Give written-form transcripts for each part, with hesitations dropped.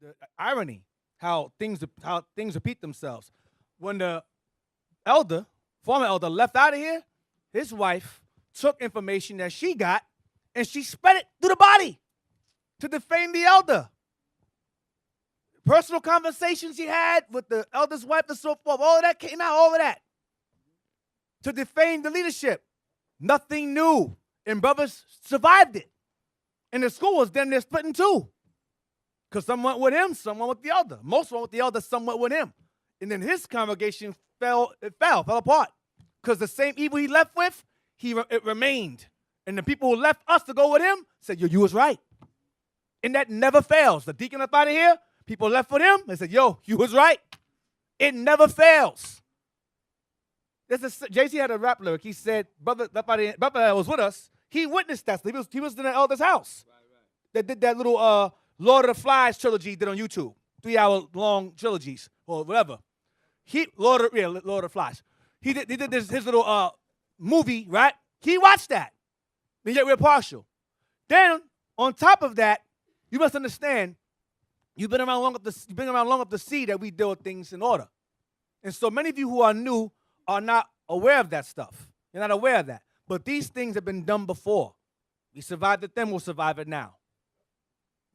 the irony, how things repeat themselves. When the former elder, left out of here, his wife took information that she got and she spread it through the body to defame the elder. Personal conversations he had with the elder's wife and so forth, all of that came out, all of that, to defame the leadership. Nothing new. And brothers survived it. And the school was then they're split in two. Because some went with him, some went with the elder. Most went with the elder, some went with him. And then his congregation fell apart. Because the same evil he left with, it remained. And the people who left us to go with him said, yo, you was right. And that never fails. The deacon up out of here, people left with him, they said, yo, you was right. It never fails. JC had a rap lyric. He said, brother that was with us, he witnessed that. He was in the elder's house. Right. They did that little Lord of the Flies trilogy he did on YouTube. 3-hour-long trilogies or whatever. Lord of the Flies. He did his little movie, right? He watched that. And yet we're partial. Then, on top of that, you must understand, you've been around long enough to see that we deal with things in order. And so many of you who are new are not aware of that stuff. You're not aware of that. But these things have been done before. We survived it then, we'll survive it now.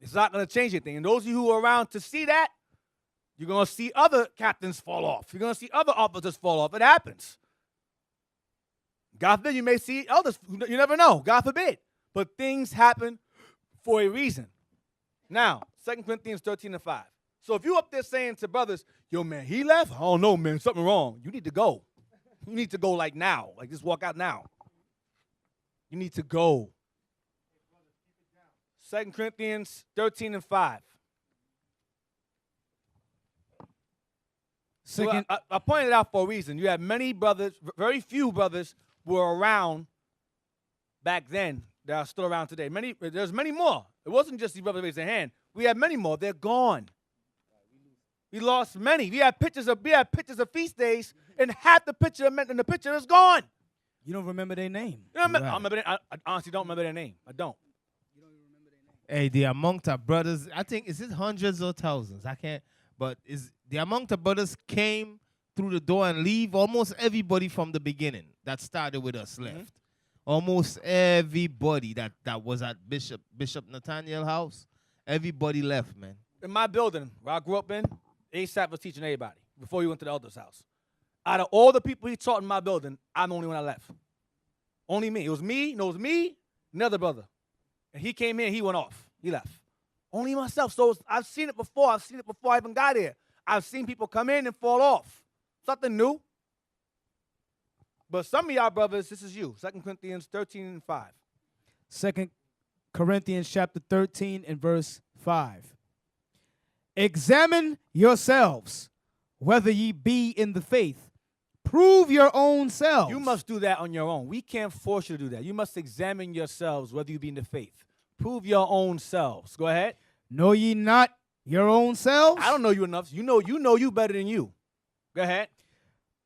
It's not going to change anything. And those of you who are around to see that, you're going to see other captains fall off. You're going to see other officers fall off. It happens. God forbid, you may see elders. You never know. God forbid. But things happen for a reason. Now, 2 Corinthians 13:5. So if you up there saying to brothers, yo, man, he left? I don't know, man. Something wrong. You need to go. You need to go like now. Like just walk out now. You need to go. 2 Corinthians 13:5. So I pointed it out for a reason. You have many brothers, very few brothers were around back then that are still around today. There's many more. It wasn't just these brothers raised their hand. We have many more. They're gone. We lost many. We have pictures of feast days, and half the picture and the picture is gone. You don't remember their name. I honestly don't remember their name. I don't. You don't even remember their name. Hey, the among our brothers, I think, is it hundreds or thousands? I can't. But is the among our brothers came through the door and leave? Almost everybody from the beginning that started with us left. Mm-hmm. Almost everybody that was at Bishop Nathaniel's house, everybody left, man. In my building, where I grew up in, ASAP was teaching everybody before he went to the elder's house. Out of all the people he taught in my building, I'm the only one that left. Only me. It was me, another brother. And he came in, he went off. He left. Only myself. So I've seen it before. I've seen it before I even got here. I've seen people come in and fall off. Something new. But some of y'all brothers, this is you. 2 Corinthians 13:5. 2 Corinthians chapter 13 and verse 5. Examine yourselves, whether ye be in the faith. Prove your own selves. You must do that on your own. We can't force you to do that. You must examine yourselves, whether you be in the faith. Prove your own selves. Go ahead. Know ye not your own selves? I don't know you enough. You know you better than you. Go ahead.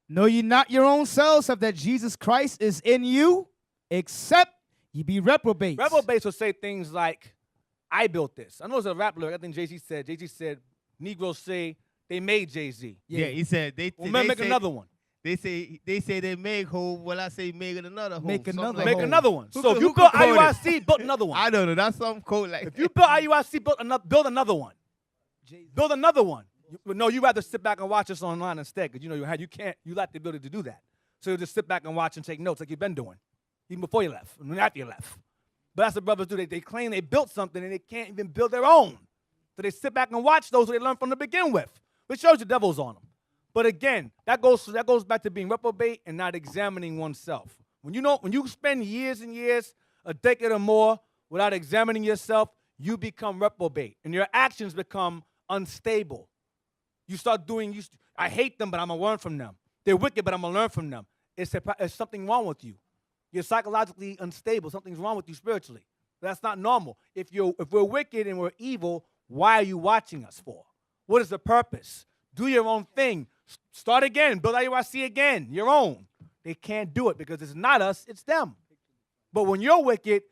Know ye not your own selves, of that Jesus Christ is in you, except ye be reprobates. Reprobates will say things like, I built this. I know it's a rap lyric. I think Jay-Z said, Negroes say they made Jay-Z. Yeah, he said they make another one. They say they make whole. Well, I say make another whole. Make another like make hole. another one. So if you built IUIC, build another one. I don't know. That's some code like. If you built IUIC, build another one. Build another one. No, you rather sit back and watch us online instead, because you lack the ability to do that. So you just sit back and watch and take notes like you've been doing, even before you left, and after you left. But that's what brothers do. They claim they built something and they can't even build their own. So they sit back and watch those who they learned from to begin with, which shows the devil's on them. But again, that goes back to being reprobate and not examining oneself. When you spend years and years, a decade or more, without examining yourself, you become reprobate, and your actions become unstable. You start doing, I hate them, but I'm going to learn from them. They're wicked, but I'm going to learn from them. It's something wrong with you. You're psychologically unstable. Something's wrong with you spiritually. That's not normal. If we're wicked and we're evil, why are you watching us for? What is the purpose? Do your own thing. Start again. Build IUIC again. Your own. They can't do it because it's not us, it's them. But when you're wicked,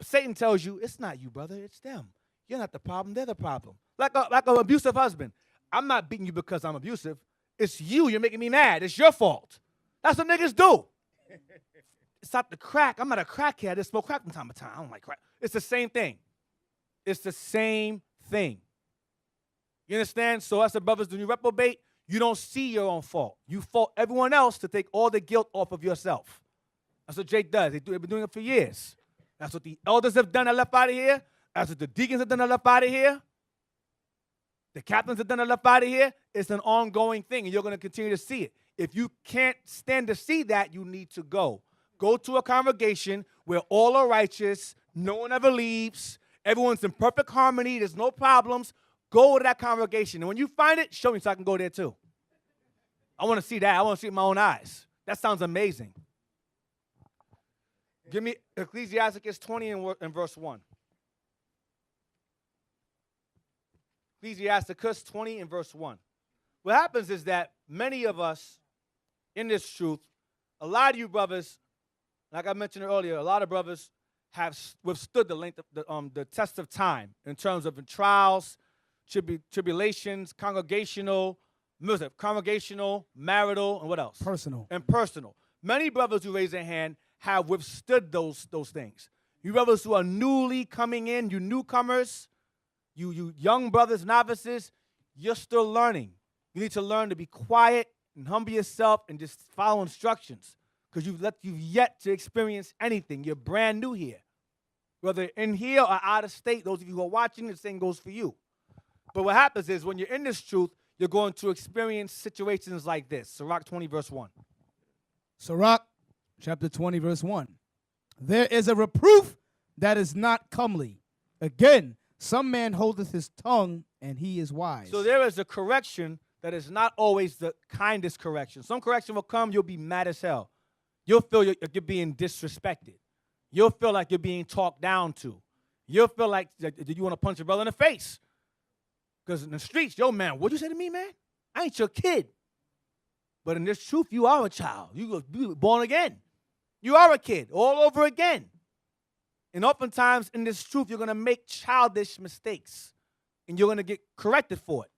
Satan tells you, it's not you, brother, it's them. You're not the problem, they're the problem. like an abusive husband. I'm not beating you because I'm abusive. It's you. You're making me mad. It's your fault. That's what niggas do. It's not the crack. I'm not a crackhead. I just smoke crack from time to time. I don't like crack. It's the same thing. It's the same thing. You understand? So as the brothers, when you reprobate, you don't see your own fault. You fault everyone else to take all the guilt off of yourself. That's what Jake does. They've been doing it for years. That's what the elders have done that left out of here. That's what the deacons have done that left out of here. The captains have done that left out of here. It's an ongoing thing, and you're going to continue to see it. If you can't stand to see that, you need to go. Go to a congregation where all are righteous, no one ever leaves, everyone's in perfect harmony, there's no problems. Go to that congregation. And when you find it, show me so I can go there too. I want to see that. I want to see it with my own eyes. That sounds amazing. Give me Ecclesiastes 20 and verse 1. Ecclesiastes 20 and verse 1. What happens is that many of us in this truth, a lot of you brothers, like I mentioned earlier, a lot of brothers have withstood the length of the test of time in terms of trials, tribulations, congregational, marital, and what else? Personal. And personal. Many brothers who raise their hand have withstood those things. You brothers who are newly coming in, you newcomers, you young brothers, novices, you're still learning. You need to learn to be quiet and humble yourself and just follow instructions because you've yet to experience anything. You're brand new here. Whether in here or out of state, those of you who are watching, the same goes for you. But what happens is when you're in this truth, you're going to experience situations like this. Sirach 20, verse 1. Sirach, chapter 20, verse 1. There is a reproof that is not comely. Again, some man holdeth his tongue, and he is wise. So there is a correction that is not always the kindest correction. Some correction will come, you'll be mad as hell. You'll feel you're being disrespected. You'll feel like you're being talked down to. You'll feel like you want to punch your brother in the face. Because in the streets, yo, man, what'd you say to me, man? I ain't your kid. But in this truth, you are a child. You were born again. You are a kid all over again. And oftentimes in this truth, you're going to make childish mistakes. And you're going to get corrected for it.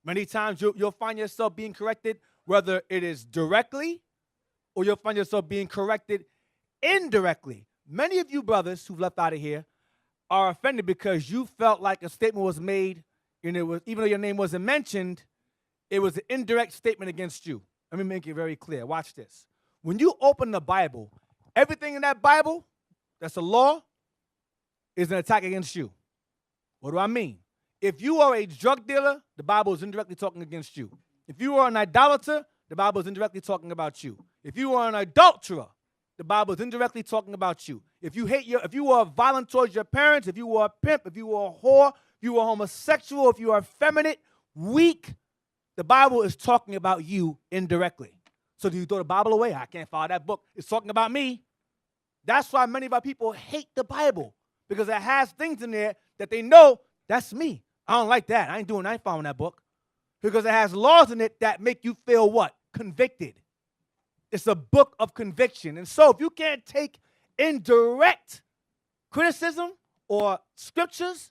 Many times you'll find yourself being corrected, whether it is directly or you'll find yourself being corrected indirectly. Many of you brothers who've left out of here are offended because you felt like a statement was made, and it was, even though your name wasn't mentioned, it was an indirect statement against you. Let me make it very clear. Watch this. When you open the Bible, everything in that Bible that's a law is an attack against you. What do I mean? If you are a drug dealer, the Bible is indirectly talking against you. If you are an idolater, the Bible is indirectly talking about you. If you are an adulterer, the Bible is indirectly talking about you. If you are violent towards your parents, if you are a pimp, if you are a whore, if you are homosexual, if you are effeminate, weak, the Bible is talking about you indirectly. So do you throw the Bible away? I can't follow that book. It's talking about me. That's why many of our people hate the Bible, because it has things in there that they know that's me. I don't like that. I ain't following that book. Because it has laws in it that make you feel what? Convicted. It's a book of conviction. And so if you can't take indirect criticism or scriptures,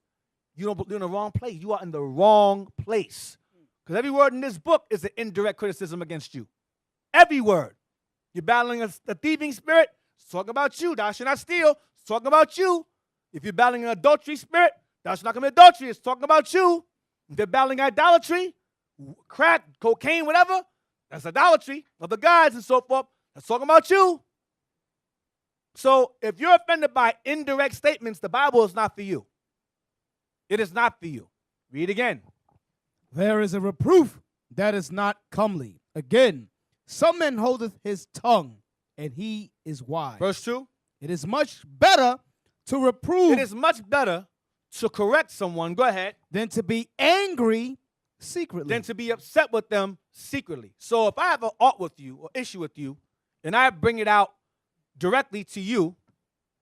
you're in the wrong place. You are in the wrong place. Because every word in this book is an indirect criticism against you. Every word. You're battling a thieving spirit, it's talking about you. Thou shalt not steal, it's talking about you. If you're battling an adultery spirit, thou shalt not commit adultery, it's talking about you. If they're battling idolatry, crack, cocaine, whatever, that's idolatry of the gods and so forth. That's talking about you. So if you're offended by indirect statements, the Bible is not for you. It is not for you. Read again. There is a reproof that is not comely. Again, some man holdeth his tongue, and he is wise. Verse 2. It is much better to reprove. It is much better to correct someone, go ahead, than to be angry secretly. than to be upset with them secretly. So if I have an art with you or issue with you, and I bring it out directly to you,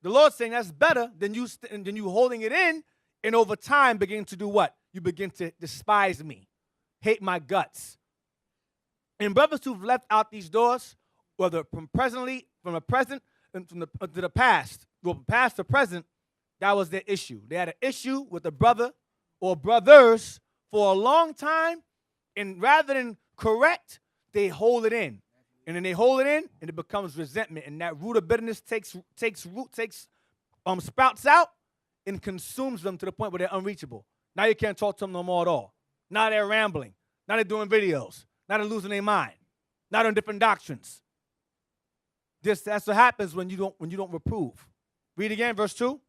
the Lord's saying that's better than you holding it in, and over time begin to do what? You begin to despise me, hate my guts. And brothers who've left out these doors, whether from the present, and to the past, well, from past to present, that was their issue. They had an issue with a brother or brothers for a long time, and rather than correct, they hold it in. And then they hold it in, and it becomes resentment. And that root of bitterness sprouts out and consumes them to the point where they're unreachable. Now you can't talk to them no more at all. Now they're rambling. Now they're doing videos. Now they're losing their mind. Now they're on different doctrines. That's what happens when you don't reprove. Read again, verse 2.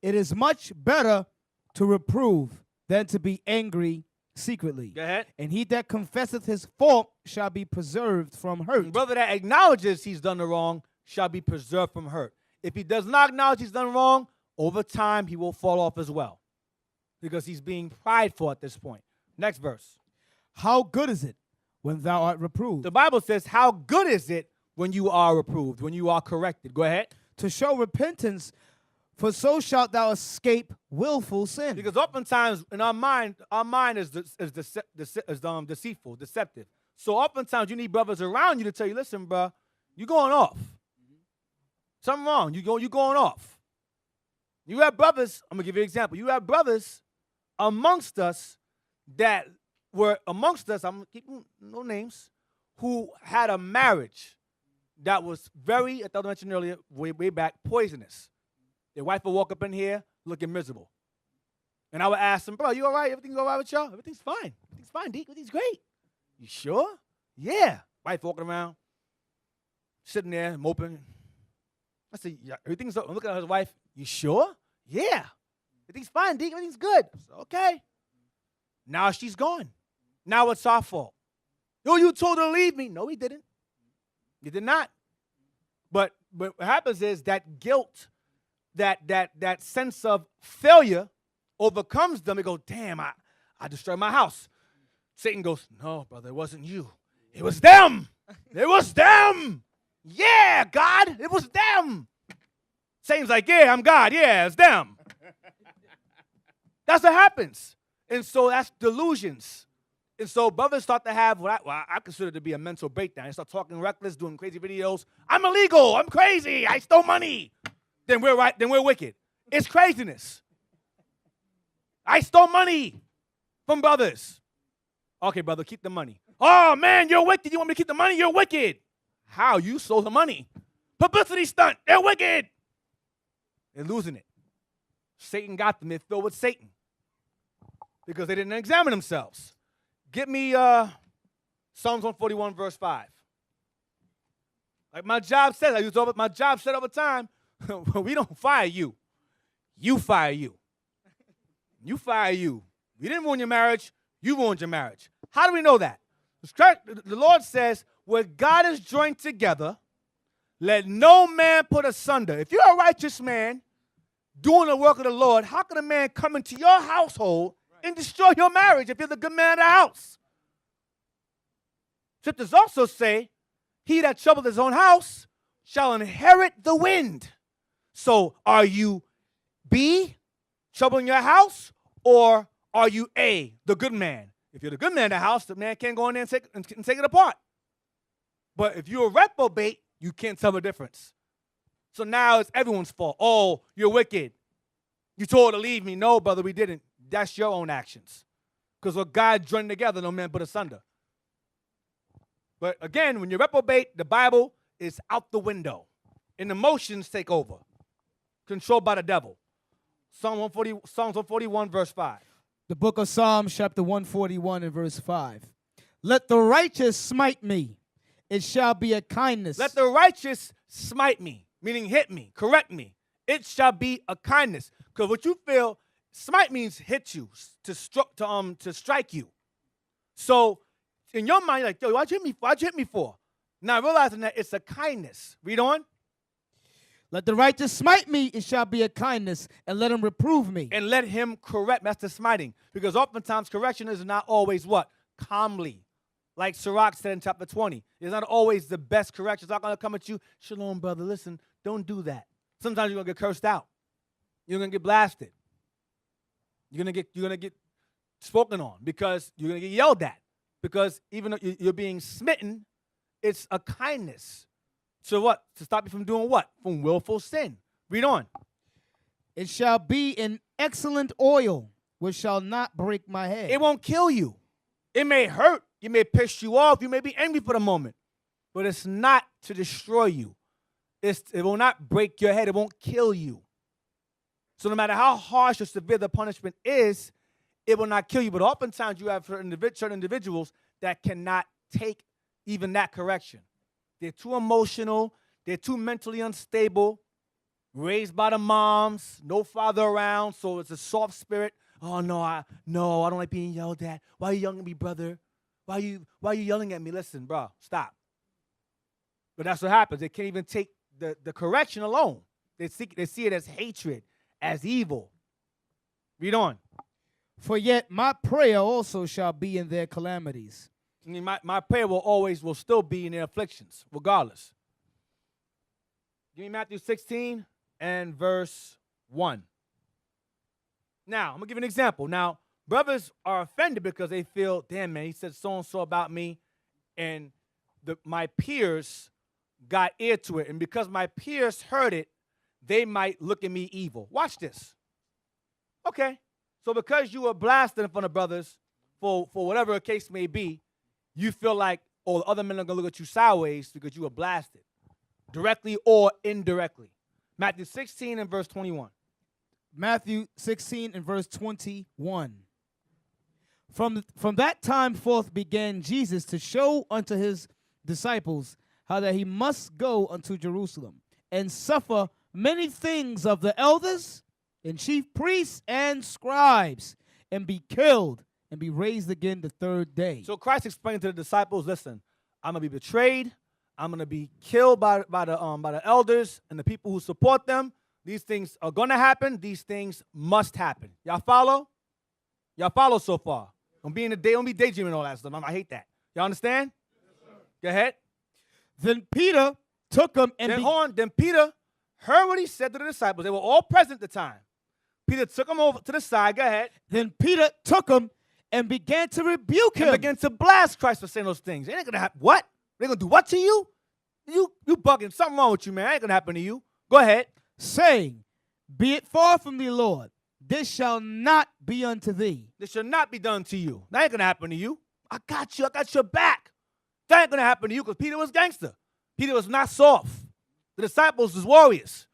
It is much better to reprove than to be angry secretly. Go ahead. And he that confesseth his fault shall be preserved from hurt. The brother that acknowledges he's done the wrong shall be preserved from hurt. If he does not acknowledge he's done wrong, over time he will fall off as well, because he's being prideful at this point. Next verse. How good is it when thou art reproved? The Bible says, how good is it when you are reproved, when you are corrected? Go ahead. To show repentance, for so shalt thou escape willful sin. Because oftentimes in our mind is deceitful, deceptive. So oftentimes you need brothers around you to tell you, listen, bro, you're going off. Something wrong. You're going off. You have brothers, I'm going to give you an example. You have brothers amongst us that were amongst us, I'm going to keep no names, who had a marriage that was very, I thought I mentioned earlier, way back, poisonous. Their wife would walk up in here looking miserable. And I would ask them, bro, you all right? Everything's all right with y'all? Everything's fine. Everything's fine, D. Everything's great. You sure? Yeah. Wife walking around, sitting there, moping. I said, yeah, everything's, I'm looking at his wife. You sure? Yeah. Everything's fine, D. Everything's good. I said, okay. Now she's gone. Now it's our fault. Yo, you told her to leave me. No, he didn't. He did not. But what happens is that guilt, that sense of failure overcomes them. They go, damn, I destroyed my house. Satan goes, no, brother, it wasn't you. It was them. It was them. Yeah, God, it was them. Satan's like, yeah, I'm God. Yeah, it's them. That's what happens. And so that's delusions. And so brothers start to have what I consider to be a mental breakdown. They start talking reckless, doing crazy videos. I'm illegal. I'm crazy. I stole money. Then we're right. Then we're wicked. It's craziness. I stole money from brothers. Okay, brother, keep the money. Oh, man, you're wicked. You want me to keep the money? You're wicked. How? You stole the money. Publicity stunt. They're wicked. They're losing it. Satan got them. They're filled with Satan because they didn't examine themselves. Get me Psalms 141, verse 5. Like my job says, my job said over time, we don't fire you. You fire you. You fire you. You didn't ruin your marriage. You ruined your marriage. How do we know that? The Lord says, what God has joined together, let no man put asunder. If you're a righteous man doing the work of the Lord, how can a man come into your household and destroy your marriage if you're the good man of the house? Scriptures also say, he that troubleth his own house shall inherit the wind. So are you B, troubling your house, or are you A, the good man? If you're the good man of the house, the man can't go in there and take it apart. But if you're a reprobate, you can't tell the difference. So now it's everyone's fault. Oh, you're wicked. You told her to leave me. No, brother, we didn't. That's your own actions. Because what God joined together, no man put asunder. But again, when you reprobate, the Bible is out the window. And emotions take over. Controlled by the devil. Psalms 141, verse 5. The book of Psalms, chapter 141 and verse 5. Let the righteous smite me. It shall be a kindness. Let the righteous smite me, meaning hit me, correct me. It shall be a kindness. Because what you feel, smite means hit you, to strike you. So in your mind, you're like, yo, why'd you hit me for? Why'd you hit me for? Now realizing that it's a kindness. Read on. Let the righteous smite me, it shall be a kindness, and let him reprove me. And let him correct. That's the smiting. Because oftentimes correction is not always what? Calmly. Like Sirach said in chapter 20. It's not always the best correction. It's not going to come at you. Shalom, brother. Listen, don't do that. Sometimes you're going to get cursed out. You're going to get blasted. You're going to get spoken on because you're going to get yelled at. Because even though you're being smitten, it's a kindness. So what? To stop you from doing what? From willful sin. Read on. It shall be an excellent oil which shall not break my head. It won't kill you. It may hurt. You may piss you off. You may be angry for the moment. But it's not to destroy you. It will not break your head. It won't kill you. So no matter how harsh or severe the punishment is, it will not kill you. But oftentimes you have certain individuals that cannot take even that correction. They're too emotional. They're too mentally unstable. Raised by the moms, no father around, so it's a soft spirit. Oh no, I don't like being yelled at. Why are you yelling at me, brother? Why are you yelling at me? Listen, bro, stop. But that's what happens. They can't even take the correction alone. They see it as hatred, as evil. Read on. For yet my prayer also shall be in their calamities. I mean, my prayer will still be in their afflictions, regardless. Give me Matthew 16 and verse 1. Now, I'm going to give you an example. Now, brothers are offended because they feel, damn, man, he said so-and-so about me, and my peers got ear to it. And because my peers heard it, they might look at me evil. Watch this. Okay. So because you were blasted in front of brothers for whatever the case may be, you feel like, oh, the other men are going to look at you sideways because you were blasted, directly or indirectly. Matthew 16 and verse 21. Matthew 16 and verse 21. From that time forth began Jesus to show unto his disciples how that he must go unto Jerusalem and suffer many things of the elders and chief priests and scribes, and be killed and be raised again the third day. So Christ explained to the disciples, listen, I'm going to be betrayed. I'm going to be killed by the elders and the people who support them. These things are going to happen. These things must happen. Y'all follow? Y'all follow so far? Don't be daydreaming all that stuff. I hate that. Y'all understand? Yes, go ahead. Then Peter took him and Then Peter heard what he said to the disciples. They were all present at the time. Peter took him over to the side. Go ahead. Then Peter took him and began to rebuke him. And began to blast Christ for saying those things. It ain't going to happen. What? They're going to do what to you? You bugging. Something wrong with you, man. It ain't going to happen to you. Go ahead. Saying, be it far from thee, Lord. This shall not be unto thee. This shall not be done to you. That ain't going to happen to you. I got you. I got your back. That ain't going to happen to you because Peter was gangster. Peter was not soft. The disciples was warriors.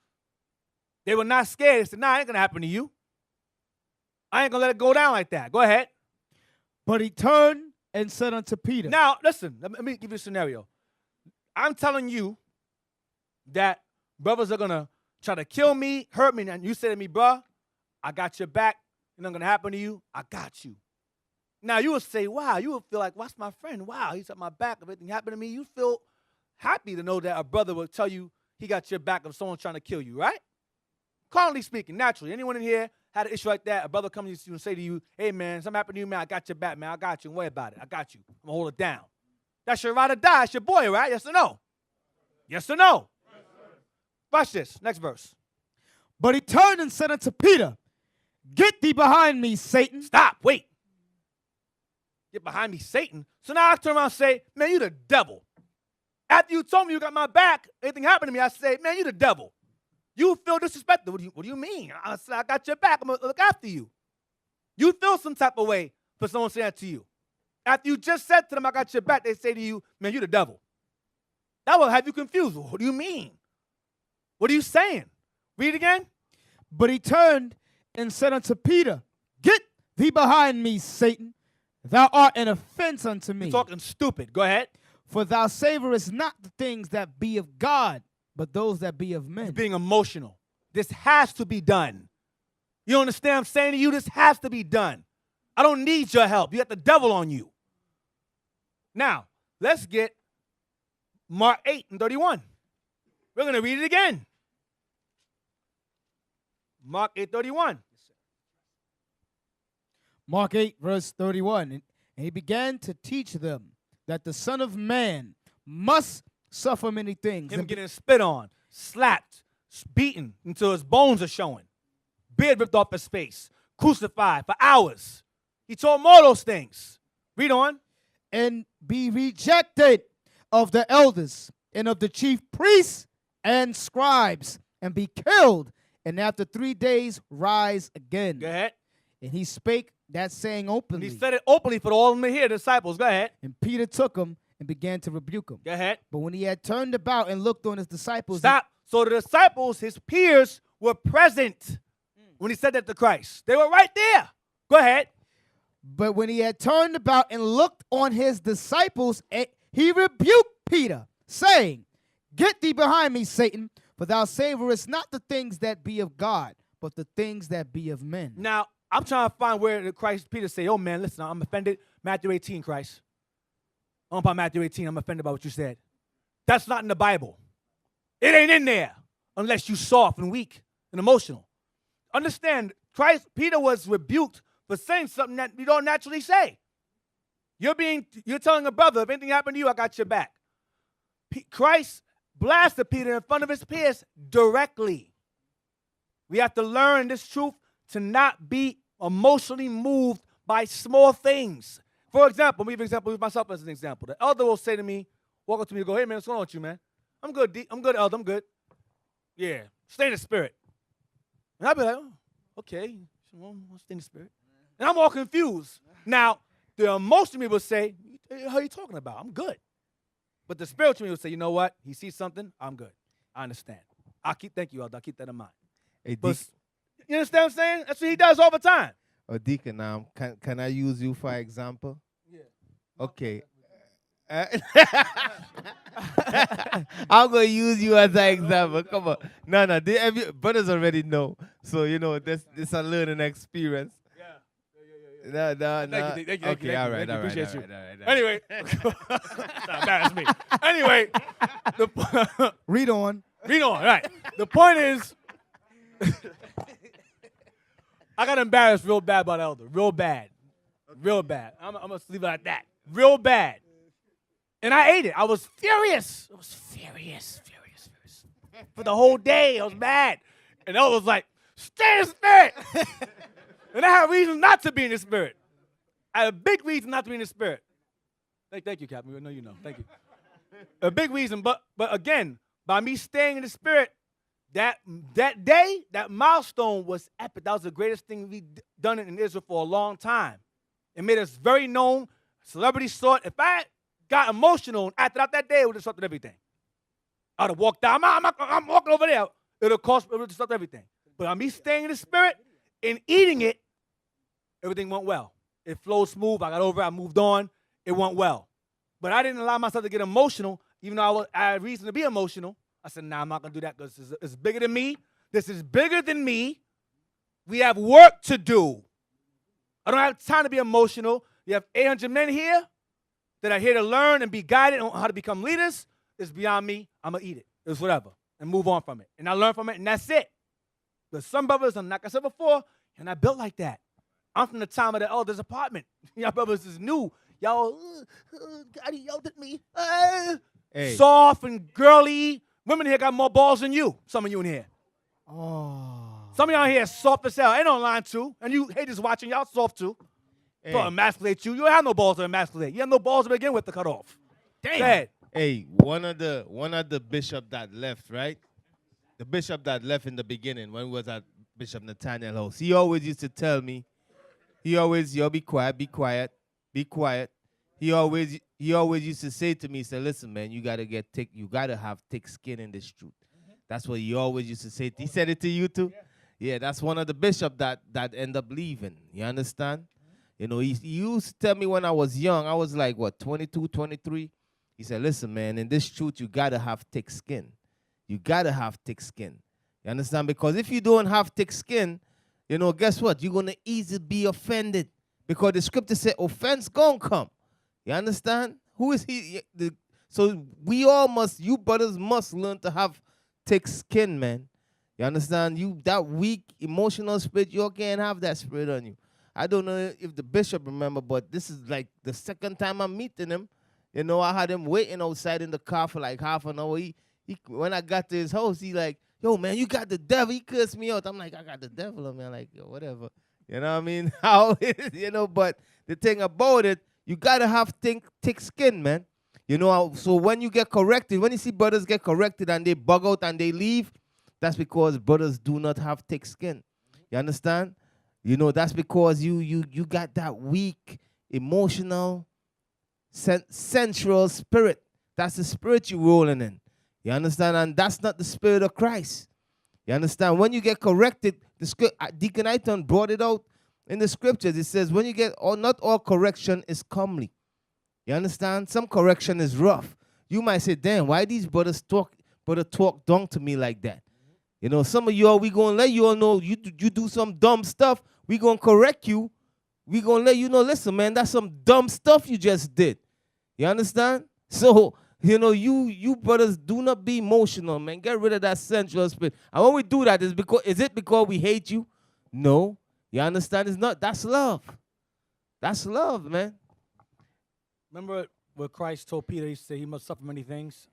They were not scared. They said, nah, it ain't going to happen to you. I ain't going to let it go down like that. Go ahead. But he turned and said unto Peter. Now, listen. Let me give you a scenario. I'm telling you that brothers are going to try to kill me, hurt me. And you say to me, bruh, I got your back. It's not going to happen to you. I got you. Now, you would say, wow, you would feel like, what's my friend? Wow, he's at my back. If anything happened to me, you feel happy to know that a brother will tell you he got your back if someone's trying to kill you, right? Carnally speaking, naturally. Anyone in here had an issue like that, a brother comes to you and say to you, hey, man, something happened to you, man, I got your back, man. I got you. Don't worry about it. I got you. I'm going to hold it down. That's your ride or die. It's your boy, right? Yes or no? Yes or no? Yes, watch this. Next verse. But he turned and said unto Peter, get thee behind me, Satan. Stop. Wait. Get behind me, Satan. So now I turn around and say, man, you the devil. After you told me you got my back, anything happened to me, I say, man, you the devil. You feel disrespected. What do you mean? I said, I got your back. I'm going to look after you. You feel some type of way for someone saying that to you. After you just said to them, I got your back, they say to you, man, you the devil. That will have you confused. What do you mean? What are you saying? Read it again. But he turned and said unto Peter, get thee behind me, Satan. Thou art an offense unto me. You're talking stupid. Go ahead. For thou savorest not the things that be of God, but those that be of men. You're being emotional. This has to be done. You understand what I'm saying to you? This has to be done. I don't need your help. You got the devil on you. Now, let's get Mark 8 and 31. We're going to read it again. Mark 8:31. Mark 8, verse 31. And he began to teach them that the Son of Man must suffer many things. Him getting spit on, slapped, beaten until his bones are showing. Beard ripped off his face. Crucified for hours. He told him all those things. Read on. And be rejected of the elders and of the chief priests and scribes, and be killed, and after 3 days rise again. Go ahead. And he spake that saying And openly. he said it openly for all of them to hear, the disciples. Go ahead. And Peter took him and began to rebuke him. Go ahead. But when he had turned about and looked on his disciples, Stop. So the disciples, his peers, were present when he said that to Christ. They were right there. Go ahead. But when he had turned about and looked on his disciples, he rebuked Peter, saying, Get thee behind me, Satan, for thou savorest not the things that be of God, but the things that be of men. Now, I'm trying to find where Peter say, oh, man, listen, I'm offended. Matthew 18, Christ. I'm about Matthew 18. I'm offended by what you said. That's not in the Bible. It ain't in there unless you soft and weak and emotional. Understand, Peter was rebuked for saying something that you don't naturally say. You're telling a brother, if anything happened to you, I got your back. Christ blasted Peter in front of his peers directly. We have to learn this truth to not be emotionally moved by small things. For example, let me give an example with myself as an example. The elder will say to me, walk up to me and go, hey, man, what's going on with you, man? I'm good, D. I'm good, elder. I'm good. Yeah, stay in the spirit. And I'll be like, oh, okay, well, stay in the spirit. And I'm all confused. Now, the emotional me will say, how are you talking about? I'm good. But the spiritual me will say, you know what? He sees something, I'm good. I understand. Thank you, elder. I'll keep that in mind. Hey, But, you understand what I'm saying? That's what he does all the time. Oh, Deacon, can I use you for example? Yeah. Okay. I'm going to use you as an example. Come on. No, brothers already know. So, this is a learning experience. Yeah. No. Thank you. Okay, all right. Appreciate you. All right. Anyway. Embarrass me. Anyway. read on. Read on. Right. The point is, I got embarrassed real bad by the elder. Real bad. Real bad. I'm going to leave it at that. Real bad. And I ate it. I was furious. Furious. For the whole day, I was mad. And I was like, stay in the spirit. And I had reasons not to be in the spirit. I had a big reason not to be in the spirit. Thank you, Captain. I know you know. Thank you. A big reason. But again, by me staying in the spirit, that day, that milestone was epic. That was the greatest thing we've done in Israel for a long time. It made us very known. Celebrities saw it. If I got emotional and acted out that day, it would have disrupted everything. I would have walked out. I'm walking over there. It would have disrupted everything. But by me staying in the spirit and eating it, everything went well. It flowed smooth. I got over it. I moved on. It went well. But I didn't allow myself to get emotional, even though I had reason to be emotional. I said, nah, I'm not going to do that because it's bigger than me. This is bigger than me. We have work to do. I don't have time to be emotional. You have 800 men here that are here to learn and be guided on how to become leaders. It's beyond me. I'm going to eat it. It's whatever. And move on from it. And I learn from it, and that's it. But some brothers, and like I said before, and I built like that. I'm from the time of the elders' apartment. Y'all brothers is new. Y'all, God, he yelled at me. Hey. Soft and girly. Women here got more balls than you. Some of you in here. Oh. Some of y'all here soft as hell. Ain't no line too. And you haters watching, y'all soft too. Hey. To emasculate you. You don't have no balls to emasculate. You have no balls to begin with to cut off. Damn. Go ahead. Hey, one of the bishop that left, right? The bishop that left in the beginning when we was at Bishop Nathaniel house, he always used to tell me, yo, be quiet. He always used to say to me, he said, listen, man, you gotta have thick skin in this truth. That's what he always used to say. He said it to you too? Yeah, that's one of the bishops that end up leaving. You understand? He used to tell me when I was young, I was like, 22, 23? He said, listen, man, in this truth, you gotta have thick skin. You gotta have thick skin. You understand? Because if you don't have thick skin, guess what? You're gonna easily be offended. Because the scripture said offense gonna come. You understand? Who is he? So you brothers must learn to have thick skin, man. You understand? You that weak emotional spirit, you can't have that spirit on you. I don't know if the bishop remember, but this is like the second time I'm meeting him. I had him waiting outside in the car for like half an hour. He when I got to his house, he like, yo, man, you got the devil. He cursed me out. I'm like, I got the devil on me. I'm like, yo, whatever. You know what I mean? How but the thing about it, you got to have thick skin, man. So when you get corrected, when you see brothers get corrected and they bug out and they leave, that's because brothers do not have thick skin. You understand? You know, that's because you got that weak, emotional, sensual spirit. That's the spirit you're rolling in. You understand? And that's not the spirit of Christ. You understand? When you get corrected, Deacon Aiton brought it out in the scriptures. It says, when you get, not all correction is comely. You understand? Some correction is rough. You might say, damn, why these brothers talk down to me like that? You know, some of y'all, we going to let you all know you do some dumb stuff. We going to correct you. We going to let you know, listen, man, that's some dumb stuff you just did. You understand? So, you know, you brothers, do not be emotional, man. Get rid of that sensual spirit. And when we do that, is it because we hate you? No. You understand? It's not. That's love. That's love, man. Remember what Christ told Peter? He said he must suffer many things.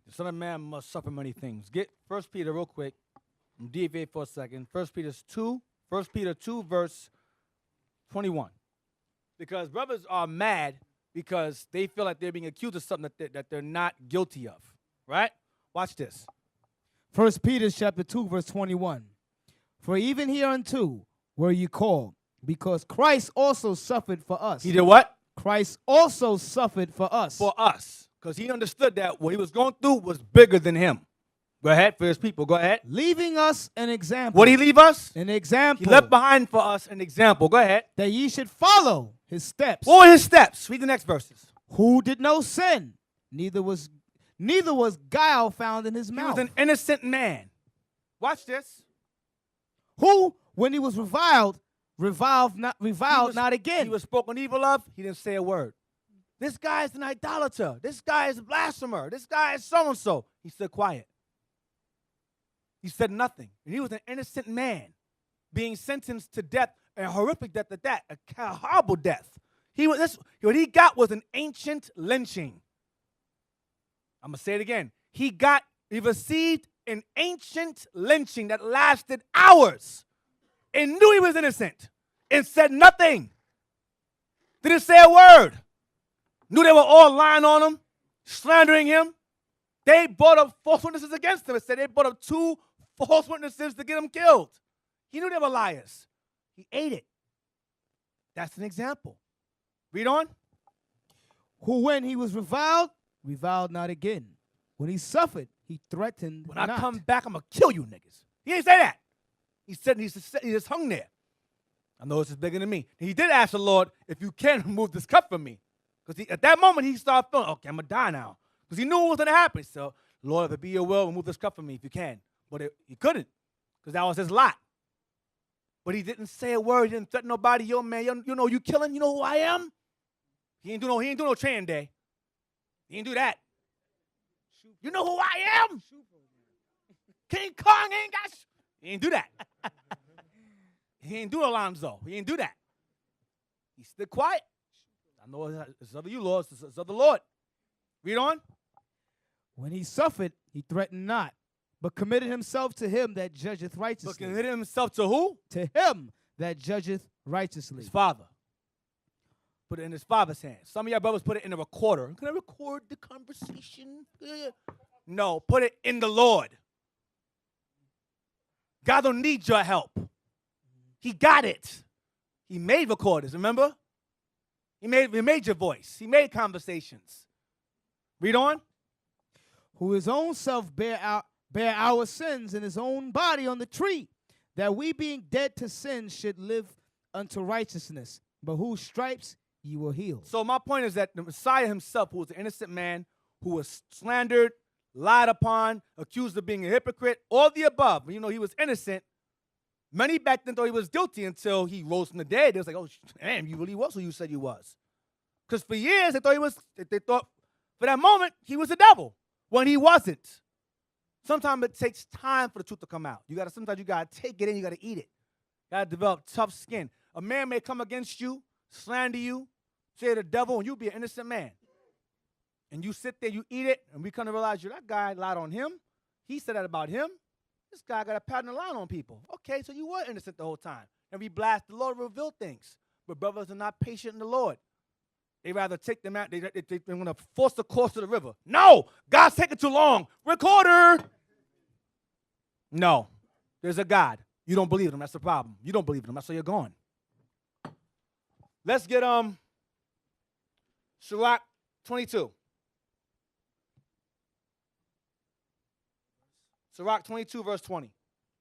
The Son of Man must suffer many things. Get 1 Peter real quick. Deviate for a second. 1 Peter 2, verse 21. Because brothers are mad because they feel like they're being accused of something that they're not guilty of. Right? Watch this. 1 Peter chapter 2, verse 21. For even hereunto were ye called, because Christ also suffered for us. He did what? Christ also suffered for us. For us. Because he understood that what he was going through was bigger than him. Go ahead, for his people. Go ahead. Leaving us an example. What did he leave us? An example. He left behind for us an example. Go ahead. That ye should follow his steps. What were his steps? Read the next verses. Who did no sin, neither was guile found in his mouth. He was an innocent man. Watch this. Who, when he was reviled not again. He was spoken evil of. He didn't say a word. This guy is an idolater. This guy is a blasphemer. This guy is so-and-so. He stood quiet. He said nothing. And he was an innocent man being sentenced to death, a horrific death at that, a horrible death. What he got was an ancient lynching. I'm going to say it again. He received an ancient lynching that lasted hours and knew he was innocent and said nothing. Didn't say a word. Knew they were all lying on him, slandering him. They brought up false witnesses against him. It said they brought up 2 false witnesses to get him killed. He knew they were liars. He ate it. That's an example. Read on. Who, when he was reviled not again. When he suffered, he threatened When not. I come back, I'm going to kill you niggas. He didn't say that. He said he just hung there. I know this is bigger than me. And he did ask the Lord, if you can, remove this cup from me. Because at that moment, he started feeling, okay, I'm going to die now. Because he knew what was going to happen. So, Lord, if it be your will, remove this cup from me if you can. But he couldn't, because that was his lot. But he didn't say a word. He didn't threaten nobody. Yo, man, you know you killing? You know who I am? He ain't do no training day. He ain't do that. You know who I am? King Kong ain't got. He ain't do that. He ain't do Alonzo. He ain't do that. He stood quiet. I know it's of you, Lord. It's of the Lord. Read on. When he suffered, he threatened not, but committed himself to him that judgeth righteously. But committed himself to who? To him that judgeth righteously. His father. Put it in his father's hands. Some of y'all brothers put it in a recorder. Can I record the conversation? No, put it in the Lord. God don't need your help. He got it. He made recorders, remember? He made your voice. He made conversations. Read on. Who his own self bear our sins in his own body on the tree, that we being dead to sin should live unto righteousness, but whose stripes ye were healed. So my point is that the Messiah himself, who was an innocent man, who was slandered, lied upon, accused of being a hypocrite, all the above, you know, he was innocent. Many back then thought he was guilty until he rose from the dead. They was like, oh, damn, you really was who you said you was. Because for years they thought for that moment he was the devil when he wasn't. Sometimes it takes time for the truth to come out. Sometimes you gotta take it in, you gotta eat it. You gotta develop tough skin. A man may come against you, slander you, say the devil, and you'll be an innocent man. And you sit there, you eat it, and we come to realize that guy lied on him. He said that about him. This guy got a pattern of lying on people. Okay, so you were innocent the whole time. And we blast the Lord, reveal things. But brothers are not patient in the Lord. They rather take them out. They want to force the course of the river. No, God's taking too long. Recorder. No, there's a God. You don't believe him. That's the problem. You don't believe him. That's why you're gone. Let's get Sirach 22. Sirach 22, verse 20.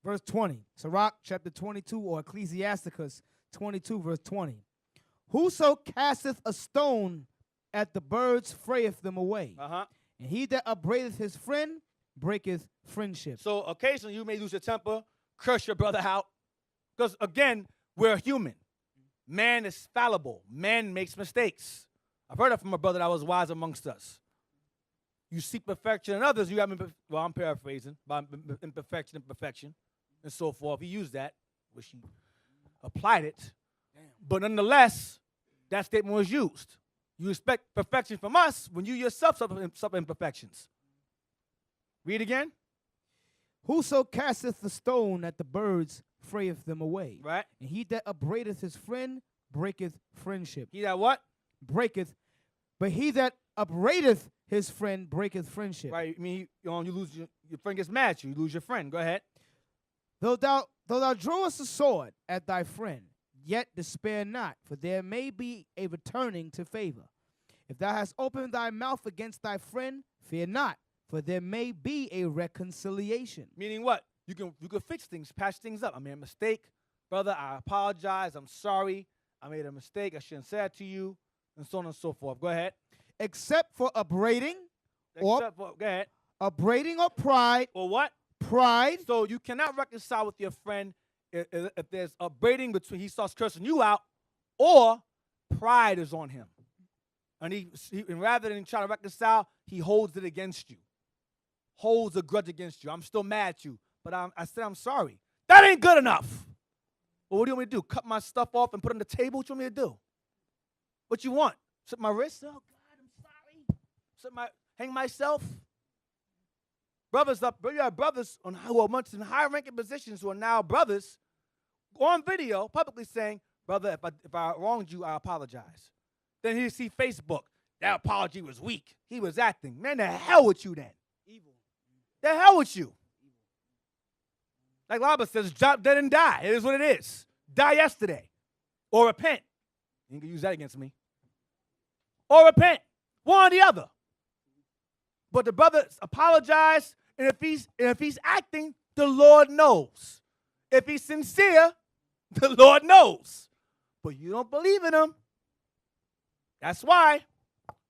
Verse 20. Sirach chapter 22, or Ecclesiasticus 22, verse 20. Whoso casteth a stone at the birds frayeth them away. Uh-huh. And he that upbraideth his friend breaketh friendship. So occasionally you may lose your temper, curse your brother out. Because again, we're human. Man is fallible. Man makes mistakes. I've heard it from a brother that was wise amongst us. You seek perfection in others, you have, well, I'm paraphrasing, by imperfection and perfection, and so forth. He used that, wish he applied it. Damn. But nonetheless, that statement was used. You expect perfection from us when you yourself suffer imperfections. Read again. Whoso casteth the stone at the birds frayeth them away. Right. And he that upbraideth his friend breaketh friendship. He that what? Breaketh. But he that upbraideth his friend breaketh friendship. Right. I mean, you lose your friend gets mad at you. You lose your friend. Go ahead. Though thou drawest a sword at thy friend, yet despair not, for there may be a returning to favor. If thou hast opened thy mouth against thy friend, fear not, for there may be a reconciliation. Meaning what? You can fix things, patch things up. I made a mistake. Brother, I apologize. I'm sorry. I made a mistake. I shouldn't say that to you, and so on and so forth. Go ahead. Except for upbraiding, Go ahead. Upbraiding or pride. Or what? Pride. So you cannot reconcile with your friend if there's upbraiding between he starts cursing you out, or pride is on him. And and rather than trying to reconcile, he holds it against you. Holds a grudge against you. I'm still mad at you, but I said I'm sorry. That ain't good enough. Well, what do you want me to do? Cut my stuff off and put it on the table? What you want me to do? What you want? Slip my wrist? Oh, God, I'm sorry. Hang myself? Brothers you have brothers who are much in high-ranking positions who are now brothers on video publicly saying, brother, if I wronged you, I apologize. Then he see Facebook. That apology was weak. He was acting. Man, the hell with you then. Evil. The hell with you. Like Laba says, drop dead and die. It is what it is. Die yesterday. Or repent. You can use that against me. Or repent. One or the other. But the brother apologized, and if he's acting, the Lord knows. If he's sincere, the Lord knows. But you don't believe in him. That's why.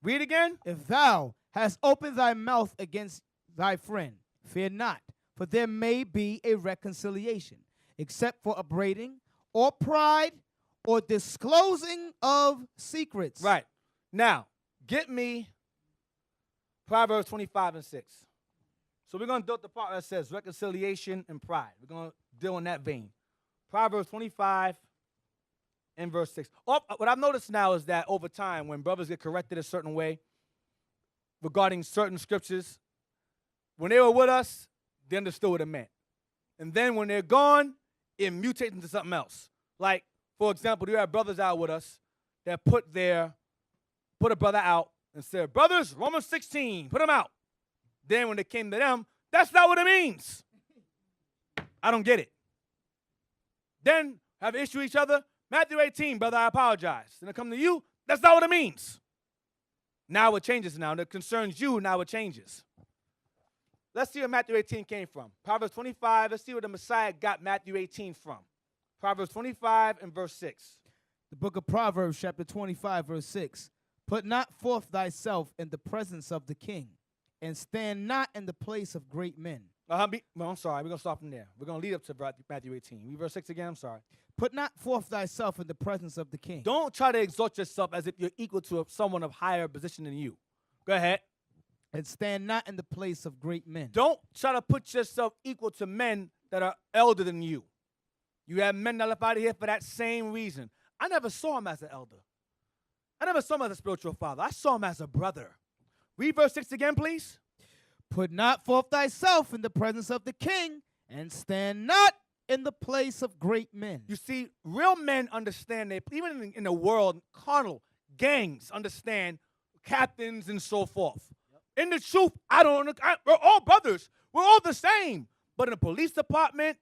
Read again. If thou hast opened thy mouth against thy friend, fear not, for there may be a reconciliation, except for upbraiding or pride or disclosing of secrets. Right. Now, get me Proverbs 25 and 6. So we're going to deal with the part that says reconciliation and pride. We're going to deal in that vein. Proverbs 25 and verse 6. What I've noticed now is that over time, when brothers get corrected a certain way regarding certain scriptures, when they were with us, they understood what it meant. And then when they're gone, it mutates into something else. Like, for example, you have brothers out with us that put a brother out and said, brothers, Romans 16, put him out. Then when it came to them, that's not what it means. I don't get it. Then have an issue with each other. Matthew 18, brother, I apologize. Then I come to you, that's not what it means. Now it changes now. That concerns you, now it changes. Let's see where Matthew 18 came from. Proverbs 25, let's see where the Messiah got Matthew 18 from. Proverbs 25 and verse 6. The book of Proverbs, chapter 25, verse 6. Put not forth thyself in the presence of the king, and stand not in the place of great men. Well, I'm sorry. We're going to start from there. We're going to lead up to Matthew 18. Read verse 6 again. I'm sorry. Put not forth thyself in the presence of the king. Don't try to exalt yourself as if you're equal to someone of higher position than you. Go ahead. And stand not in the place of great men. Don't try to put yourself equal to men that are elder than you. You have men that left out of here for that same reason. I never saw him as an elder. I never saw him as a spiritual father. I saw him as a brother. Read verse 6 again, please. Put not forth thyself in the presence of the king, and stand not in the place of great men. You see, real men understand, even in the world, carnal gangs understand captains and so forth. Yep. In the truth, we're all brothers. We're all the same. But in the police department,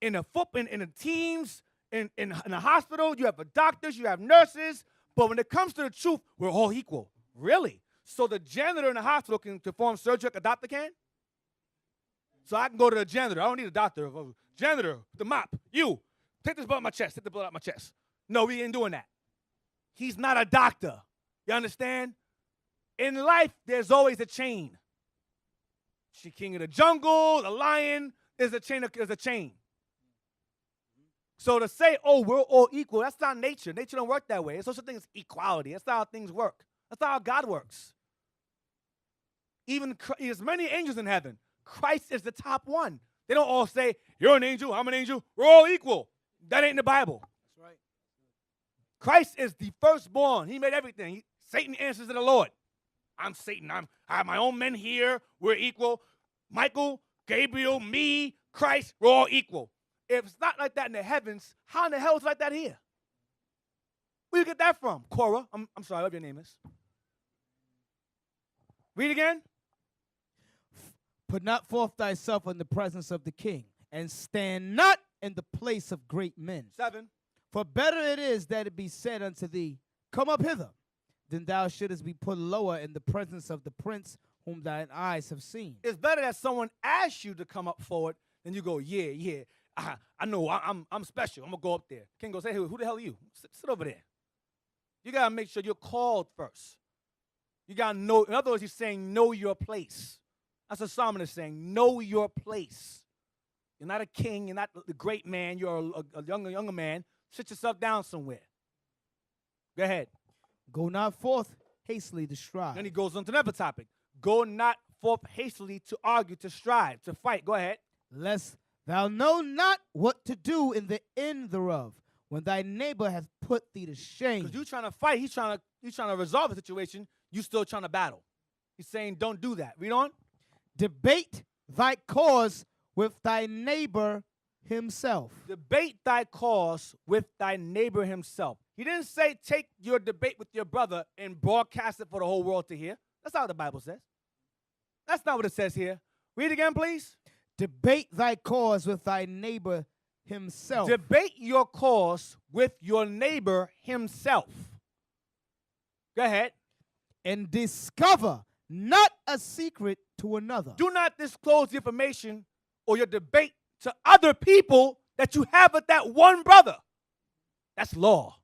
in the teams, In a hospital, you have doctors, you have nurses, but when it comes to the truth, we're all equal. Really? So the janitor in the hospital can perform surgery like a doctor can? So I can go to the janitor. I don't need a doctor. Janitor, the mop, you, take this blood out my chest. Take the blood out my chest. No, we ain't doing that. He's not a doctor. You understand? In life, there's always a chain. She king of the jungle, the lion, there's a chain. So to say, oh, we're all equal, that's not nature. Nature don't work that way. There's such a thing as equality. That's not how things work. That's not how God works. Even there's many angels in heaven. Christ is the top one. They don't all say, you're an angel, I'm an angel, we're all equal. That ain't in the Bible. That's right. Christ is the firstborn. He made everything. Satan answers to the Lord. I'm Satan. I have my own men here. We're equal. Michael, Gabriel, me, Christ, we're all equal. If it's not like that in the heavens, how in the hell is it like that here? Where you get that from? Cora, I'm sorry, whatever your name is. Read again. Put not forth thyself in the presence of the king, and stand not in the place of great men. 7. For better it is that it be said unto thee, come up hither, than thou shouldest be put lower in the presence of the prince whom thine eyes have seen. It's better that someone asks you to come up forward than you go, yeah, I know, I'm special. I'm going to go up there. King goes, hey, who the hell are you? Sit over there. You got to make sure you're called first. You got to know. In other words, he's saying know your place. That's what Solomon is saying. Know your place. You're not a king. You're not the great man. You're a younger man. Sit yourself down somewhere. Go ahead. Go not forth hastily to strive. Then he goes on to another topic. Go not forth hastily to argue, to strive, to fight. Go ahead. Lest thou know not what to do in the end thereof, when thy neighbor hath put thee to shame. Because you're trying to fight. He's trying to resolve the situation. You still trying to battle. He's saying don't do that. Read on. Debate thy cause with thy neighbor himself. Debate thy cause with thy neighbor himself. He didn't say take your debate with your brother and broadcast it for the whole world to hear. That's not what the Bible says. That's not what it says here. Read again, please. Debate thy cause with thy neighbor himself. Debate your cause with your neighbor himself. Go ahead. And discover not a secret to another. Do not disclose the information or your debate to other people that you have with that one brother. That's law.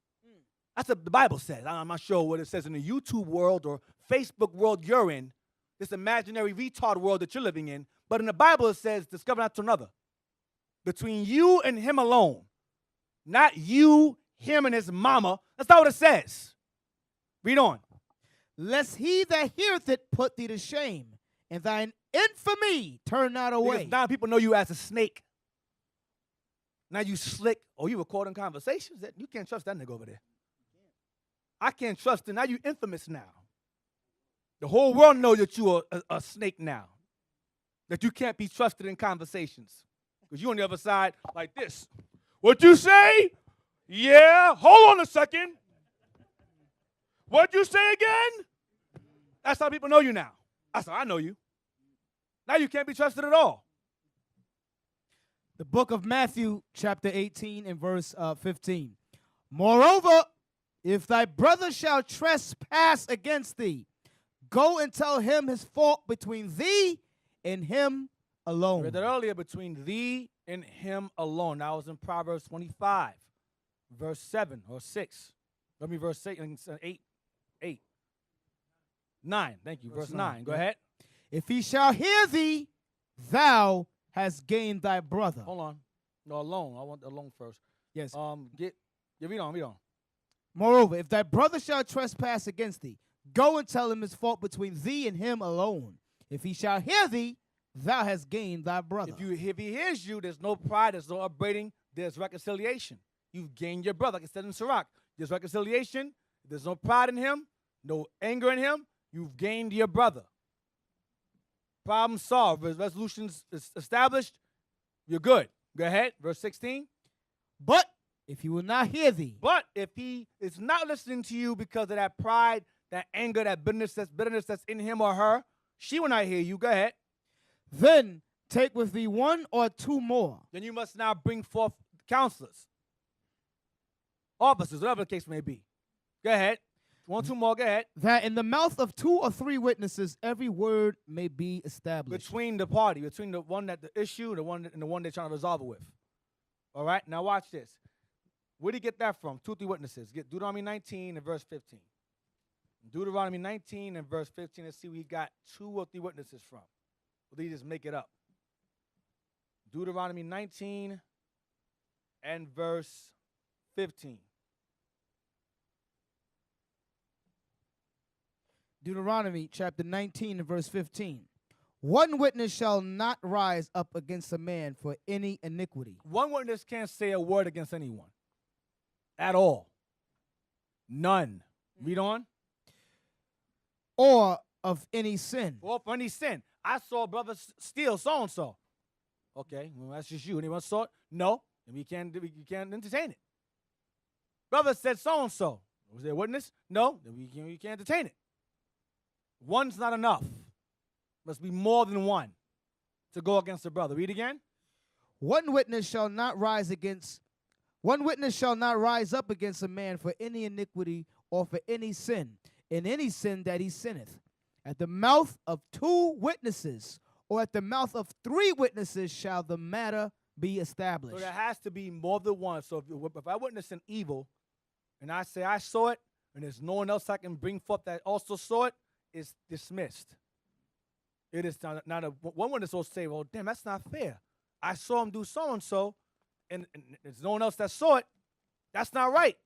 That's what the Bible says. I'm not sure what it says in the YouTube world or Facebook world you're in, this imaginary retard world that you're living in. But in the Bible it says, discover not to another. Between you and him alone. Not you, him, and his mama. That's not what it says. Read on. Lest he that heareth it put thee to shame, and thine infamy turn not away. Because now people know you as a snake. Now you slick. Oh, you recording conversations? You can't trust that nigga over there. I can't trust him. Now you infamous now. The whole world knows that you are a snake now. That you can't be trusted in conversations. Because you on the other side like this. What you say? Yeah. Hold on a second. What'd you say again? That's how people know you now. That's how I know you. Now you can't be trusted at all. The book of Matthew, chapter 18 and verse 15. Moreover, if thy brother shall trespass against thee, go and tell him his fault between thee and him alone. I read that earlier, between thee and him alone. That was in Proverbs 25, verse 7 or 6. Let me verse 8. 9. Thank you. Verse 9. Go ahead. If he shall hear thee, thou hast gained thy brother. Hold on. No, alone. I want the alone first. Yes. Read on. Moreover, if thy brother shall trespass against thee, go and tell him his fault between thee and him alone. If he shall hear thee, thou hast gained thy brother. If he hears you, there's no pride, there's no upbraiding, there's reconciliation. You've gained your brother. Like it said in Sirach, there's reconciliation. There's no pride in him, no anger in him. You've gained your brother. Problem solved. Resolutions established. You're good. Go ahead. Verse 16. But if he will not hear thee. But if he is not listening to you because of that pride, that anger, that bitterness that's in him or her, she will not hear you. Go ahead. Then take with thee one or two more. Then you must now bring forth counselors. officers, whatever the case may be. Go ahead. One, two more. Go ahead. That in the mouth of 2 or 3 witnesses every word may be established. Between the party, between the one that the issue, and the one they're trying to resolve it with. All right. Now watch this. Where do you get that from? 2 or 3 witnesses. Get Deuteronomy 19 and verse 15. Deuteronomy 19 and verse 15. Let's see where he got 2 or 3 witnesses from. Or did he just make it up? Deuteronomy 19 and verse 15. Deuteronomy chapter 19 and verse 15. 1 witness shall not rise up against a man for any iniquity. 1 witness can't say a word against anyone. At all. None. Read on. Or of any sin. Or for any sin. I saw a brother steal so-and-so. Okay, well, that's just you. Anyone saw it? No. And you can't entertain it. Brother said so-and-so. Was there a witness? No. Then you can't entertain it. One's not enough. Must be more than one to go against a brother. Read again. 1 witness shall not rise up against a man for any iniquity or for any sin, in any sin that he sinneth. At the mouth of 2 witnesses or at the mouth of 3 witnesses shall the matter be established. So there has to be more than one. So if I witness an evil and I say I saw it and there's no one else I can bring forth that also saw it, it's dismissed. It is not a one witness will say, well, damn, that's not fair. I saw him do so-and-so and there's no one else that saw it. That's not right.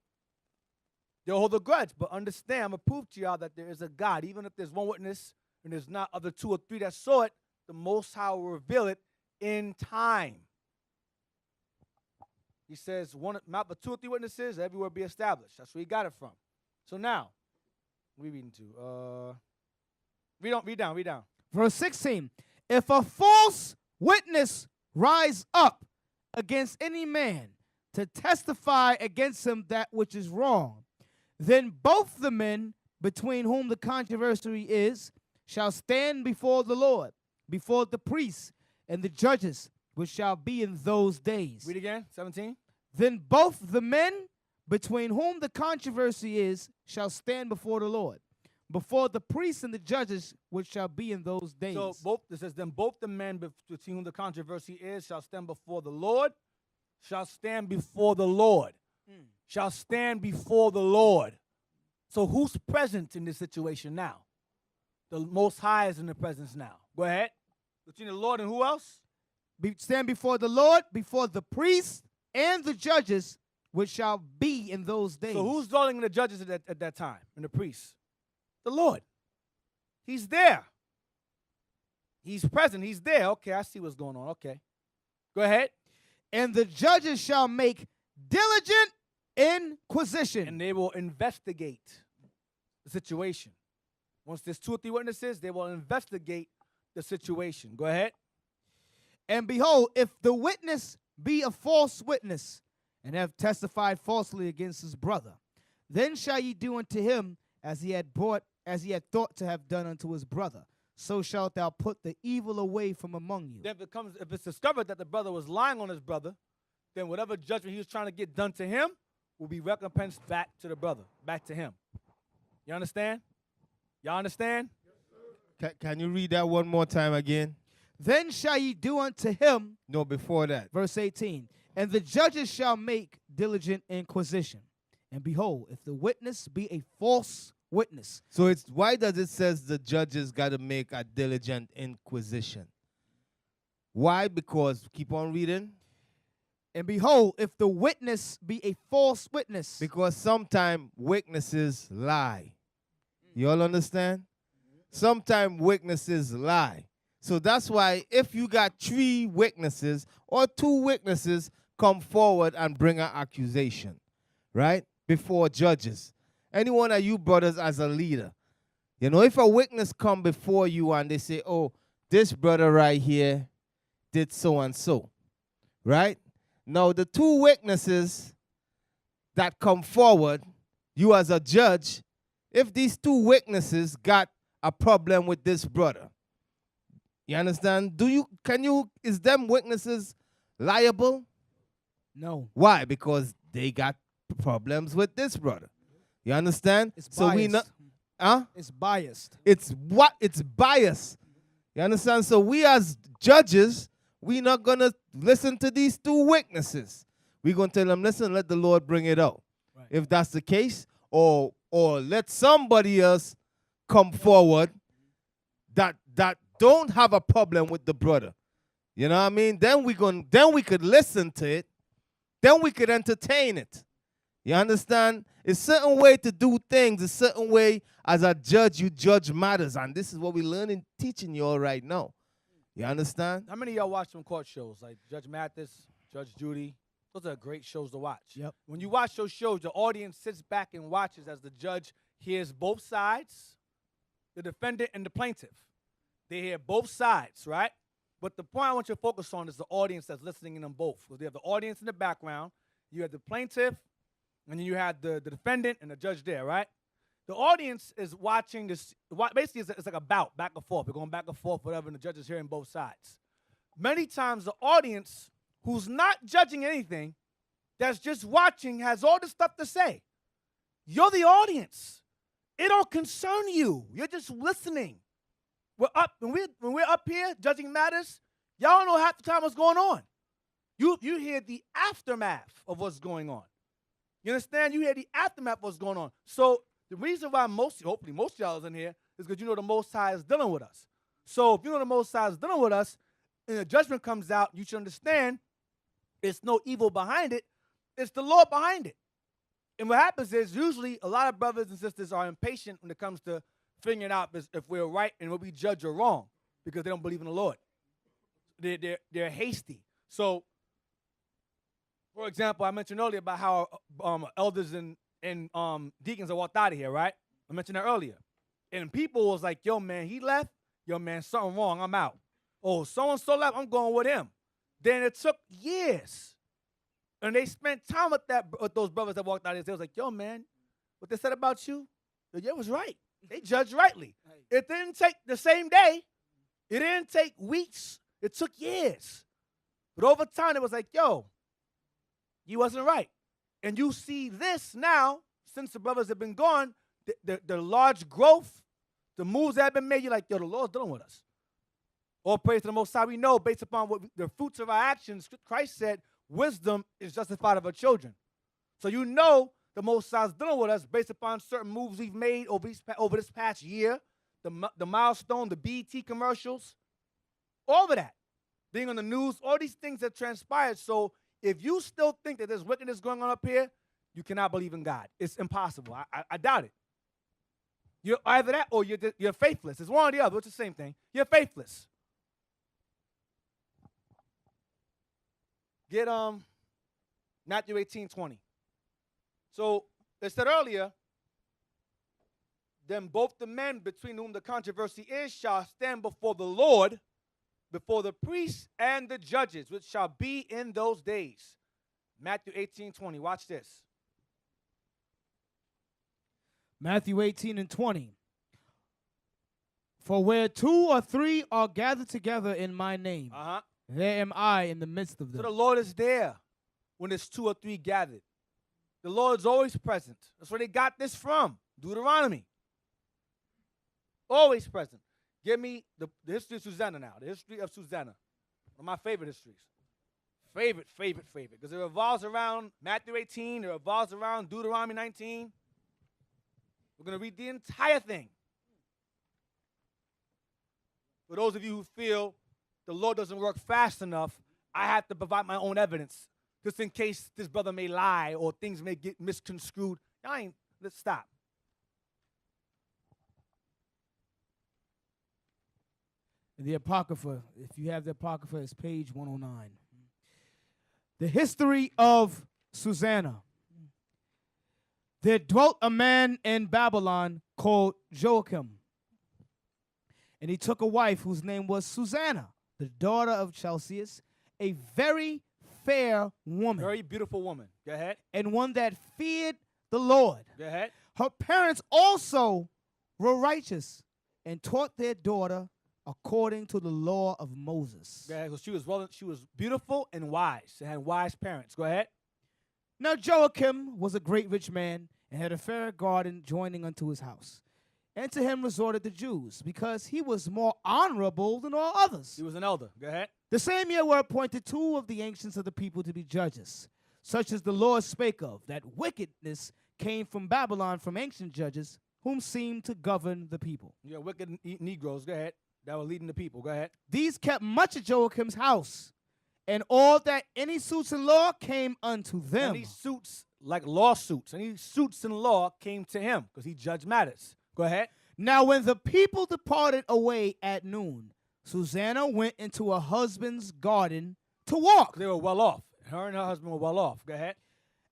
They'll hold a grudge. But understand, I'm going to prove to y'all that there is a God. Even if there's 1 witness and there's not other 2 or 3 that saw it, the Most High will reveal it in time. He says, mouth of 2 or 3 witnesses, everywhere be established. That's where he got it from. So now, what are we reading to? Read down. Verse 16. If a false witness rise up against any man to testify against him that which is wrong, then both the men between whom the controversy is shall stand before the Lord, before the priests and the judges, which shall be in those days. Read again, 17. Then both the men between whom the controversy is shall stand before the Lord, before the priests and the judges, which shall be in those days. So it says, then both the men between whom the controversy is shall stand before the Lord, shall stand before the Lord, shall stand before the Lord. So who's present in this situation now? The Most High is in the presence now. Go ahead. Between the Lord and who else? Stand before the Lord, before the priests and the judges, which shall be in those days. So who's dwelling in the judges at that time, and the priests? The Lord. He's there. He's present. He's there. Okay, I see what's going on. Okay. Go ahead. And the judges shall make diligent inquisition. And they will investigate the situation. Once there's 2 or 3 witnesses, they will investigate the situation. Go ahead. And behold, if the witness be a false witness, and have testified falsely against his brother, then shall ye do unto him as he had thought to have done unto his brother. So shalt thou put the evil away from among you. Then if it's discovered that the brother was lying on his brother, then whatever judgment he was trying to get done to him will be recompensed back to the brother, back to him. You understand? Y'all understand? Can you read that one more time again? Then shall ye do unto him. No, before that. Verse 18. And the judges shall make diligent inquisition. And behold, if the witness be a false witness. So why does it says the judges got to make a diligent inquisition? Why? Because, keep on reading. And behold, if the witness be a false witness. Because sometimes witnesses lie. You all understand? Sometimes witnesses lie. So that's why if you got 3 witnesses or 2 witnesses come forward and bring an accusation, right, before judges. Any one of you brothers as a leader, you know, if a witness come before you and they say, oh, this brother right here did so and so, right? Now, the 2 witnesses that come forward, you as a judge, if these 2 witnesses got a problem with this brother, you understand? Is them witnesses liable? No. Why? Because they got problems with this brother. You understand? It's So we biased. not, It's biased. it's bias. You understand? So we as judges, we not gonna listen to these two witnesses. We're gonna tell them, listen, let the Lord bring it out. Right. If that's the case, or let somebody else come forward that don't have a problem with the brother. You know what I mean? Then we could listen to it. Then we could entertain it. You understand? It's a certain way to do things. A certain way as a judge, you judge matters. And this is what we're learning, teaching you all right now. You understand? How many of y'all watch some court shows like Judge Mathis, Judge Judy? Those are great shows to watch. Yep. When you watch those shows, the audience sits back and watches as the judge hears both sides, the defendant and the plaintiff. They hear both sides, right? But the point I want you to focus on is the audience that's listening in them both. Because they have the audience in the background, you have the plaintiff, and then you have the defendant and the judge there, right? The audience is watching this. Basically, it's like a bout, back and forth. They're going back and forth, whatever, and the judge is hearing both sides. Many times, the audience, who's not judging anything, that's just watching, has all this stuff to say. You're the audience. It don't concern you. You're just listening. We're up when we're up here judging matters. Y'all don't know half the time what's going on. You hear the aftermath of what's going on. You understand? You hear the aftermath of what's going on. So the reason why hopefully most of y'all is in here is because you know the Most High is dealing with us. So if you know the Most High is dealing with us, and the judgment comes out, you should understand it's no evil behind it. It's the Lord behind it. And what happens is usually a lot of brothers and sisters are impatient when it comes to figuring out if we're right and what we judge are wrong because they don't believe in the Lord. They're hasty. So, for example, I mentioned earlier about how elders and deacons are walked out of here, right? I mentioned that earlier. And people was like, yo, man, he left. Yo, man, something wrong. I'm out. Oh, so-and-so left. I'm going with him. Then it took years. And they spent time with those brothers that walked out of here. They was like, yo, man, what they said about you, it was right. They judged rightly. It didn't take the same day. It didn't take weeks. It took years. But over time, it was like, yo, you wasn't right. And you see this now, since the brothers have been gone, the large growth, the moves that have been made, you're like, yo, the Lord's dealing with us. All praise to the Most High. We know, based upon the fruits of our actions, Christ said, wisdom is justified of our children. So you know the Most High is dealing with us based upon certain moves we've made over this past year, the milestone, the BET commercials, all of that, being on the news, all these things that transpired. So if you still think that there's wickedness going on up here, you cannot believe in God. It's impossible. I doubt it. You're either that or you're faithless. It's one or the other. It's the same thing. You're faithless. Get Matthew 18:20. So it said earlier, then both the men between whom the controversy is shall stand before the Lord, before the priests and the judges, which shall be in those days. Matthew 18:20. Watch this. Matthew 18:20. For where 2 or 3 are gathered together in my name, there am I in the midst of them. So the Lord is there when there's 2 or 3 gathered. The Lord's always present. That's where they got this from. Deuteronomy. Always present. Give me the history of Susanna now. The history of Susanna. One of my favorite histories. Favorite. Because it revolves around Matthew 18. It revolves around Deuteronomy 19. We're going to read the entire thing. For those of you who feel the Lord doesn't work fast enough, I have to provide my own evidence, just in case this brother may lie or things may get misconstrued. Let's stop. The Apocrypha, if you have the Apocrypha, it's page 109. The history of Susanna. There dwelt a man in Babylon called Joachim, and he took a wife whose name was Susanna, the daughter of Chelcias, a very fair woman. Very beautiful woman. Go ahead. And one that feared the Lord. Go ahead. Her parents also were righteous and taught their daughter according to the law of Moses. Go ahead. She was beautiful and wise. She had wise parents. Go ahead. Now Joachim was a great rich man, and had a fair garden joining unto his house. And to him resorted the Jews, because he was more honorable than all others. He was an elder. Go ahead. The same year were appointed 2 of the ancients of the people to be judges, such as the Lord spake of, that wickedness came from Babylon from ancient judges, whom seemed to govern the people. You got wicked Negroes. Go ahead. That were leading the people. Go ahead. These kept much of Joachim's house, and all that any suits in law came unto them. Any suits, like lawsuits, any suits in law came to him because he judged matters. Go ahead. Now when the people departed away at noon, Susanna went into her husband's garden to walk. They were well off. Her and her husband were well off. Go ahead.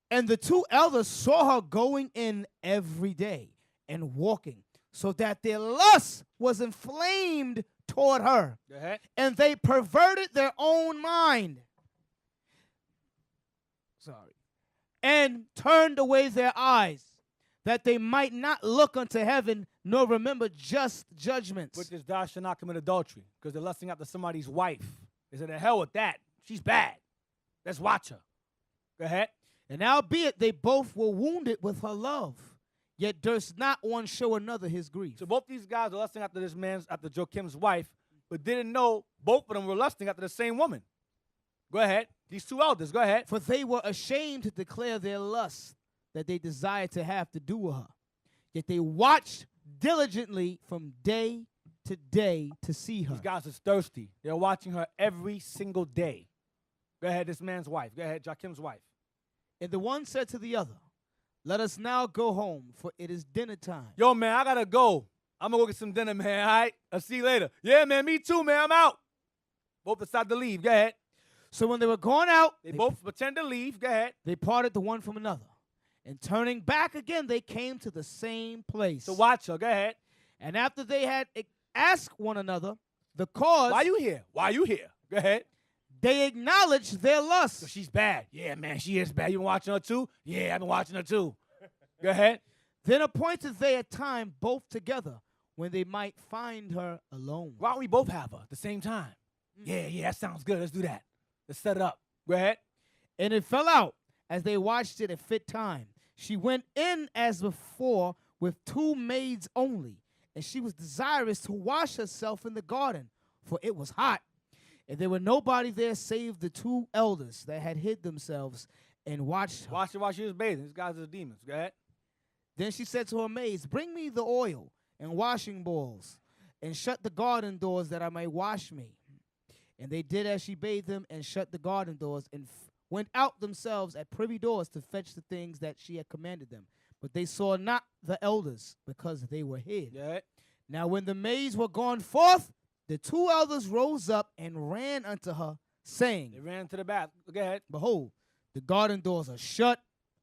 And the 2 elders saw her going in every day and walking, so that their lust was inflamed toward her. Go ahead. And they perverted their own mind. And turned away their eyes, that they might not look unto heaven, nor remember just judgments. Which is thou shalt not commit adultery, because they're lusting after somebody's wife. They said, the hell with that. She's bad. Let's watch her. Go ahead. And albeit they both were wounded with her love, yet durst not one show another his grief. So both these guys were lusting after after Joachim's wife, but didn't know both of them were lusting after the same woman. Go ahead. These 2 elders, go ahead. For they were ashamed to declare their lust that they desired to have to do with her. Yet they watched diligently from day to day to see her. These guys are thirsty. They're watching her every single day. Go ahead, this man's wife. Go ahead, Joachim's wife. And the one said to the other, let us now go home, for it is dinner time. Yo, man, I gotta go. I'm gonna go get some dinner, man, all right? I'll see you later. Yeah, man, me too, man, I'm out. Both decided to leave. Go ahead. So when they were going out, They both pretend to leave. Go ahead. they parted the one from another. And turning back again, they came to the same place. So watch her. Go ahead. And after they had asked one another the cause, Why you here? Why you here? Go ahead. they acknowledged their lust. So she's bad. Yeah, man, she is bad. You been watching her too? Yeah, I've been watching her too. Go ahead. Then appointed they a time both together, when they might find her alone. Why don't we both have her at the same time? Yeah, that sounds good. Let's do that. Let's set it up. Go ahead. And it fell out, as they watched it a fit time. She went in as before with 2 maids only, and she was desirous to wash herself in the garden, for it was hot. And there were nobody there save the 2 elders that had hid themselves and watched her. Watch her while she was bathing. These guys are demons. Go ahead. Then she said to her maids, bring me the oil and washing balls, and shut the garden doors that I may wash me. And they did as she bade them, and shut the garden doors, and went out themselves at privy doors to fetch the things that she had commanded them. But they saw not the elders, because they were hid. Go ahead. Now when the maids were gone forth, the 2 elders rose up and ran unto her, saying, They ran to the bath. Go ahead. behold, the garden doors are shut,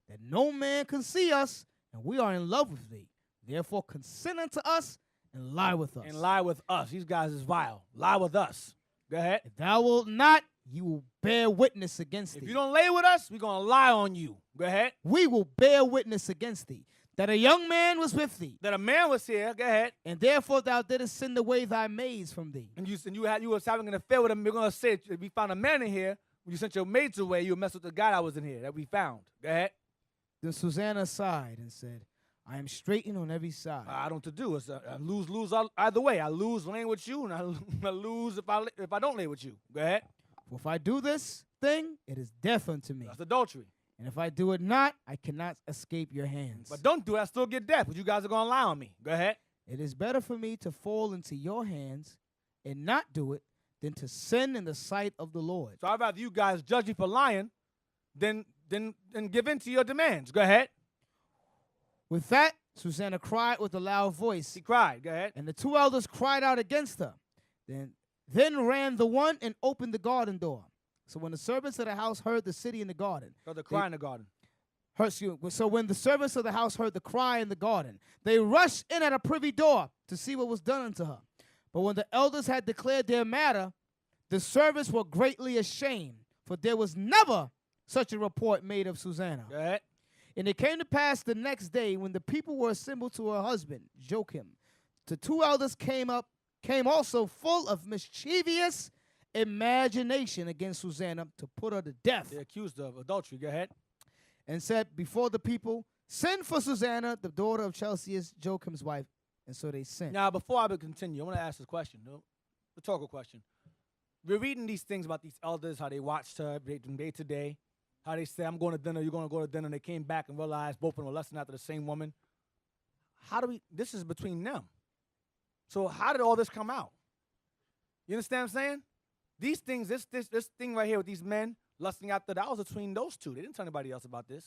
that no man can see us, and we are in love with thee. Therefore consent unto us, and lie with us. And lie with us. These guys is vile. Lie with us. Go ahead. If thou wilt not, you will bear witness against If thee. you don't lay with us, we're going to lie on you. Go ahead. We will bear witness against thee, that a young man was with thee, That a man was here. Go ahead. and therefore thou didst send away thy maids from thee. And you was having an affair with him. We're going to say, if we found a man in here, when you sent your maids away, you messed with the guy that was in here that we found. Go ahead. Then Susanna sighed and said, I am straitened on every side. I don't know what to do. It's I lose either way. I lose laying with you, and I lose if I don't lay with you. Go ahead. For if I do this thing, it is death unto me. That's adultery. And if I do it not, I cannot escape your hands. But don't do it. I still get death. But you guys are going to lie on me. Go ahead. It is better for me to fall into your hands and not do it than to sin in the sight of the Lord. So I'd rather you guys judge me for lying than give in to your demands. Go ahead. With that, Susanna cried with a loud voice, He cried. Go ahead. and the 2 elders cried out against her. Then ran the one and opened the garden door. So when the servants of the house heard the city in the garden, Got the cry in the garden. so when the servants of the house heard the cry in the garden, they rushed in at a privy door to see what was done unto her. But when the elders had declared their matter, the servants were greatly ashamed, for there was never such a report made of Susanna. Go ahead. And it came to pass the next day, when the people were assembled to her husband, Joachim, the 2 elders came also full of mischievous imagination against Susanna to put her to death. They're accused of adultery. Go ahead. and said before the people, send for Susanna, the daughter of Chelcias, Joachim's wife. And so they sent. Now, before I continue, I want to ask this question, the rhetorical question. We're reading these things about these elders, how they watched her from day to day, how they say, I'm going to dinner, you're going to go to dinner, and they came back and realized both of them were lusting after the same woman. This is between them. So how did all this come out? You understand what I'm saying? These things, this thing right here with these men lusting after, that was between those two. They didn't tell anybody else about this.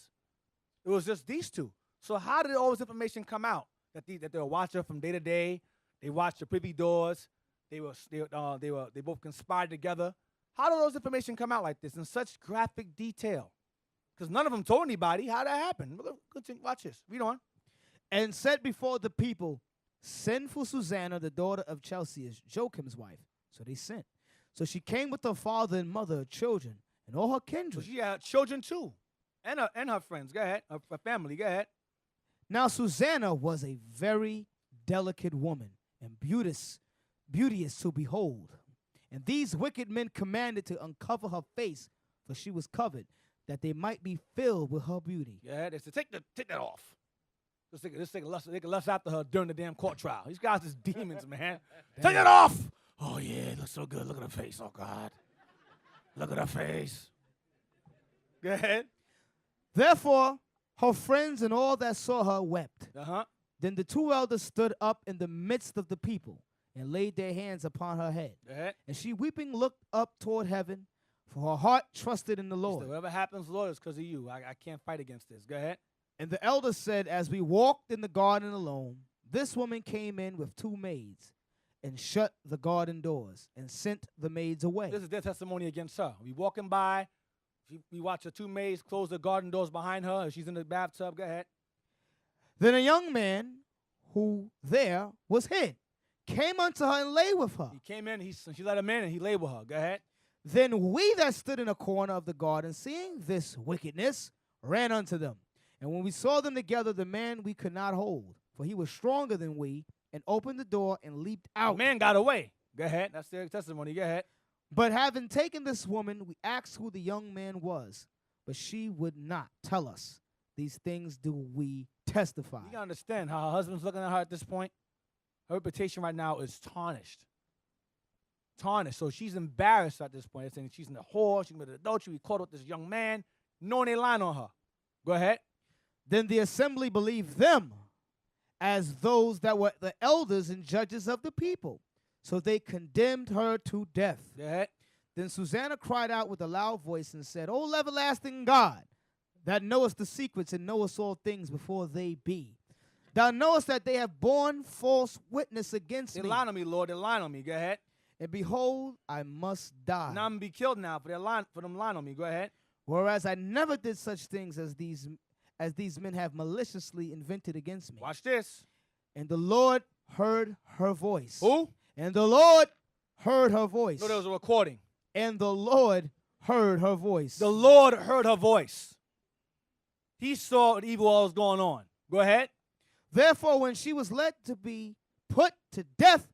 It was just these two. So how did all this information come out? That they were watching her from day to day. They watched the privy doors. They both conspired together. How did those information come out like this in such graphic detail? Because none of them told anybody. How did that happen? Continue, watch this. Read on. And said before the people, send for Susanna, the daughter of Chelcias, Joachim's wife. So they sent. So she came with her father and mother, her children, and all her kindred. So she had children too, and her friends. Go ahead. Her family. Go ahead. Now Susanna was a very delicate woman and beauteous to behold. And these wicked men commanded to uncover her face, for she was covered, that they might be filled with her beauty. Yeah, they said, take that off. They can lust after her during the damn court trial. These guys is demons, man. Take it off. Oh, yeah, it looks so good. Look at her face. Oh, God. Look at her face. Go ahead. Therefore, her friends and all that saw her wept. Uh-huh. Then the two elders stood up in the midst of the people and laid their hands upon her head. Go ahead. And she weeping looked up toward heaven, for her heart trusted in the Lord. So whatever happens, Lord, is because of you. I can't fight against this. Go ahead. And the elders said, as we walked in the garden alone, this woman came in with two maids and shut the garden doors and sent the maids away. This is their testimony against her. We walking by. We watch her two maids close the garden doors behind her. And she's in the bathtub. Go ahead. Then a young man who there was hid came unto her and lay with her. He came in. She let him in, and he lay with her. Go ahead. Then we that stood in a corner of the garden, seeing this wickedness, ran unto them. And when we saw them together, the man we could not hold, for he was stronger than we, and opened the door and leaped out. The man got away. Go ahead. That's their testimony. Go ahead. But having taken this woman, we asked who the young man was, but she would not tell us. These things do we testify. You gotta understand how her husband's looking at her at this point. Her reputation right now is tarnished. So she's embarrassed at this point. They're saying she's in a whore, she's committed adultery, we caught with this young man, knowing they lying on her. Go ahead. Then the assembly believed them as those that were the elders and judges of the people. So they condemned her to death. Go ahead. Then Susanna cried out with a loud voice and said, O everlasting God, that knowest the secrets and knowest all things before they be. Thou knowest that they have borne false witness against me. They're lying on me, Lord. They're lying on me. Go ahead. And behold, I must die. Now I'm going to be killed now for them lying on me. Go ahead. Whereas I never did such things as these men have maliciously invented against me. Watch this. And the Lord heard her voice. Who? And the Lord heard her voice. No, there was a recording. And the Lord heard her voice. The Lord heard her voice. He saw what evil was going on. Go ahead. Therefore, when she was led to be put to death,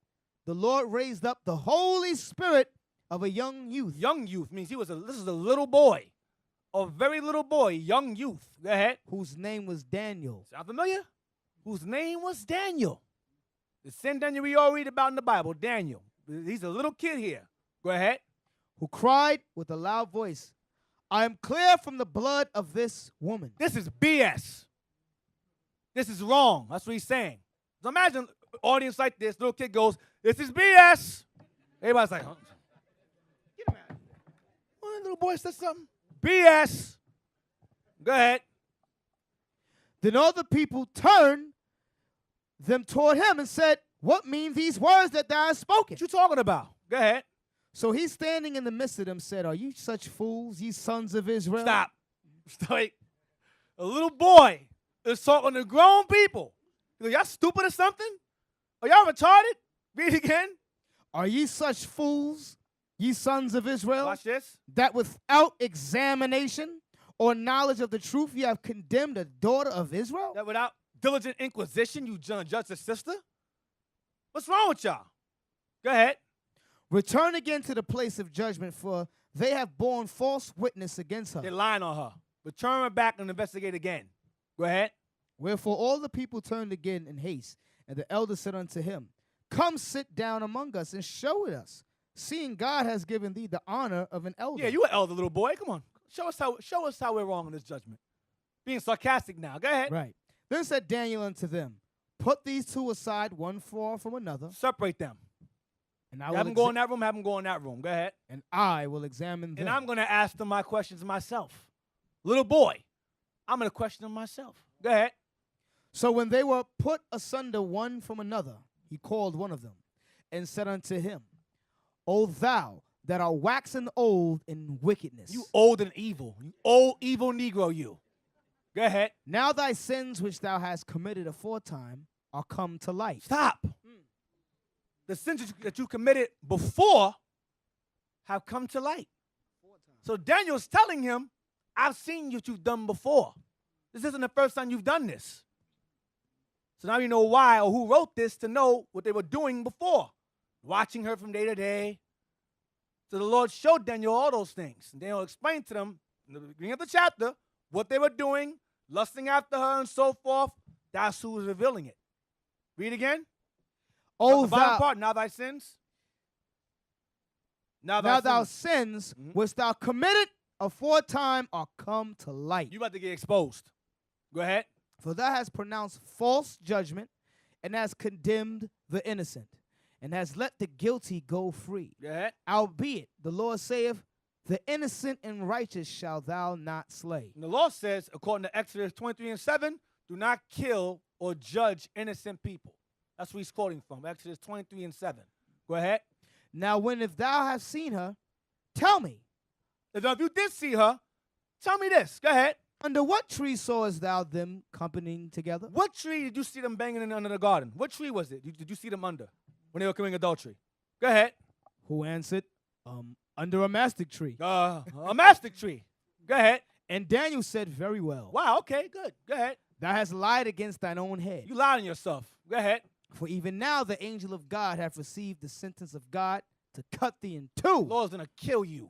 the Lord raised up the Holy Spirit of a young youth. Young youth means this is a little boy. A very little boy, young youth. Go ahead. Whose name was Daniel. Sound familiar? Whose name was Daniel. The same Daniel we all read about in the Bible, Daniel. He's a little kid here. Go ahead. Who cried with a loud voice, I am clear from the blood of this woman. This is BS. This is wrong. That's what he's saying. So imagine an audience like this. Little kid goes, this is BS. Everybody's like, huh? Get him out. One little boy said something. BS. Go ahead. Then all the people turned them toward him and said, what mean these words that thou hast spoken? What you talking about? Go ahead. So he standing in the midst of them said, are you such fools, ye sons of Israel? Stop. Wait. A little boy is talking to grown people. He goes, y'all stupid or something? Are y'all retarded? Read it again. Are ye such fools, ye sons of Israel? Watch this. That without examination or knowledge of the truth you have condemned a daughter of Israel? That without diligent inquisition you judge a sister? What's wrong with y'all? Go ahead. Return again to the place of judgment, for they have borne false witness against her. They're lying on her. But turn back and investigate again. Go ahead. Wherefore all the people turned again in haste, and the elders said unto him, Come sit down among us and show it us, seeing God has given thee the honor of an elder. Yeah, you an elder, little boy. Come on. Show us how we're wrong in this judgment. Being sarcastic now. Go ahead. Right. Then said Daniel unto them, Put these two aside, one far from another, Separate them. and I Have will them go in that room, have them go in that room. Go ahead. and I will examine them. And I'm going to ask them my questions myself. Little boy, I'm going to question them myself. Go ahead. So when they were put asunder one from another, he called one of them, and said unto him, O thou that art waxen old in wickedness, You old and evil. You old, evil Negro, you. Go ahead. now thy sins which thou hast committed aforetime are come to light. Stop. The sins that you committed before have come to light. So Daniel's telling him, I've seen what you've done before. This isn't the first time you've done this. So now you know why or who wrote this to know what they were doing before. Watching her from day to day. So the Lord showed Daniel all those things. And Daniel explained to them in the beginning of the chapter what they were doing, lusting after her and so forth. That's who was revealing it. Read again. O The bottom thou, part, now thy sins. now thou sins which thou committed aforetime are come to light. You about to get exposed. Go ahead. For thou hast pronounced false judgment, and hast condemned the innocent, and hast let the guilty go free. Go ahead. Albeit the Lord saith, The innocent and righteous shall thou not slay. And the law says, according to Exodus 23:7, do not kill or judge innocent people. That's what he's quoting from, Exodus 23:7. Go ahead. Now when if thou hast seen her, tell me, If you did see her, tell me this. Go ahead. under what tree sawest thou them companying together? What tree did you see them banging in under the garden? What tree was it? Did you see them under when they were committing adultery? Go ahead. Who answered, under a mastic tree. A mastic tree. Go ahead. And Daniel said, Very well. Wow, okay, good. Go ahead. Thou hast lied against thine own head. You lied on yourself. Go ahead. For even now the angel of God hath received the sentence of God to cut thee in The two. Lord's going to kill you.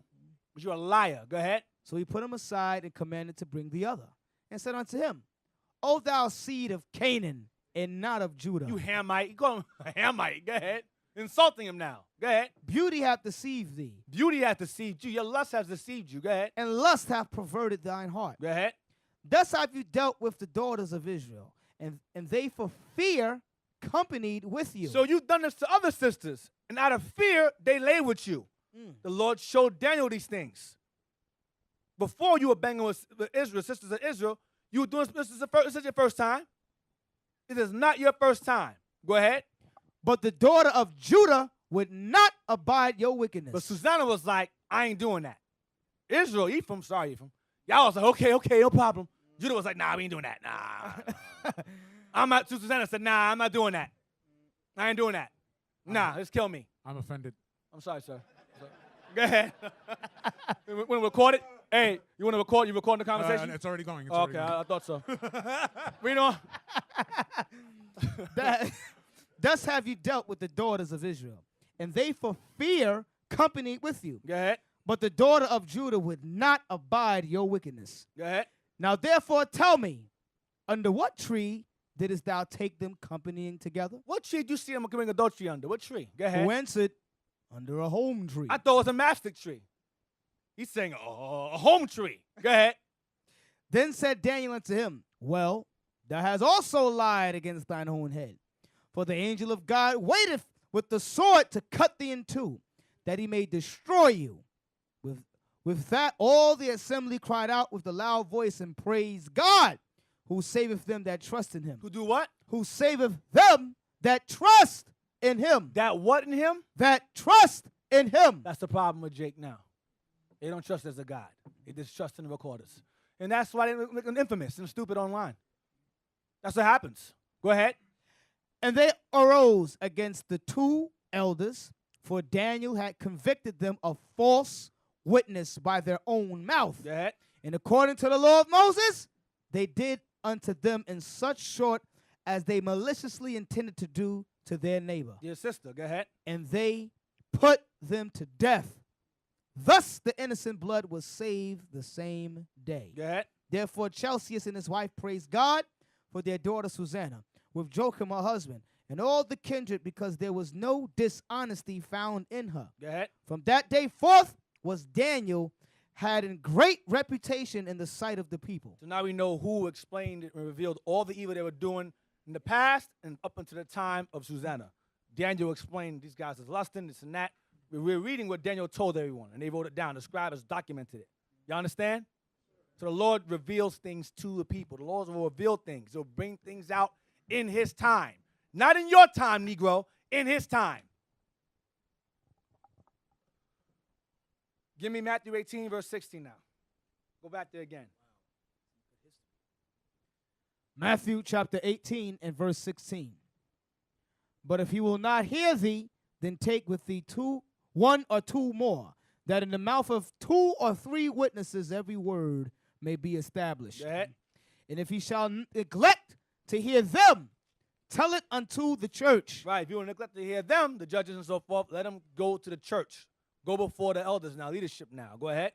But you're a liar. Go ahead. So he put him aside and commanded to bring the other, and said unto him, O thou seed of Canaan, and not of Judah, You Hamite. You call him a Hamite. Go ahead. Insulting him now. Go ahead. beauty hath deceived thee, Beauty hath deceived you. Your lust has deceived you. Go ahead. and lust hath perverted thine heart. Go ahead. Thus have you dealt with the daughters of Israel, and they for fear companied with you. So you've done this to other sisters, and out of fear, they lay with you. The Lord showed Daniel these things. Before you were banging with Israel, sisters of Israel, you were doing this is your first time. It is not your first time. Go ahead. But the daughter of Judah would not abide your wickedness. But Susanna was like, I ain't doing that. Israel, Ephraim, y'all was like, okay, no problem. Judah was like, nah, we ain't doing that. Nah. I'm not, Susanna said, nah, I'm not doing that. I ain't doing that. Nah, just kill me. I'm offended. I'm sorry, sir. Go ahead. You want to record it? Hey, you want to record? You recording the conversation? It's already going. It's Okay, already going. I thought so. Read on. Thus have you dealt with the daughters of Israel, and they for fear companied with you. Go ahead. But the daughter of Judah would not abide your wickedness. Go ahead. Now therefore tell me, under what tree didst thou take them companying together? What tree did you see them committing adultery under? What tree? Go ahead. Who answered, under a home tree. I thought it was a mastic tree. He's saying a home tree. Go ahead. Then said Daniel unto him, Well, thou hast also lied against thine own head. For the angel of God waiteth with the sword to cut thee in two, that he may destroy you. With that all the assembly cried out with a loud voice and praised God, who saveth them that trust in him. Who do what? Who saveth them that trust in him. That what in him? That trust in him. That's the problem with Jake now. They don't trust as a God. They just trust in the recorders. And that's why they're infamous and stupid online. That's what happens. Go ahead. And they arose against the two elders, for Daniel had convicted them of false witness by their own mouth. Go ahead. And according to the law of Moses, they did unto them in such sort as they maliciously intended to do to their neighbor. Your sister. Go ahead. And they put them to death. Thus the innocent blood was saved the same day. Go ahead. Therefore Chelcias and his wife praised God for their daughter Susanna, with Joachim her husband, and all the kindred, because there was no dishonesty found in her. Go ahead. From that day forth was Daniel had a great reputation in the sight of the people. So now we know who explained and revealed all the evil they were doing in the past and up until the time of Susanna. Daniel explained these guys is lusting, this and that. We're reading what Daniel told everyone, and they wrote it down. The scribes documented it. You understand? So the Lord reveals things to the people. The Lord will reveal things. He'll bring things out in his time. Not in your time, Negro, in his time. Give me Matthew 18, verse 16 now. Go back there again. Matthew chapter 18 and verse 16. But if he will not hear thee, then take with thee one or two more, that in the mouth of 2 or 3 witnesses every word may be established. Go ahead. And if he shall neglect to hear them, tell it unto the church. Right. If you will neglect to hear them, the judges and so forth, let them go to the church. Go before the elders now, leadership now. Go ahead.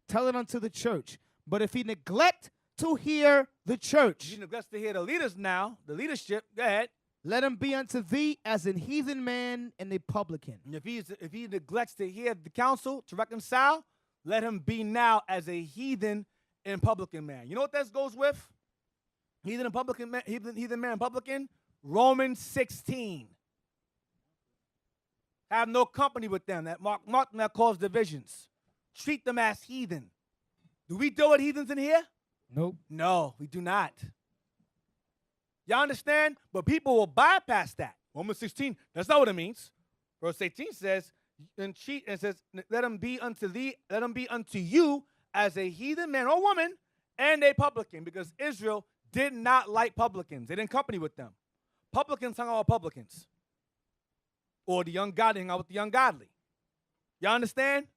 Tell it unto the church. But if he neglect to hear the If church, you neglect to hear the leaders now, the leadership, go ahead. let him be unto thee as an heathen man and a publican. And if he neglects to hear the counsel to reconcile, let him be now as a heathen and publican man. You know what that goes with? Heathen and publican man, heathen man and publican? Romans 16. Have no company with them. That mark them that cause divisions. Treat them as heathen. Do we deal with heathens in here? Nope. No, we do not. Y'all understand? But people will bypass that. Romans 16, that's not what it means. Verse 18 says, and says, let him be unto thee, let him be unto you as a heathen man or woman and a publican, because Israel did not like publicans. They didn't company with them. Publicans hung out with publicans. Or the ungodly hung out with the ungodly. Y'all understand?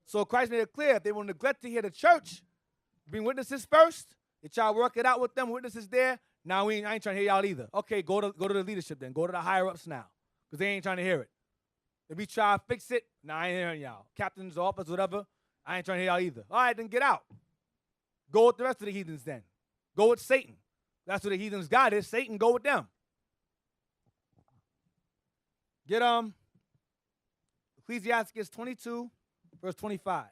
So Christ made it clear, if they will neglect to hear the church, bring witnesses first, they try to work it out with them, witnesses there. Now I ain't trying to hear y'all either. Okay, go to the leadership then. Go to the higher ups now. Because they ain't trying to hear it. If we try to fix it, I ain't hearing y'all. Captain's office, whatever, I ain't trying to hear y'all either. All right, then get out. Go with the rest of the heathens then. Go with Satan. That's what the heathens' God is. Satan, go with them. Get Ecclesiastes 22, verse 25.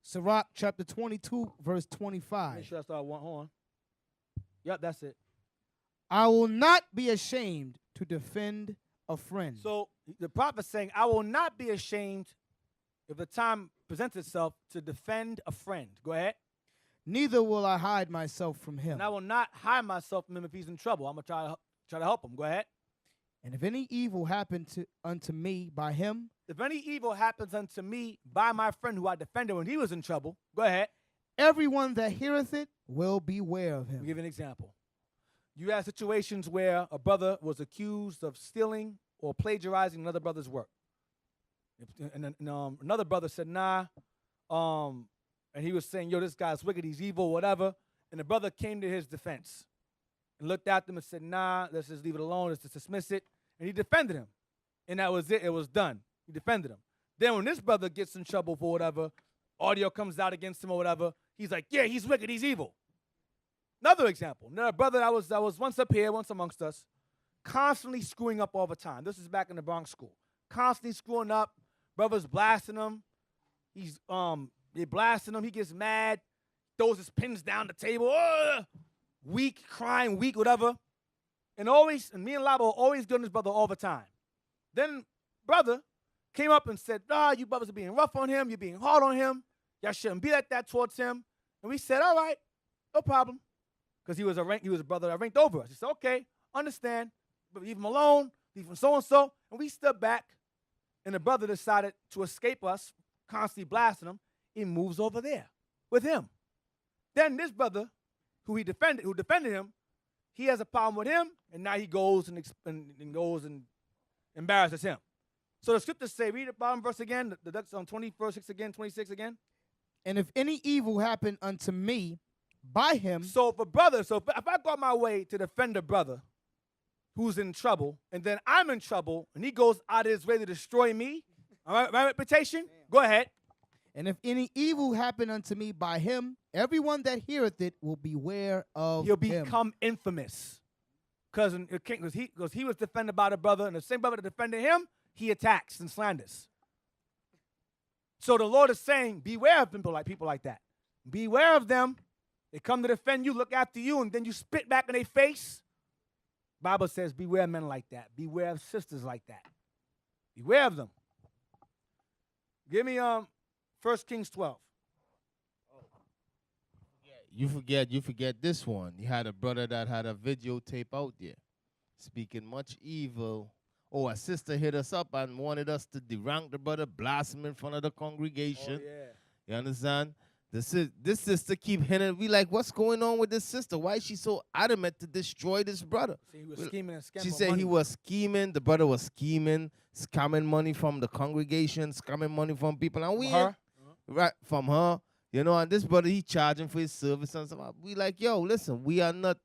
Sirach chapter 22, verse 25. Make sure I start one. Hold on. Yep, that's it. I will not be ashamed to defend a friend. So the prophet's saying, I will not be ashamed if the time presents itself to defend a friend. Go ahead. Neither will I hide myself from him. And I will not hide myself from him if he's in trouble. I'm going to try to help him. Go ahead. And if any evil happen unto me by him, If any evil happens unto me by my friend who I defended when he was in trouble, go ahead. everyone that heareth it will beware of him. I'll give you an example. You have situations where a brother was accused of stealing or plagiarizing another brother's work. And another brother said, nah, and he was saying, yo, this guy's wicked, he's evil, whatever. And the brother came to his defense and looked at them and said, nah, let's just leave it alone, let's just dismiss it. And he defended him. And that was it, it was done. He defended him. Then when this brother gets in trouble for whatever, audio comes out against him or whatever, he's like, yeah, he's wicked, he's evil. Another example, another brother that was once up here, once amongst us, constantly screwing up all the time. This is back in the Bronx school. Constantly screwing up. Brothers blasting him. They blasting him. He gets mad, throws his pins down the table. Weak, crying, weak, whatever. And me and Labo always good on this brother all the time. Then brother came up and said, you brothers are being rough on him. You're being hard on him. Y'all shouldn't be like that towards him. And we said, all right, no problem. Because he was a brother that ranked over us. He said, okay, understand. But leave him alone. Leave him so-and-so. And we stood back. And the brother decided to escape us, constantly blasting him. He moves over there with him. Then this brother, who defended him, he has a problem with him, and now he goes and embarrasses him. So the scriptures say, read the bottom verse again, the text on 26 again. And if any evil happen unto me by him, So if I go out my way to defend a brother who's in trouble, and then I'm in trouble, and he goes out of his way to destroy me, all right, my reputation, go ahead. And if any evil happen unto me by him, everyone that heareth it will beware of He'll him. become infamous. Because he was defended by the brother, and the same brother that defended him, he attacks and slanders. So the Lord is saying, beware of people like that. Beware of them. They come to defend you, look after you, and then you spit back in their face. Bible says, beware of men like that. Beware of sisters like that. Beware of them. Give me 1 Kings 12. You forget this one. You had a brother that had a videotape out there speaking much evil. Oh, a sister hit us up and wanted us to derank the brother, blast him in front of the congregation. Oh, yeah. You understand? This sister keep hitting. We like, what's going on with this sister? Why is she so adamant to destroy this brother? See, he was scheming and scamming. She said money. he was scheming. The brother was scheming, scamming money from the congregation, scamming money from people. And we Her? right from her. You know, and this brother, he charging for his service and stuff. We like, yo, listen, we are not.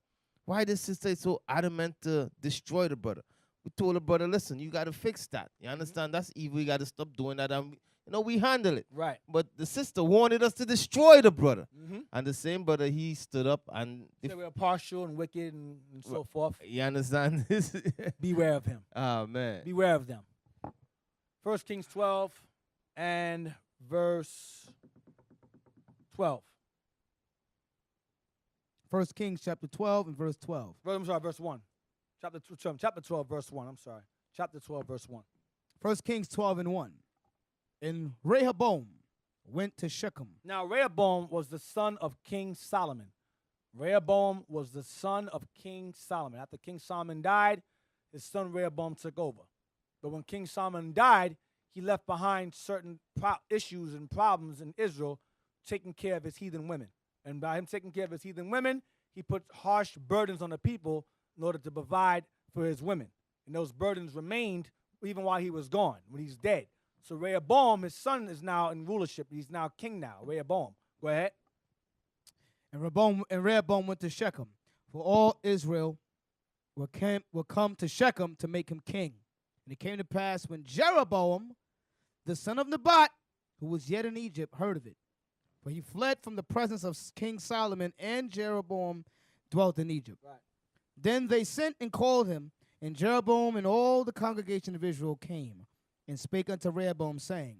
Why this sister is so adamant to destroy the brother? We told the brother, listen, you got to fix that. You understand? That's evil. You got to stop doing that. And we handle it. Right. But the sister wanted us to destroy the brother. Mm-hmm. And the same brother, he stood up and... They were partial and wicked and so forth. You understand? Beware of him. Oh, man. Beware of them. 1 Kings 12 and verse 12. 1 Kings chapter 12 and verse 12. I'm sorry, verse 1. Chapter 12, verse 1. I'm sorry. Chapter 12, verse 1. 1 Kings 12 and 1. And Rehoboam went to Shechem. Now, Rehoboam was the son of King Solomon. Rehoboam was the son of King Solomon. After King Solomon died, his son Rehoboam took over. But when King Solomon died, he left behind certain issues and problems in Israel, taking care of his heathen women. And by him taking care of his heathen women, he put harsh burdens on the people in order to provide for his women. And those burdens remained even while he was gone, when he's dead. So Rehoboam, his son, is now in rulership. He's now king now, Rehoboam. Go ahead. And Rehoboam went to Shechem, for all Israel will come to Shechem to make him king. And it came to pass when Jeroboam, the son of Nebat, who was yet in Egypt, heard of it. For he fled from the presence of King Solomon, and Jeroboam dwelt in Egypt. Right. Then they sent and called him, and Jeroboam and all the congregation of Israel came, and spake unto Rehoboam, saying,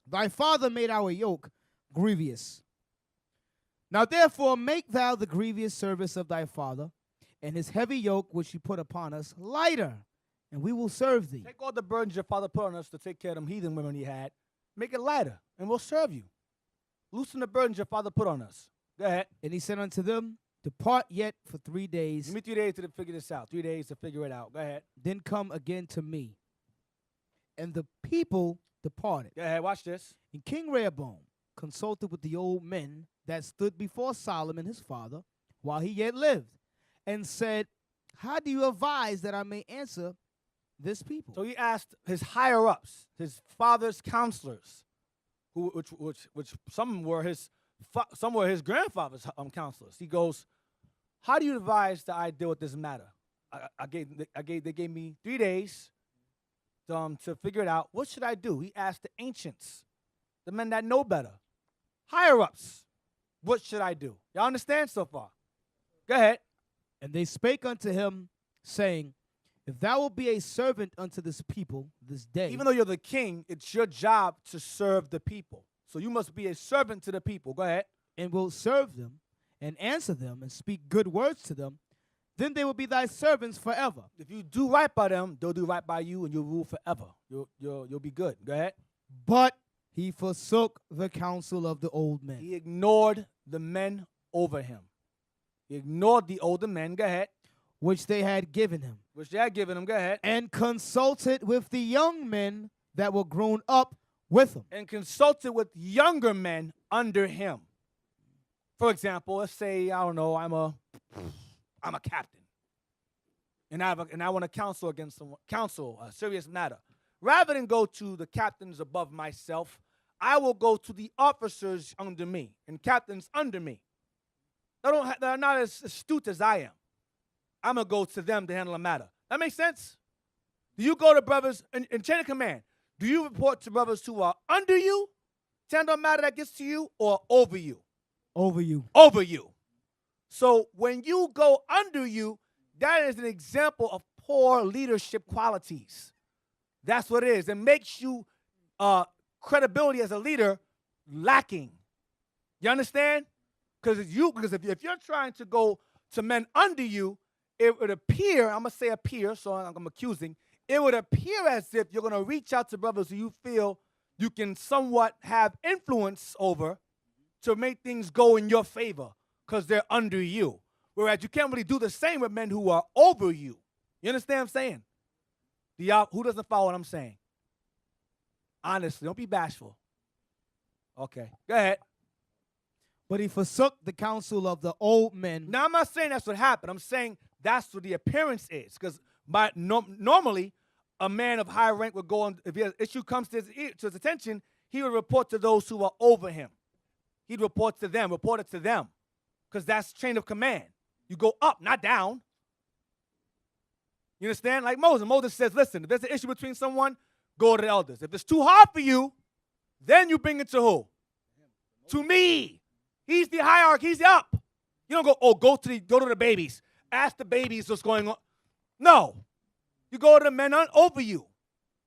Thy father made our yoke grievous. Now therefore make thou the grievous service of thy father, and his heavy yoke which he put upon us lighter, and we will serve thee. Take all the burdens your father put on us to take care of them heathen women he had. Make it lighter, and we'll serve you. Loosen the burdens your father put on us. Go ahead. And he said unto them, Depart yet for 3 days, Give me 3 days to figure this out. 3 days to figure it out. Go ahead. then come again to me. And the people departed. Go ahead. Watch this. And King Rehoboam consulted with the old men that stood before Solomon his father while he yet lived, and said, How do you advise that I may answer this people? So he asked his higher ups, his father's counselors, which some were his grandfather's counselors. He goes, How do you advise that I deal with this matter? They gave me 3 days to figure it out. What should I do? He asked the ancients, the men that know better, higher ups. What should I do? Y'all understand so far? Go ahead. And they spake unto him, saying, If thou wilt be a servant unto this people this day, Even though you're the king, it's your job to serve the people. So you must be a servant to the people. Go ahead. and wilt serve them, and answer them, and speak good words to them, then they will be thy servants forever. If you do right by them, they'll do right by you, and you'll rule forever. You'll be good. Go ahead. But he forsook the counsel of the old men, He ignored the men over him. He ignored the older men. Go ahead. which they had given him, Which they had given him. Go ahead. and consulted with the young men that were grown up with him. And consulted with younger men under him. For example, let's say, I don't know, I'm a captain. And I want to counsel a serious matter. Rather than go to the captains above myself, I will go to the officers under me and captains under me. That are not as astute as I am. I'm going to go to them to handle the matter. That makes sense? Do you go to brothers in chain of command? Do you report to brothers who are under you to handle a matter that gets to you, or over you? Over you. Over you. So when you go under you, that is an example of poor leadership qualities. That's what it is. It makes you credibility as a leader lacking. You understand? Because if you're trying to go to men under you, it would appear, I'm going to say appear, so I'm accusing, it would appear as if you're going to reach out to brothers who you feel you can somewhat have influence over to make things go in your favor because they're under you. Whereas you can't really do the same with men who are over you. You understand what I'm saying? Who doesn't follow what I'm saying? Honestly, don't be bashful. Okay, go ahead. But he forsook the counsel of the old men. Now, I'm not saying that's what happened. I'm saying that's what the appearance is. Because normally, a man of high rank would go on, if an issue comes to his attention, he would report to those who are over him. He'd report it to them. Because that's chain of command. You go up, not down. You understand? Like Moses. Moses says, listen, if there's an issue between someone, go to the elders. If it's too hard for you, then you bring it to who? To me. He's the hierarchy. He's up. You don't go, go to the babies. Ask the babies what's going on. No. You go to the men over you.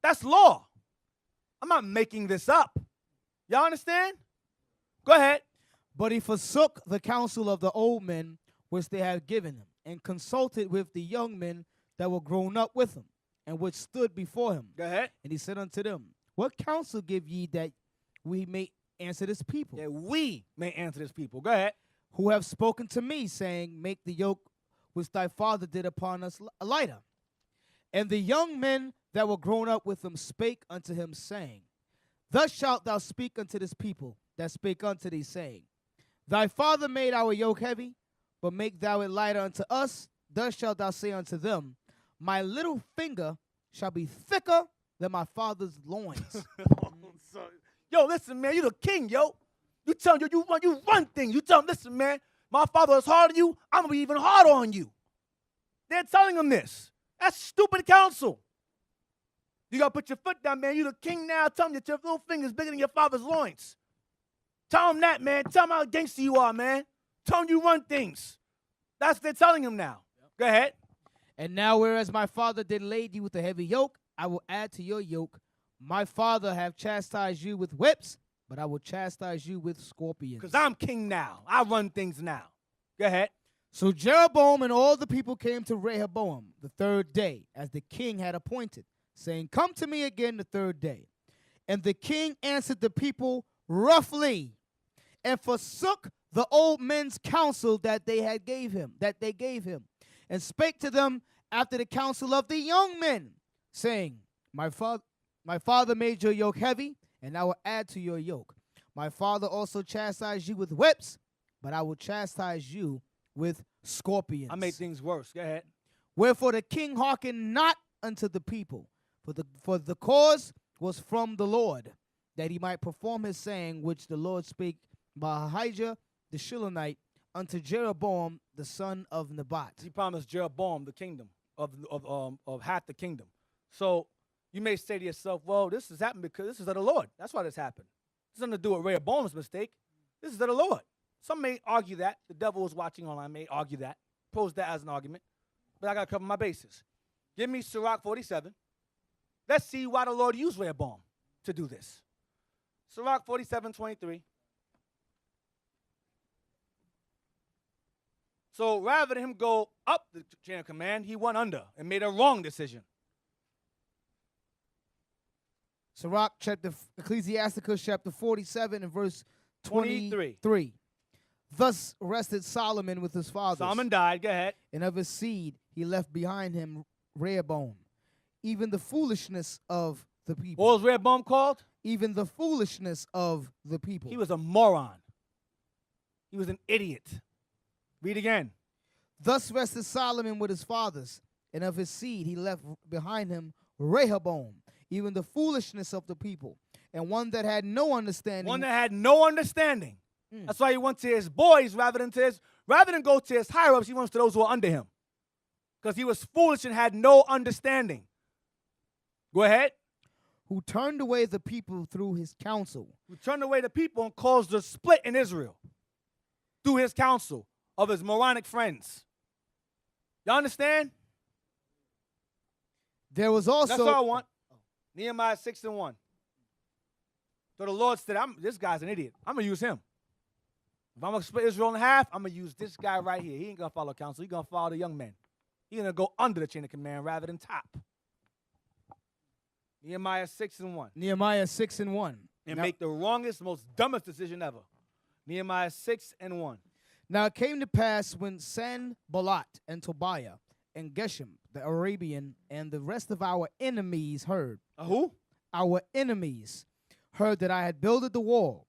That's law. I'm not making this up. Y'all understand? Go ahead. But he forsook the counsel of the old men which they had given him, and consulted with the young men that were grown up with him, and which stood before him. Go ahead. And he said unto them, what counsel give ye that we may answer this people? That we may answer this people. Go ahead. Who have spoken to me, saying, make the yoke which thy father did upon us lighter. And the young men that were grown up with him spake unto him, saying, thus shalt thou speak unto this people that spake unto thee, saying, thy father made our yoke heavy, but make thou it lighter unto us. Thus shalt thou say unto them, my little finger shall be thicker than my father's loins. Yo, listen, man, you the king, yo. You tell him you run things. You tell him, listen, man, my father is hard on you, I'm going to be even harder on you. They're telling him this. That's stupid counsel. You got to put your foot down, man. You the king now. Tell him that your little finger is bigger than your father's loins. Tell him that, man. Tell him how gangster you are, man. Tell him you run things. That's what they're telling him now. Yep. Go ahead. And now, whereas my father did lay you with a heavy yoke, I will add to your yoke. My father have chastised you with whips, but I will chastise you with scorpions. Because I'm king now. I run things now. Go ahead. So Jeroboam and all the people came to Rehoboam the third day, as the king had appointed, saying, come to me again the third day. And the king answered the people roughly, and forsook the old men's counsel that they gave him, and spake to them after the counsel of the young men, saying, my father made your yoke heavy, and I will add to your yoke. My father also chastised you with whips, but I will chastise you with scorpions. I made things worse. Go ahead. Wherefore the king hearkened not unto the people, for the cause was from the Lord, that he might perform his saying, which the Lord spake by Ahijah the Shilonite unto Jeroboam the son of Nebat. He promised Jeroboam the kingdom of half the kingdom. So you may say to yourself, well, this has happened because this is of the Lord. That's why this happened. This has nothing to do with Rehoboam's mistake. This is of the Lord. Some may argue that. The devil is watching online may argue that. Pose that as an argument. But I got to cover my bases. Give me Sirach 47. Let's see why the Lord used Rehoboam to do this. Sirach 47:23. So rather than him go up the chain of command, he went under and made a wrong decision. Sirach Ecclesiasticus chapter 47 and verse 23. Thus rested Solomon with his fathers. Solomon died. Go ahead. And of his seed he left behind him Rehoboam, even the foolishness of the people. What was Rehoboam called? Even the foolishness of the people. He was a moron. He was an idiot. Read again. Thus rested Solomon with his fathers, and of his seed he left behind him Rehoboam, even the foolishness of the people, and one that had no understanding. One that had no understanding. That's why he went to his boys rather than go to his higher ups. He went to those who are under him. because he was foolish and had no understanding. Go ahead. Who turned away the people through his counsel. Who turned away the people and caused a split in Israel through his counsel of his moronic friends. Y'all understand? There was also... That's all I want. Nehemiah 6:1. So the Lord said, this guy's an idiot. I'm going to use him. If I'm going to split Israel in half, I'm going to use this guy right here. He ain't going to follow counsel. He's going to follow the young men. He's going to go under the chain of command rather than top. Nehemiah 6:1. Nehemiah 6:1. And make the wrongest, most dumbest decision ever. Nehemiah 6:1. Now it came to pass when Sanballat and Tobiah and Geshem, the Arabian, and the rest of our enemies heard. Who? Our enemies heard that I had builded the wall,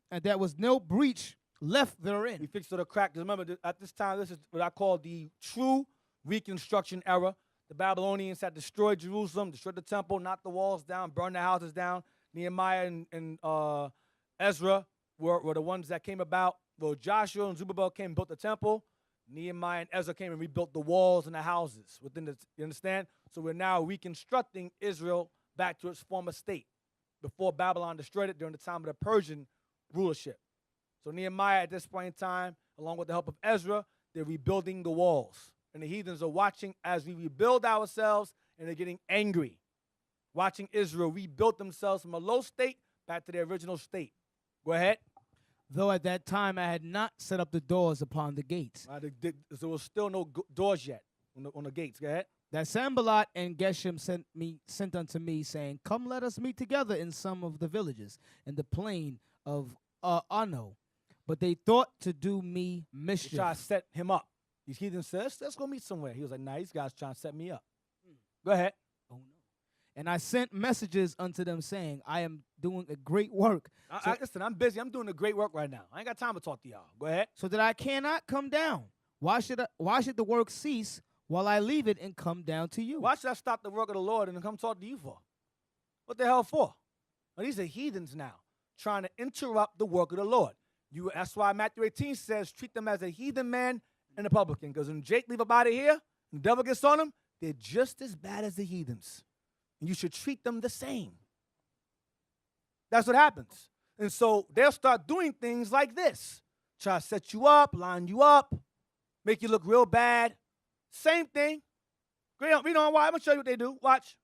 and there was no breach left We therein. fixed it a crack. 'Cause remember, at this time, this is what I call the true Reconstruction era. The Babylonians had destroyed Jerusalem, destroyed the temple, knocked the walls down, burned the houses down. Nehemiah and Ezra were the ones that came about. Well, Joshua and Zerubbabel came and built the temple. Nehemiah and Ezra came and rebuilt the walls and the houses within the, you understand? So we're now reconstructing Israel back to its former state before Babylon destroyed it during the time of the Persian rulership. So Nehemiah at this point in time, along with the help of Ezra, they're rebuilding the walls. And the heathens are watching as we rebuild ourselves, and they're getting angry, watching Israel rebuild themselves from a low state back to their original state. Go ahead. Though at that time I had not set up the doors upon the gates. So there was still no doors yet on the gates. Go ahead. That Sanballat and Geshem sent unto me, saying, Come, let us meet together in some of the villages in the plain of Ono. But they thought to do me mischief. They tried to set him up. These heathens said, let's go meet somewhere. He was like, nah, these guys trying to set me up. Go ahead. Oh, no. And I sent messages unto them, saying, I am doing a great work. Listen, I'm busy. I'm doing a great work right now. I ain't got time to talk to y'all. Go ahead. So that I cannot come down. Why should the work cease while I leave it and come down to you? Why should I stop the work of the Lord and come talk to you for? What the hell for? Well, these are heathens now, trying to interrupt the work of the Lord. That's why Matthew 18 says, treat them as a heathen man and a publican. Because when Jake leave up out of here, and the devil gets on them, they're just as bad as the heathens. And you should treat them the same. That's what happens. And so they'll start doing things like this. Try to set you up, line you up, make you look real bad. Same thing. Read on why. I'm going to show you what they do. Watch.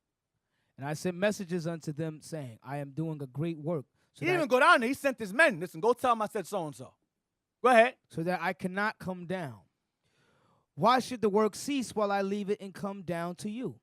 And I sent messages unto them, saying, I am doing a great work. He didn't even go down there. He sent his men. Listen, go tell him I said so-and-so. Go ahead. So that I cannot come down. Why should the work cease while I leave it and come down to you?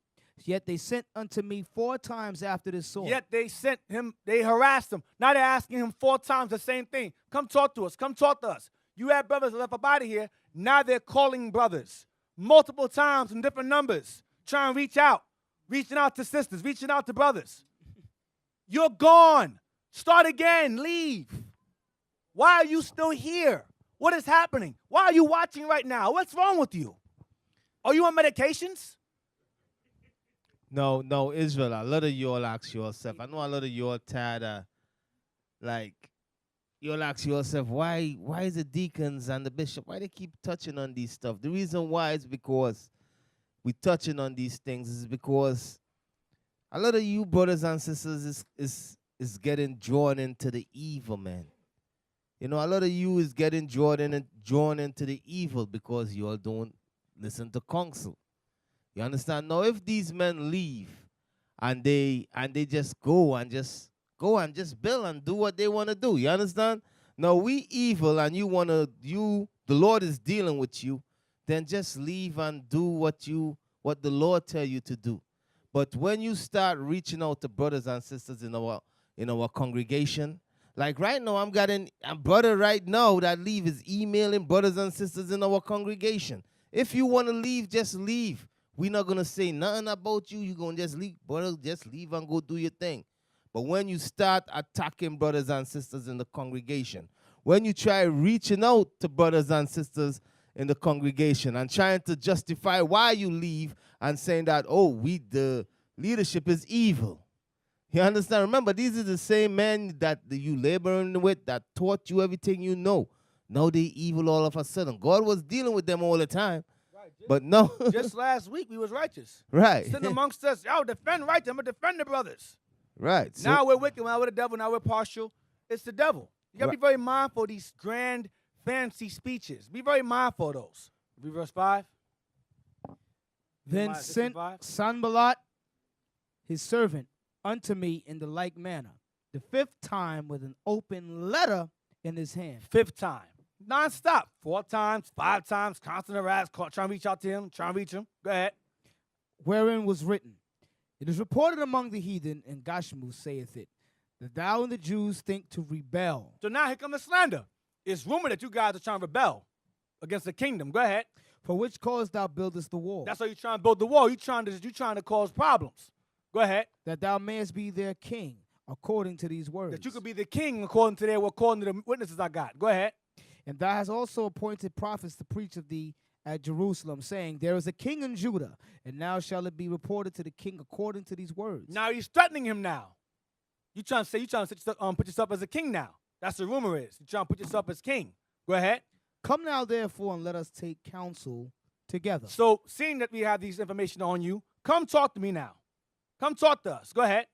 Yet they sent unto me 4 times after this sort. Yet they sent him, they harassed him. Now they're asking him 4 times the same thing. Come talk to us. Come talk to us. You had brothers that left up out of here. Now they're calling brothers multiple times in different numbers, trying to reaching out to sisters, reaching out to brothers. You're gone. Start again. Leave. Why are you still here? What is happening? Why are you watching right now? What's wrong with you? Are you on medications? No, Israel. A lot of you all ask yourself. I know a lot of you all tired. You'll ask yourself, why is the deacons and the bishop, why they keep touching on these stuff? The reason why is because we touching on these things is because a lot of you brothers and sisters is getting drawn into the evil, man. You know, a lot of you is getting drawn into the evil because you all don't listen to counsel. You understand? Now, if these men leave and they just go and just build and do what they want to do, you understand? Now, we evil and the Lord is dealing with you, then just leave and do what the Lord tell you to do. But when you start reaching out to brothers and sisters in our congregation, like right now, I'm got a brother right now that is emailing brothers and sisters in our congregation. If you want to leave, just leave. We're not going to say nothing about you. You're going to just leave. Brother, just leave and go do your thing. But when you start attacking brothers and sisters in the congregation, when you try reaching out to brothers and sisters in the congregation and trying to justify why you leave and saying that, the leadership is evil. You understand? Remember, these are the same men that you laboring with that taught you everything you know. Now they evil all of a sudden. God was dealing with them all the time. But no. Just last week, we was righteous. Right. Sitting amongst us, yo, defend righteous. I'm going to defend the brothers. Right. So, Now we're wicked. Now we're the devil. Now we're partial. It's the devil. You got to be very mindful of these grand, fancy speeches. Be very mindful of those. Read verse 5. Then Nehemiah sent 65. Sanballat his servant unto me in the like manner, the 5th time with an open letter in his hand. 5th time. Non-stop. 4 times, 5 times, constant harass, trying to reach out to him, trying to reach him. Go ahead. Wherein was written, it is reported among the heathen, and Gashmu saith it, that thou and the Jews think to rebel. So now here comes the slander. It's rumored that you guys are trying to rebel against the kingdom. Go ahead. For which cause thou buildest the wall, That's how you're trying to build the wall. You're trying to cause problems. Go ahead. that thou mayest be their king, according to these words. That you could be the king according to the witnesses I got. Go ahead. And thou hast also appointed prophets to preach of thee at Jerusalem, saying, there is a king in Judah, and now shall it be reported to the king according to these words. Now he's threatening him now. You trying to put yourself as a king now. That's the rumor is. You're trying to put yourself as king. Go ahead. Come now, therefore, and let us take counsel together. So seeing that we have these information on you, come talk to me now. Come talk to us. Go ahead.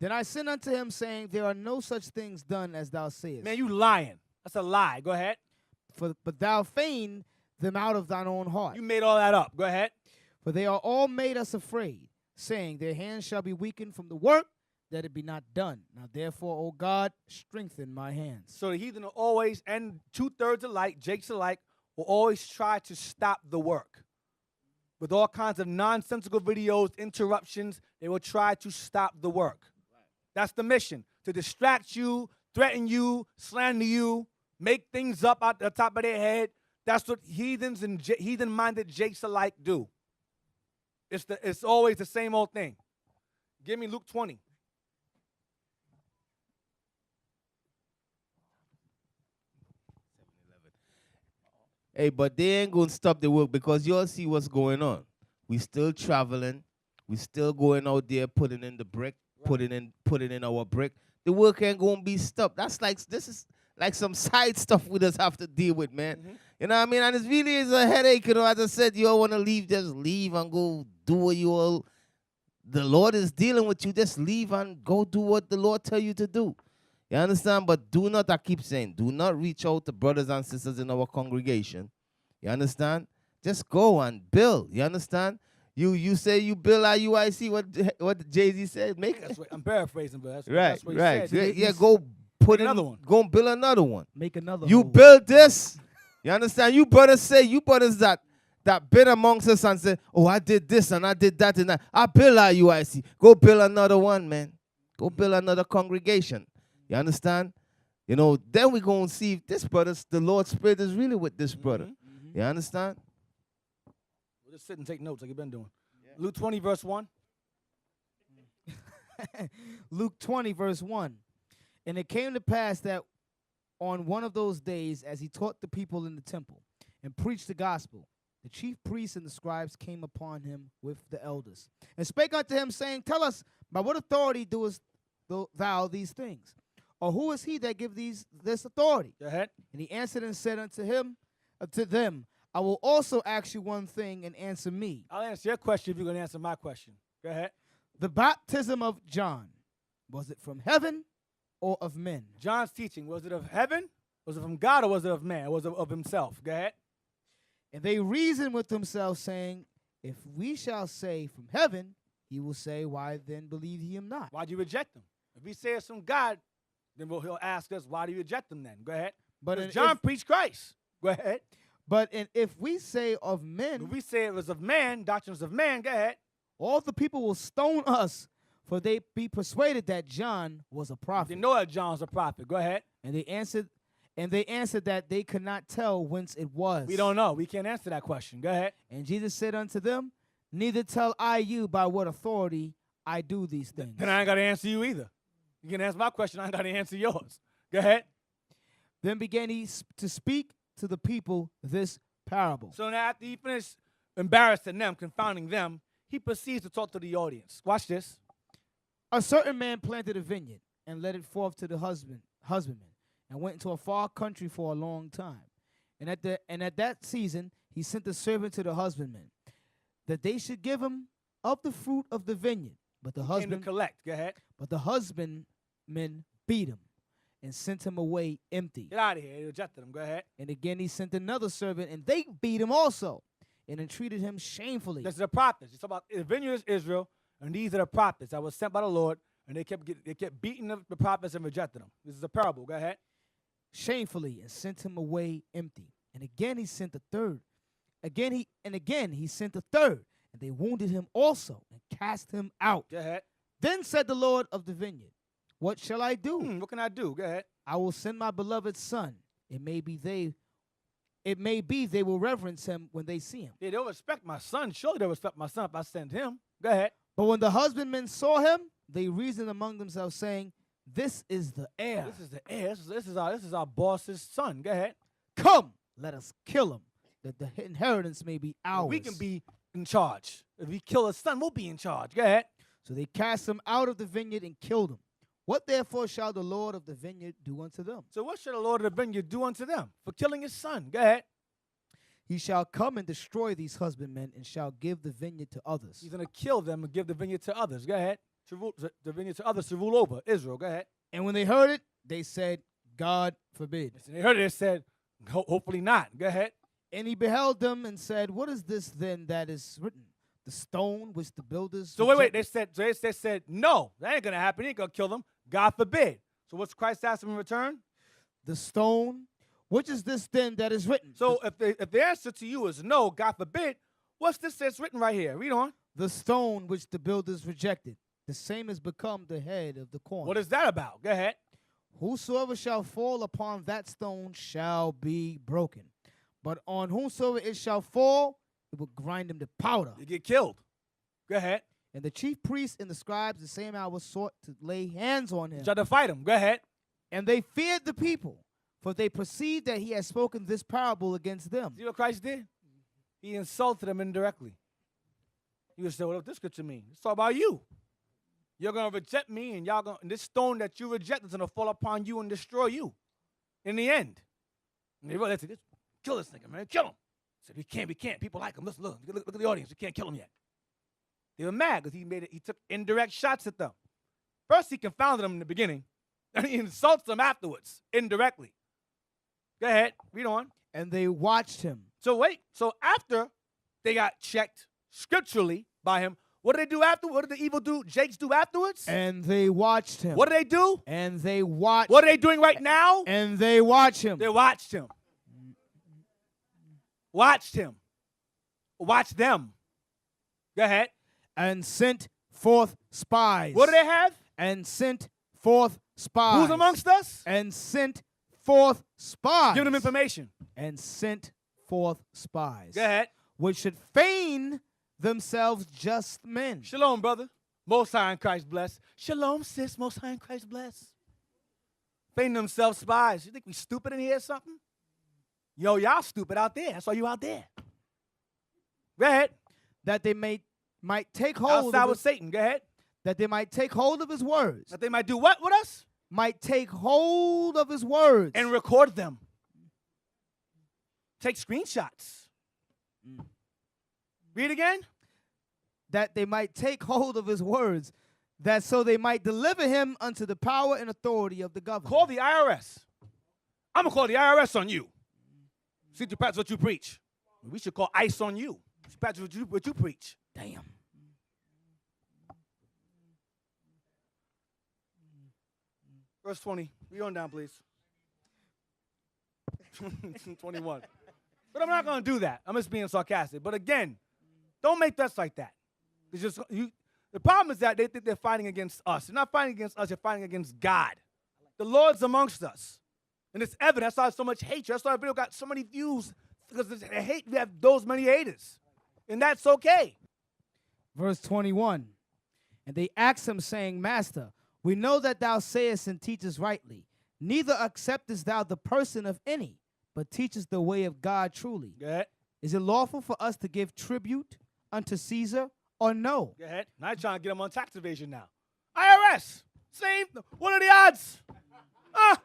Then I sent unto him, saying, there are no such things done as thou sayest. Man, you lying. That's a lie. Go ahead. But thou feign them out of thine own heart. You made all that up. Go ahead. For they are all made us afraid, saying, their hands shall be weakened from the work, that it be not done. Now therefore, O God, strengthen my hands. So the heathen will always, and 2/3 alike, Jakes alike, will always try to stop the work. With all kinds of nonsensical videos, interruptions, they will try to stop the work. That's the mission, to distract you, threaten you, slander you, make things up out the top of their head. That's what heathens and heathen-minded Jakes alike do. It's always the same old thing. Give me Luke 20. hey, but they ain't going to stop the work because you'll see what's going on. We still traveling. We still going out there putting in the brick, putting in our brick. The work ain't going to be stopped. This is like some side stuff we just have to deal with, man. Mm-hmm. You know what I mean? And it really is a headache. You know, as I said, you all want to leave, just leave and go do what you all. The Lord is dealing with you. Just leave and go do what the Lord tell you to do. You understand? But do not, I keep saying, do not reach out to brothers and sisters in our congregation. You understand? Just go and build. You understand? You say you build at UIC, what Jay-Z said. I'm paraphrasing, but that's right, what he right. said. Yeah, go put in another one. Go and build another one. Make another You hole. build this. You understand? You brothers that been amongst us and say, oh, I did this and I did that and that. I build at UIC. Go build another one, man. Go build another congregation. You understand? You know, then we're going to see if this brother, the Lord's Spirit is really with this brother. Mm-hmm. You understand? We'll just sit and take notes like you've been doing. Yeah. Luke 20, verse 1. Luke 20, verse 1. And it came to pass that on one of those days, as he taught the people in the temple and preached the gospel, the chief priests and the scribes came upon him with the elders and spake unto him, saying, tell us, by what authority doest thou these things? Or who is he that give this authority? Go ahead. And he answered and said to them, I will also ask you one thing, and answer me. I'll answer your question if you're going to answer my question. Go ahead. The baptism of John, was it from heaven or of men? John's teaching, was it of heaven? Was it from God or was it of man? Or was it of himself? Go ahead. And they reasoned with themselves, saying, if we shall say from heaven, he will say, why then believe ye him not? Why'd you reject him? If he says from God, then he'll ask us, why do you reject him then? Go ahead. But John preached Christ. Go ahead. But if we say of men, if we say it was of man, doctrines of man, go ahead. All the people will stone us, for they be persuaded that John was a prophet. They know that John's a prophet. Go ahead. And they answered that they could not tell whence it was. We don't know. We can't answer that question. Go ahead. And Jesus said unto them, neither tell I you by what authority I do these things. Then I ain't got to answer you either. You can answer my question. I ain't got to answer yours. Go ahead. Then began he to speak to the people this parable. So now after he finished embarrassing them, confounding them, he proceeds to talk to the audience. Watch this. A certain man planted a vineyard and led it forth to the husbandman, and went into a far country for a long time. And at that season he sent a servant to the husbandmen, that they should give him of the fruit of the vineyard. But the Came to husband, collect. Go ahead. but the husbandmen beat him and sent him away empty. Get out of here. He rejected him. Go ahead. And again he sent another servant, and they beat him also, and entreated him shamefully. This is the prophets. It's about the vineyard is Israel, and these are the prophets that were sent by the Lord, and they kept beating the prophets and rejecting them. This is a parable. Go ahead. Shamefully, and sent him away empty. And again he sent a third. Again he sent a third, and they wounded him also and cast him out. Go ahead. Then said the Lord of the vineyard, what shall I do? What can I do? Go ahead. I will send my beloved son. It may be they will reverence him when they see him. Yeah, they'll respect my son. Surely they'll respect my son if I send him. Go ahead. But when the husbandmen saw him, they reasoned among themselves, saying, this is the heir. This is the heir. This is our boss's son. Go ahead. Come, let us kill him, that the inheritance may be ours. We can be in charge. If we kill his son, we'll be in charge. Go ahead. So they cast him out of the vineyard and killed him. What therefore shall the Lord of the vineyard do unto them? So what should the Lord of the vineyard do unto them for killing his son? Go ahead. He shall come and destroy these husbandmen, and shall give the vineyard to others. He's going to kill them and give the vineyard to others. Go ahead. The vineyard to others to rule over Israel. Go ahead. And when they heard it, they said, God forbid. They heard it. They said, hopefully not. Go ahead. And he beheld them and said, what is this then that is written? The stone which the builders... So wait. They said, no, that ain't going to happen. He ain't going to kill them. God forbid. So what's Christ asking in return? The stone. Which is this then that is written? So if the answer to you is no, God forbid, what's this that's written right here? Read on. The stone which the builders rejected, the same has become the head of the corner. What is that about? Go ahead. Whosoever shall fall upon that stone shall be broken. But on whomsoever it shall fall, it will grind him to powder. You get killed. Go ahead. And the chief priests and the scribes the same hour sought to lay hands on him. Tried to fight him. Go ahead. And they feared the people, for they perceived that he had spoken this parable against them. See what Christ did? He insulted them indirectly. You would say, what does this scripture mean? It's all about you. You're going to reject me, and and this stone that you reject is going to fall upon you and destroy you in the end. And they said, kill this nigga, man. Kill him. I said, we can't. People like him. Listen, look at the audience. We can't kill him yet. They were mad because he took indirect shots at them. First, he confounded them in the beginning, and he insults them afterwards, indirectly. Go ahead. Read on. And they watched him. So after they got checked scripturally by him, what did they do after? What did the evil Jakes do afterwards? And they watched him. What did they do? And they watched. What are they doing right now? And they watched him. They watched him. Watched him. Watched them. Go ahead. And sent forth spies. What do they have? And sent forth spies. Who's amongst us? And sent forth spies. Give them information. And sent forth spies. Go ahead. Which should feign themselves just men. Shalom, brother. Most High in Christ bless. Shalom, sis. Most High in Christ bless. Feign themselves spies. You think we stupid in here or something? Yo, y'all stupid out there. That's why you out there. Go ahead. That they might take hold outside of with Satan. Go ahead. That they might take hold of his words. That they might do what with us? Might take hold of his words. And record them. Take screenshots. Read again. That they might take hold of his words, that so they might deliver him unto the power and authority of the government. Call the IRS. I'm going to call the IRS on you. See to practice what you preach. We should call ICE on you. Practice what you preach. Damn. Verse 20. Read on down, please. 21. But I'm not going to do that. I'm just being sarcastic. But again, don't make threats like that. It's just, the problem is that they think they're fighting against us. They're not fighting against us. They're fighting against God. The Lord's amongst us. And it's evident. That's why so much hatred. That's why our video got so many views. Because we have those many haters. And that's okay. Verse 21. And they asked him, saying, Master, we know that thou sayest and teachest rightly. Neither acceptest thou the person of any, but teachest the way of God truly. Go ahead. Is it lawful for us to give tribute unto Caesar or no? Go ahead. Now you're trying to get them on tax evasion now. IRS. Same. What are the odds? I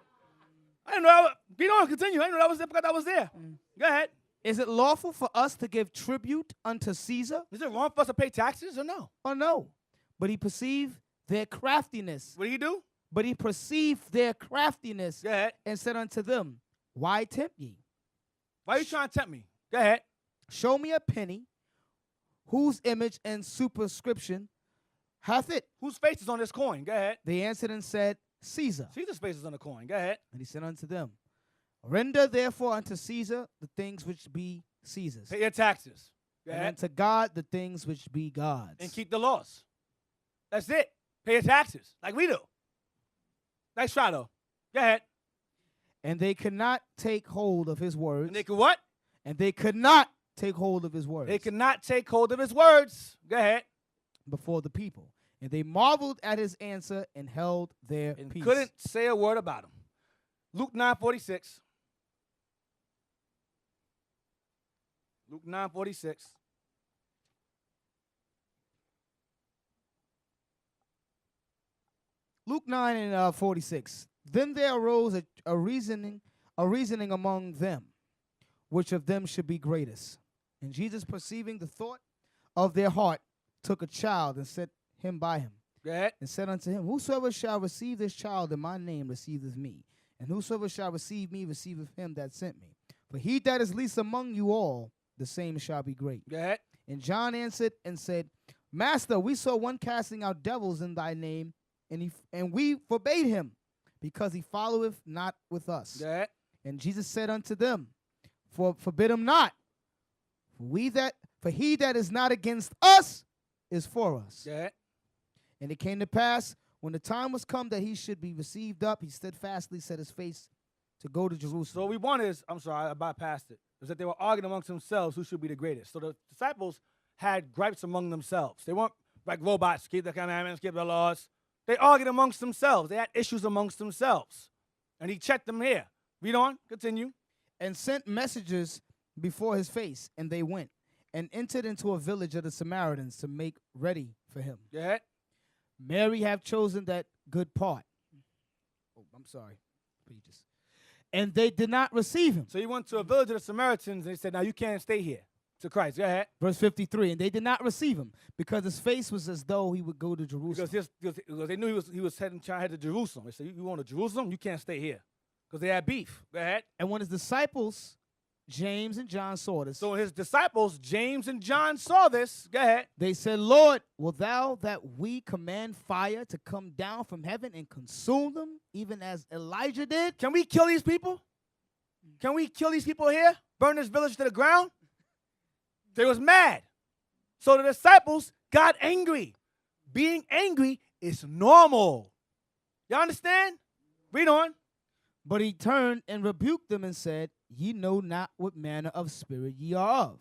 didn't know. Continue. I didn't know that was there. I forgot that was there. Go ahead. Is it lawful for us to give tribute unto Caesar? Is it wrong for us to pay taxes or no? Or no? But he perceived their craftiness. What do you do? But he perceived their craftiness Go ahead. and said unto them, Why tempt ye? Why are you trying to tempt me? Go ahead. Show me a penny whose image and superscription hath it. Whose face is on this coin? Go ahead. They answered and said, Caesar. Caesar's face is on the coin. Go ahead. And he said unto them, Render therefore unto Caesar the things which be Caesar's, Pay your taxes. Go and ahead. unto God the things which be God's. And keep the laws. That's it. Pay your taxes like we do. Nice try, though. Go ahead. And they could not take hold of his words. And they could what? And they could not take hold of his words They could not take hold of his words. Go ahead. before the people. And they marveled at his answer and held their And peace. couldn't say a word about him. Luke 9:46. Luke 9:46. Luke 9 and 46. Then there arose a reasoning among them, which of them should be greatest. And Jesus, perceiving the thought of their heart, took a child and set him by him, Go ahead. and said unto him, Whosoever shall receive this child in my name receiveth me, and whosoever shall receive me receiveth him that sent me. For he that is least among you all, the same shall be great. Go ahead. And John answered and said, Master, we saw one casting out devils in thy name, and we forbade him, because he followeth not with us. Go ahead. And Jesus said unto them, Forbid him not, for he that is not against us is for us. Go ahead. And it came to pass, when the time was come that he should be received up, he steadfastly set his face to go to Jerusalem. So what we want is, I'm sorry, I bypassed it, is that they were arguing amongst themselves who should be the greatest. So the disciples had gripes among themselves. They weren't like robots, keep the commandments, keep the laws. They argued amongst themselves. They had issues amongst themselves. And he checked them here. Read on. Continue. And sent messengers before his face, and they went, and entered into a village of the Samaritans to make ready for him. Go ahead. Mary have chosen that good part. Oh, I'm sorry. Pages. And they did not receive him. So he went to a village of the Samaritans, and he said, now you can't stay here. To Christ. Go ahead. Verse 53, and they did not receive him, because his face was as though he would go to Jerusalem. Because they knew he was trying to head to Jerusalem. They said, you want to Jerusalem? You can't stay here. Because they had beef. Go ahead. And when his disciples, James and John, saw this, So his disciples, James and John, saw this. Go ahead. they said, Lord, wilt thou that we command fire to come down from heaven and consume them, even as Elijah did? Can we kill these people? Can we kill these people here? Burn this village to the ground? They was mad. So the disciples got angry. Being angry is normal. Y'all understand? Read on. But he turned and rebuked them and said, Ye know not what manner of spirit ye are of.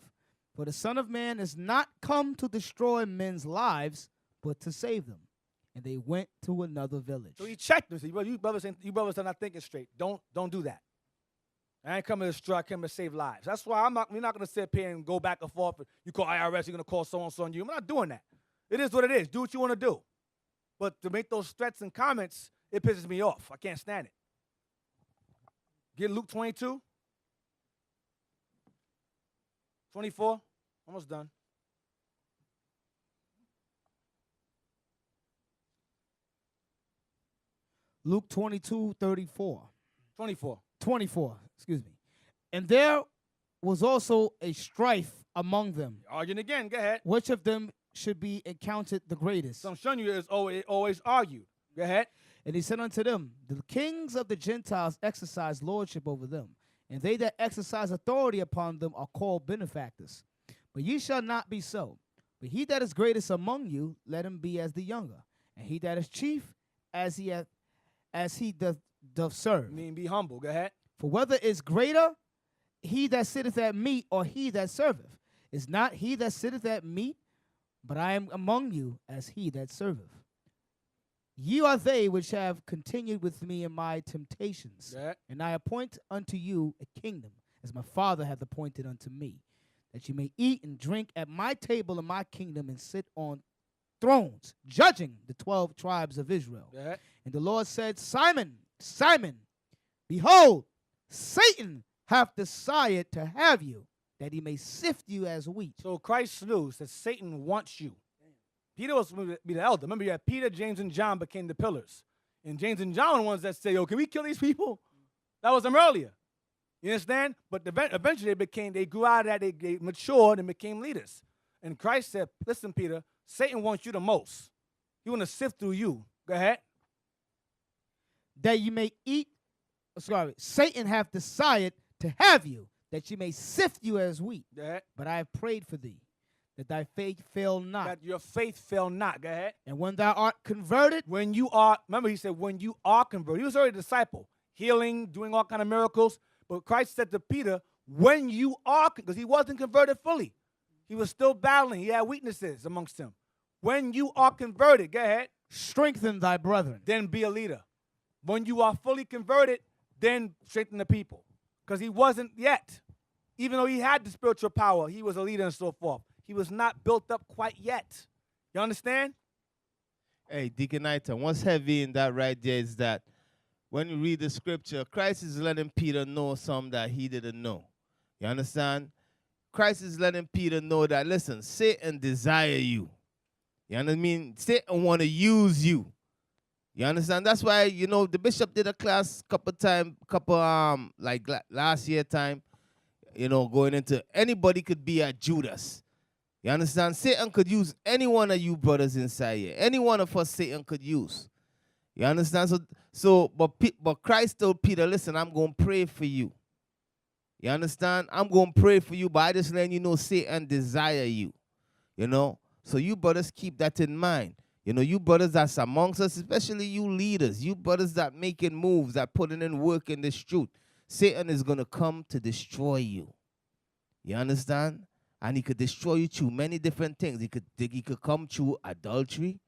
For the Son of Man is not come to destroy men's lives, but to save them. And they went to another village. So he checked them. He said, you brothers are not thinking straight. Don't do that. I ain't coming to destroy, I came to save lives. That's why we're not going to sit up here and go back and forth. You call IRS, you're going to call so-and-so on you. I'm not doing that. It is what it is. Do what you want to do. But to make those threats and comments, it pisses me off. I can't stand it. Get Luke 22. 24. Almost done. Luke 22:34. 24. 24, excuse me. And there was also a strife among them, Arguing again. Go ahead. which of them should be accounted the greatest. So I'm showing you it's always argued. Go ahead. And he said unto them, The kings of the Gentiles exercise lordship over them, and they that exercise authority upon them are called benefactors. But ye shall not be so. But he that is greatest among you, let him be as the younger, and he that is chief, as he doth serve. I mean, be humble. Go ahead. For whether is greater he that sitteth at meat or he that serveth, is not he that sitteth at meat, but I am among you as he that serveth. Ye are they which have continued with me in my temptations, Go ahead. and I appoint unto you a kingdom, as my Father hath appointed unto me, that ye may eat and drink at my table in my kingdom, and sit on thrones, judging the 12 tribes of Israel. Go ahead. And the Lord said, Simon, Simon, behold, Satan hath desired to have you, that he may sift you as wheat. So Christ knew that Satan wants you. Peter was supposed to be the elder. Remember, you had Peter, James, and John became the pillars. And James and John were the ones that say, yo, can we kill these people? That was them earlier. You understand? But eventually they grew out of that, they matured and became leaders. And Christ said, listen, Peter, Satan wants you the most. He want to sift through you. Go ahead. That you may eat, Satan hath desired to have you, that you may sift you as wheat. Go ahead. But I have prayed for thee, that thy faith fail not. That your faith fail not. Go ahead. And when thou art converted, when you are, remember he said, when you are converted. He was already a disciple, healing, doing all kind of miracles. But Christ said to Peter, when you are, because he wasn't converted fully. He was still battling. He had weaknesses amongst him. When you are converted, go ahead. Strengthen thy brethren. Then be a leader. When you are fully converted, then strengthen the people. Because he wasn't yet. Even though he had the spiritual power, he was a leader and so forth. He was not built up quite yet. You understand? Hey, Deacon Item, what's heavy in that right there is that when you read the scripture, Christ is letting Peter know something that he didn't know. You understand? Christ is letting Peter know that, listen, Satan desire you. You understand what I mean? Satan want to use you. You understand? That's why, you know, the bishop did a class last year time, you know, going into anybody could be a Judas. You understand? Satan could use any one of you brothers inside here. Any one of us Satan could use. You understand? But Christ told Peter, listen, I'm going to pray for you. You understand? I'm going to pray for you, but I just letting you know Satan desire you. You know? So you brothers keep that in mind. You know, you brothers that's amongst us, especially you leaders, you brothers that making moves, that putting in work in this truth, Satan is going to come to destroy you. You understand? And he could destroy you through many different things. He could come through adultery.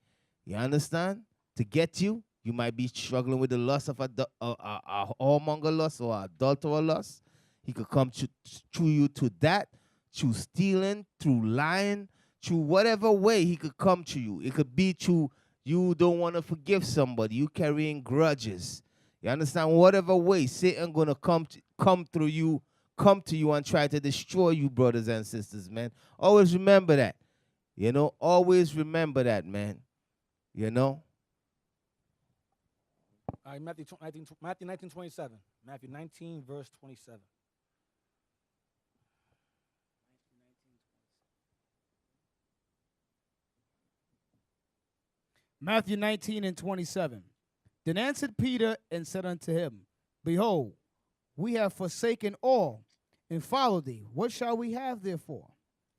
You understand? To get you, you might be struggling with the lust of a whoremonger lust or adulterer lust. He could come through you to that, through stealing, through lying, through whatever way he could come to you. It could be through you don't want to forgive somebody, you carrying grudges. You understand? Whatever way, Satan gonna come to you and try to destroy you, brothers and sisters, man. Always remember that. You know, always remember that, man. You know? All right, Matthew 19:27. Matthew 19, verse 27. Matthew 19 and 27. Then answered Peter and said unto him, Behold, we have forsaken all and followed thee. What shall we have therefore?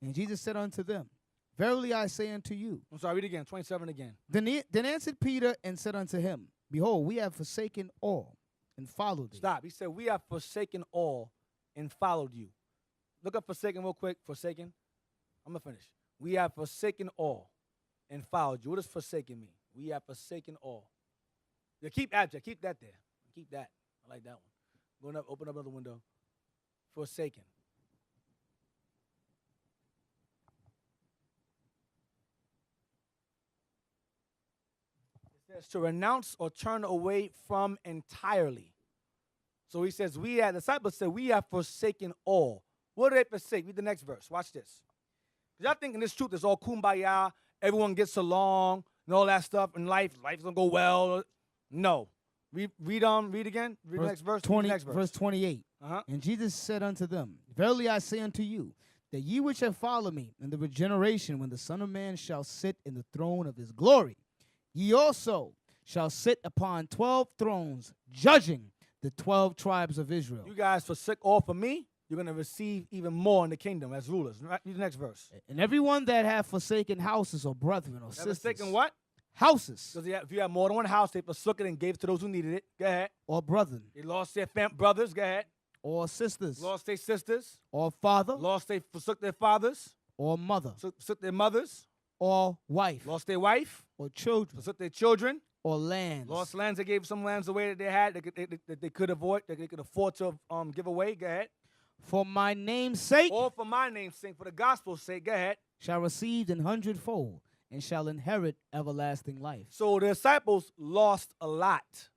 And Jesus said unto them, Verily I say unto you. I'm sorry, read again, 27 again. Then answered Peter and said unto him, Behold, we have forsaken all and followed thee. Stop. He said, we have forsaken all and followed you. Look up forsaken real quick. Forsaken. I'm going to finish. We have forsaken all and followed you. What does forsaken mean? We have forsaken all. Yeah, keep abject. Keep that there. Keep that. I like that one. Going up, open up another window. Forsaken. It says to renounce or turn away from entirely. So he says, the disciples said, we have forsaken all. What do they forsake? Read the next verse. Watch this. Because y'all thinking this truth is all kumbaya, everyone gets along, and all that stuff in life. Life's going to go well. No. Read again. Read the next verse. 20, next verse. verse 28. And Jesus said unto them, Verily I say unto you, that ye which have followed me in the regeneration, when the Son of Man shall sit in the throne of his glory, ye also shall sit upon 12 thrones, judging the 12 tribes of Israel. You guys forsake all for me, you're going to receive even more in the kingdom as rulers. Read the next verse. And everyone that hath forsaken houses or brethren or sisters. Forsaken what? Houses. Because if you have more than one house, they forsook it and gave it to those who needed it. Go ahead. Or brethren. They lost their brothers. Go ahead. Or sisters. Lost their sisters. Or father. Forsook their fathers. Or mother. Forsook their mothers. Or wife. Lost their wife. Or children. Forsook their children. Or lands. Lost lands. They gave some lands away that they had that they could avoid, that they could afford to give away. Go ahead. For my name's sake. Or for my name's sake, for the gospel's sake. Go ahead. Shall receive an hundredfold and shall inherit everlasting life. So the disciples lost a lot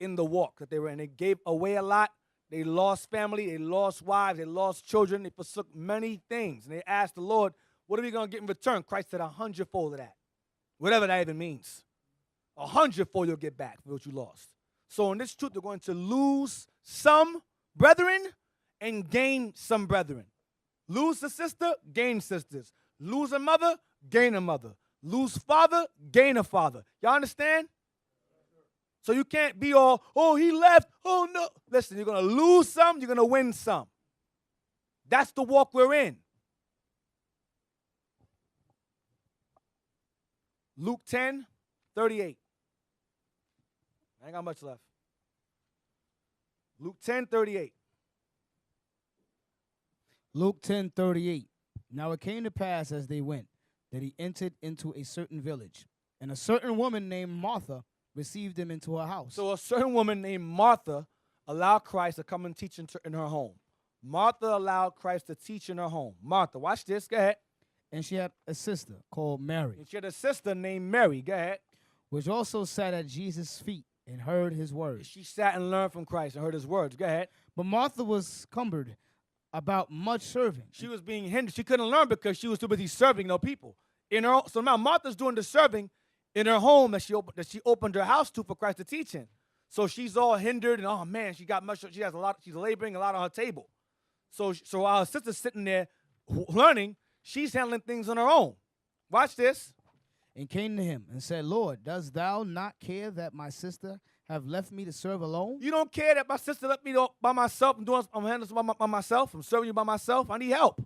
in the walk that they were in. They gave away a lot. They lost family, they lost wives, they lost children, they forsook many things. And they asked the Lord, what are we going to get in return? Christ said 100-fold of that. Whatever that even means. 100-fold you'll get back for what you lost. So in this truth, they're going to lose some brethren and gain some brethren. Lose a sister, gain sisters. Lose a mother, gain a mother. Lose father, gain a father. Y'all understand? So you can't be all, oh, he left, oh, no. Listen, you're going to lose some, you're going to win some. That's the walk we're in. Luke 10:38. I ain't got much left. Luke 10:38. Luke 10:38. Now it came to pass as they went that he entered into a certain village, and a certain woman named Martha received him into her house. So a certain woman named Martha allowed Christ to come and teach in her home. Martha allowed Christ to teach in her home. Martha, watch this. Go ahead. And she had a sister called Mary, And she had a sister named Mary. Go ahead. which also sat at Jesus' feet and heard his words. She sat and learned from Christ and heard his words. Go ahead. But Martha was cumbered about much serving. She was being hindered. She couldn't learn because she was too busy serving people. So now Martha's doing the serving in her home that she opened her house to for Christ to teach in. So she's all hindered, and oh man, she has a lot. She's laboring a lot on her table. So while her sister's sitting there learning, she's handling things on her own. Watch this. And came to him and said, Lord, dost thou not care that my sister have left me to serve alone? You don't care that my sister left me by myself. I'm handling this by myself. I'm serving you by myself. I need help.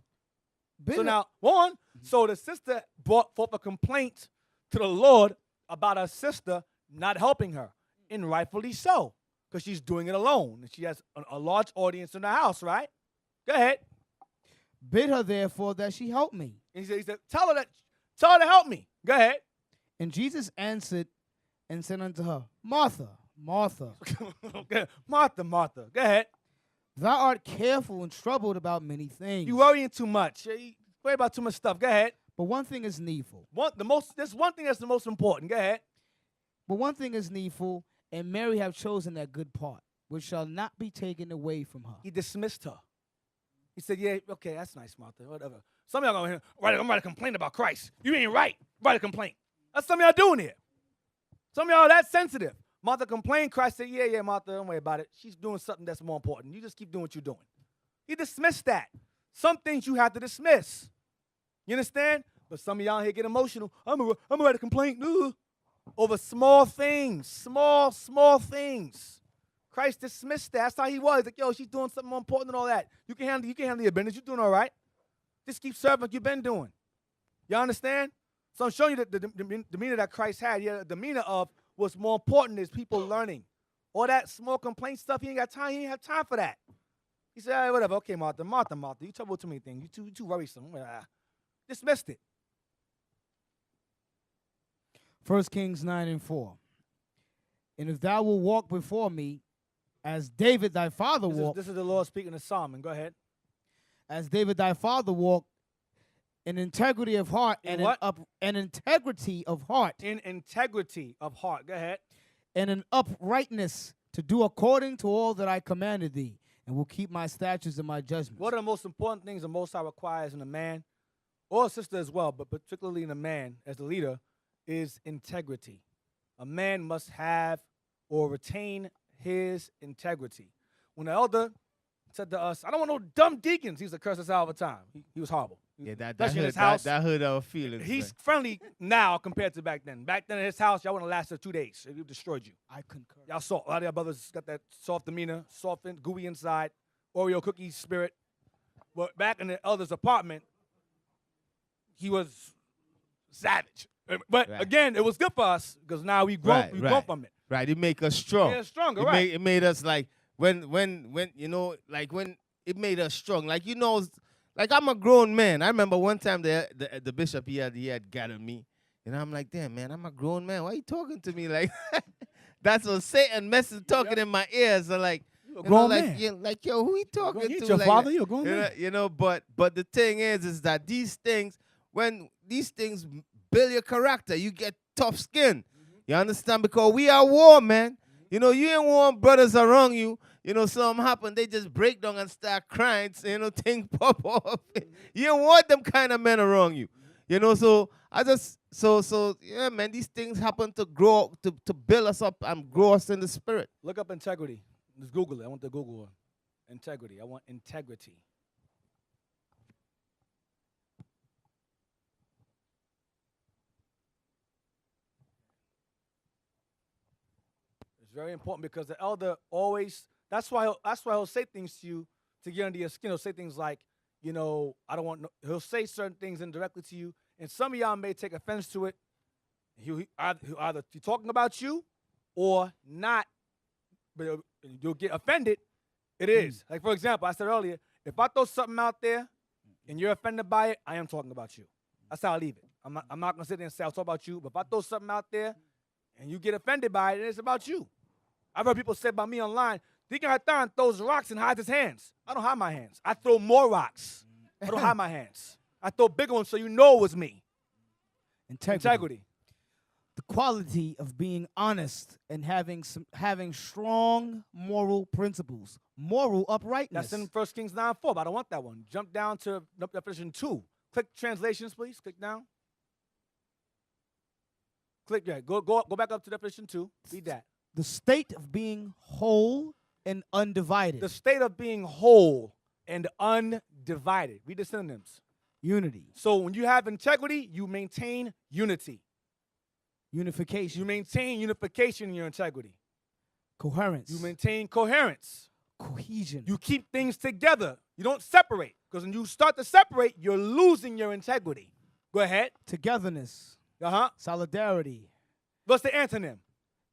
So now, one. So the sister brought forth a complaint to the Lord about her sister not helping her, and rightfully so, because she's doing it alone, and she has a large audience in the house, right? Go ahead. Bid her therefore that she help me. And he said, tell her to help me. Go ahead. And Jesus answered and said unto her, Martha, Martha, Martha, Martha. Go ahead. thou art careful and troubled about many things. You worrying too much. You worry about too much stuff. Go ahead. But one thing is needful. There's one thing that's the most important. Go ahead. But one thing is needful, and Mary have chosen that good part, which shall not be taken away from her. He dismissed her. He said, yeah, okay, that's nice, Martha, whatever. Some of y'all going here, I'm writing a complaint about Christ. You ain't right. Write a complaint. That's some of y'all doing here. Some of y'all are that sensitive. Martha complained. Christ said, yeah, Martha, don't worry about it. She's doing something that's more important. You just keep doing what you're doing. He dismissed that. Some things you have to dismiss. You understand? But some of y'all here get emotional. I'm gonna write a complaint over small things, small things. Christ dismissed that. That's how he was. He's like, yo, she's doing something more important than all that. You can handle your business. You're doing all right. Just keep serving like you've been doing. You understand? So I'm showing you the demeanor that Christ had. He had a demeanor of what's more important is people learning. All that small complaint stuff, he ain't got time. He ain't have time for that. He said, all right, whatever. Okay, Martha, you trouble too many things. You too worrisome. Dismissed it. 1 Kings 9:4. And if thou wilt walk before me, as David thy father walked, This is the Lord speaking to Solomon. Go ahead. as David thy father walked, in integrity of heart In and what? an integrity of heart In integrity of heart. Go ahead. and an uprightness to do according to all that I commanded thee, and will keep my statutes and my judgments. One of the most important things the Most High requires in a man, or a sister as well, but particularly in a man as the leader, is integrity. A man must have or retain his integrity. When the elder said to us, I don't want no dumb deacons, he used to curse us out all the time. He was horrible. Yeah, that Especially in hurt, his house. that hurt our feelings. He's man. friendly now compared to back then. Back then in his house, y'all wouldn't have lasted 2 days. He destroyed you. I concur. Y'all saw a lot of y'all brothers got that soft demeanor, soft and gooey inside, Oreo cookie spirit. But back in the elder's apartment, he was savage. But Right. again, it was good for us because now we grown from it. Right, it make us strong. Yeah, stronger, right. It made us like when you know, like when it made us strong. Like, you know, like I'm a grown man. I remember one time the bishop he had gathered me, and I'm like, damn man, I'm a grown man. Why are you talking to me like? That's what Satan messing talking in my ears. So like, You a grown like, man. yeah, like yo, who he talking You to? your like, father, you a grown you know, man. you know, but the thing is that these things, when these things build your character, you get tough skin. You understand? Because we are war, man. You know, you ain't want brothers around you. something happen, they just break down and start crying, things pop off. You don't want them kind of men around you. So I just, yeah, man, these things happen to grow, to build us up and grow us in the spirit. Look up integrity. Just Google it. I want the Google one. Integrity. I want integrity. It's very important because the elder always, that's why he'll say things to you to get under your skin. He'll say things like, I don't want no, he'll say certain things indirectly to you, and some of y'all may take offense to it. He'll either be talking about you or not, but you'll get offended. It is. Like, for example, I said earlier, if I throw something out there and you're offended by it, I am talking about you. That's how I leave it. I'm not going to sit there and say I'll talk about you, but if I throw something out there and you get offended by it, then it's about you. I've heard people say about me online, Deacon Hathan throws rocks and hides his hands. I don't hide my hands. I throw more rocks. I don't hide my hands. I throw bigger ones so you know it was me. Integrity. The quality of being honest and having strong moral principles, moral uprightness. That's in 1 Kings 9:4, but I don't want that one. Jump down to definition 2. Click translations, please. Click down. Click that. Go back up to definition 2. Read that. The state of being whole and undivided. The state of being whole and undivided. Read the synonyms. Unity. So when you have integrity, you maintain unity. Unification. You maintain unification in your integrity. Coherence. You maintain coherence. Cohesion. You keep things together. You don't separate. Because when you start to separate, you're losing your integrity. Go ahead. Togetherness. Solidarity. What's the antonym?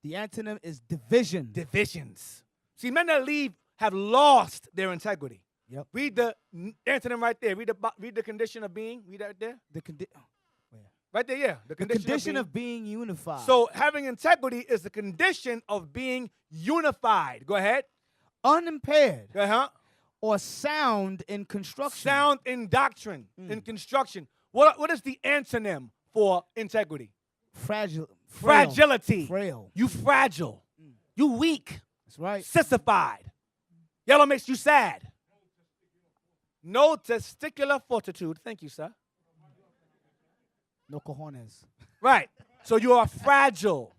The antonym is division. Divisions. See, men that leave have lost their integrity. Yep. Read the antonym right there. Read the condition of being. Read that right there. Right there, yeah. The condition of being unified. So having integrity is the condition of being unified. Go ahead. Unimpaired. Uh-huh. Or sound in construction. Sound in doctrine, in construction. What is the antonym for integrity? Fragility. Frail. You fragile. You weak. That's right. Sissified. Yellow makes you sad. No testicular fortitude. Thank you, sir. No cojones. Right. So you are fragile.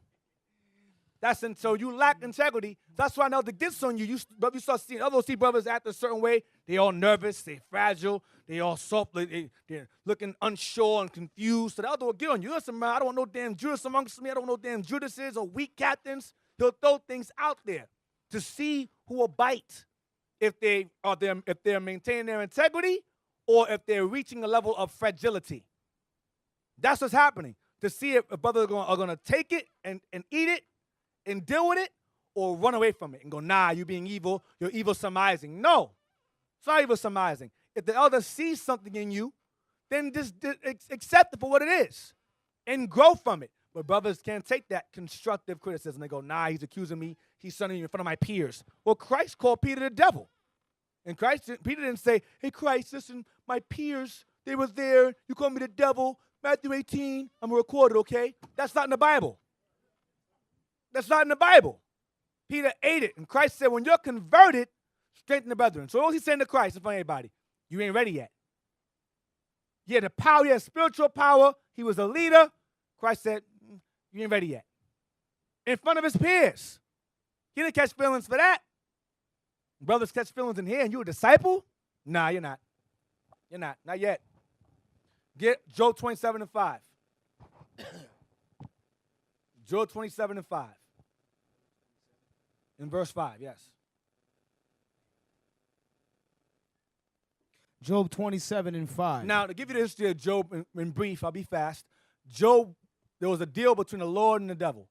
So you lack integrity. That's why now the gifts on you. You start seeing others see brothers act a certain way. They all nervous. They fragile. They all soft. They're looking unsure and confused. So the other will get on you. Listen, man, I don't want no damn Judas amongst me. I don't want no damn Judases or weak captains. He'll throw things out there to see who will bite if they're maintaining their integrity or if they're reaching a level of fragility. That's what's happening. To see if brothers are going to take it and eat it and deal with it or run away from it and go, nah, you're being evil. You're evil surmising. No, it's not evil surmising. If the elder sees something in you, then just accept it for what it is and grow from it. But brothers can't take that constructive criticism. They go, nah, he's accusing me. He's sunning me in front of my peers. Well, Christ called Peter the devil. And Peter didn't say, hey, Christ, listen, my peers, they were there. You called me the devil. Matthew 18, I'm going to record it, okay? That's not in the Bible. That's not in the Bible. Peter ate it, and Christ said, when you're converted, strengthen the brethren. So what was he saying to Christ in front of everybody? You ain't ready yet. He had the power, he had spiritual power. He was a leader. Christ said, you ain't ready yet. In front of his peers. He didn't catch feelings for that. Brothers catch feelings in here, and you a disciple? Nah, you're not. You're not. Not yet. Get Job 27:5. Job 27:5. In verse 5, yes. Job 27:5. Now, to give you the history of Job in brief, I'll be fast. Job, there was a deal between the Lord and the devil.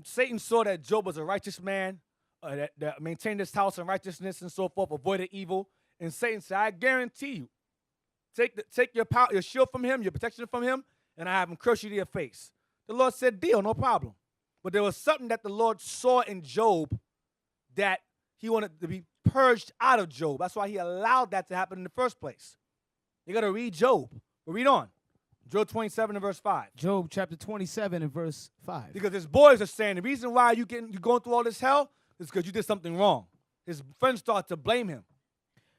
Satan saw that Job was a righteous man, that maintained his house in righteousness and so forth, avoided evil. And Satan said, I guarantee you, take your power, your shield from him, your protection from him, and I have him curse you to your face. The Lord said, deal, no problem. But there was something that the Lord saw in Job that he wanted to be purged out of Job. That's why he allowed that to happen in the first place. You got to read Job. But read on. Job 27 and verse 5. Job chapter 27 and verse 5. Because his boys are saying the reason why you're going through all this hell is because you did something wrong. his friends start to blame him.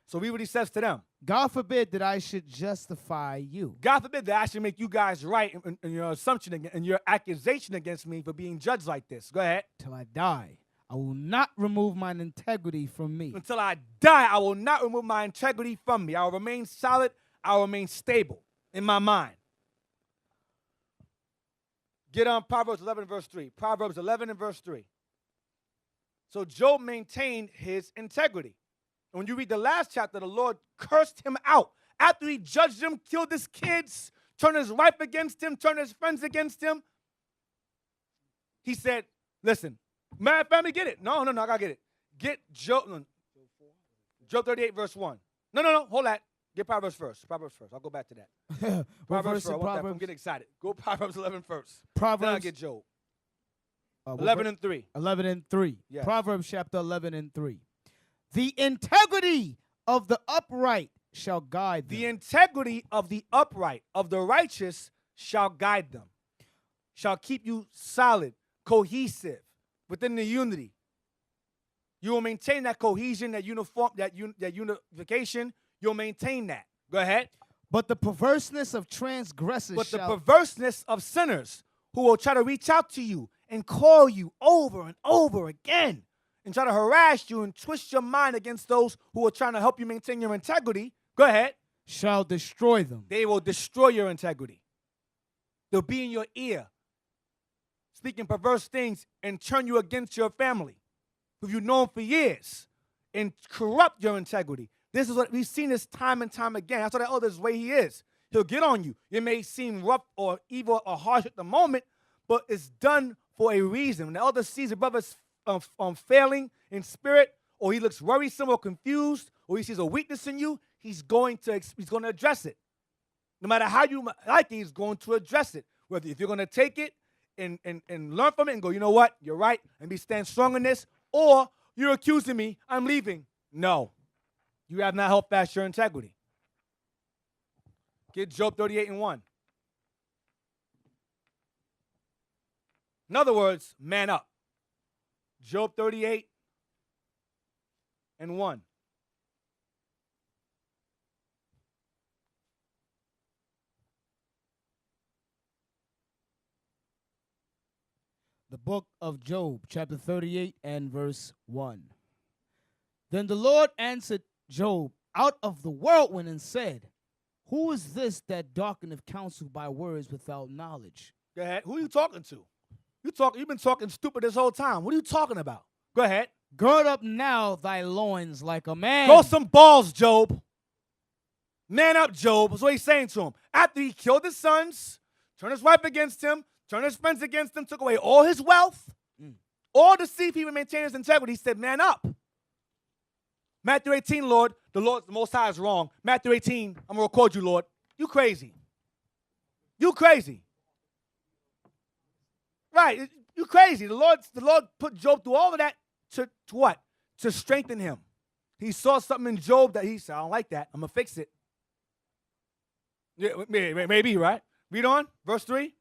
So read what he says to them. God forbid that I should justify you. God forbid that I should make you guys right in your assumption and your accusation against me for being judged like this. Go ahead. Till I die, I will not remove mine integrity from me. Until I die, I will not remove my integrity from me. I will remain solid. I will remain stable in my mind. Get on Proverbs 11 verse 3. Proverbs 11 and verse 3. So Job maintained his integrity. And when you read the last chapter, the Lord cursed him out. After he judged him, killed his kids, turned his wife against him, turned his friends against him, he said, listen, my family, get it. No, I gotta get it. Get Job 38 verse 1. No, hold that. Get Proverbs first. I'll go back to that. Proverbs first. I want that. I'm getting excited. Go Proverbs 11 first. Proverbs. Then I'll get Job. 11 and 3. 11 and 3. Yes. Proverbs chapter 11 and 3. The integrity of the upright shall guide them. The integrity of the upright, of the righteous, shall guide them. Shall keep you solid, cohesive, within the unity. You will maintain that cohesion, that unification. You'll maintain that. Go ahead. But the perverseness of transgressors But the perverseness of sinners who will try to reach out to you and call you over and over again and try to harass you and twist your mind against those who are trying to help you maintain your integrity. Go ahead. shall destroy them. They will destroy your integrity. They'll be in your ear, speaking perverse things and turn you against your family, who you've known for years, and corrupt your integrity. This is what we've seen this time and time again. That's what this is the way he is. He'll get on you. It may seem rough or evil or harsh at the moment, but it's done for a reason. When the elder sees a brother's failing in spirit, or he looks worrisome or confused, or he sees a weakness in you, he's going to address it. No matter how you like it, he's going to address it. Whether if you're going to take it and learn from it and go, you know what, you're right, and stand strong in this, or you're accusing me, I'm leaving. No, you have not held fast your integrity. Get Job 38 and 1. In other words, man up. Job 38 and 1. The book of Job, chapter 38 and verse 1. Then the Lord answered Job out of the whirlwind and said, who is this that darkeneth counsel by words without knowledge? Go ahead. Who are you talking to? You've been talking stupid this whole time. What are you talking about? Go ahead. Gird up now thy loins like a man. Grow some balls, Job. Man up, Job. That's what he's saying to him. After he killed his sons, turned his wife against him, turned his friends against him, took away all his wealth, all to see if he would maintain his integrity, he said, man up. Matthew 18, Lord, the Most High is wrong. Matthew 18, I'm going to record you, Lord. You crazy. You crazy. Right, you crazy. The Lord put Job through all of that to what? To strengthen him. He saw something in Job that he said, I don't like that. I'm going to fix it. Yeah, maybe, right? Read on, verse 3.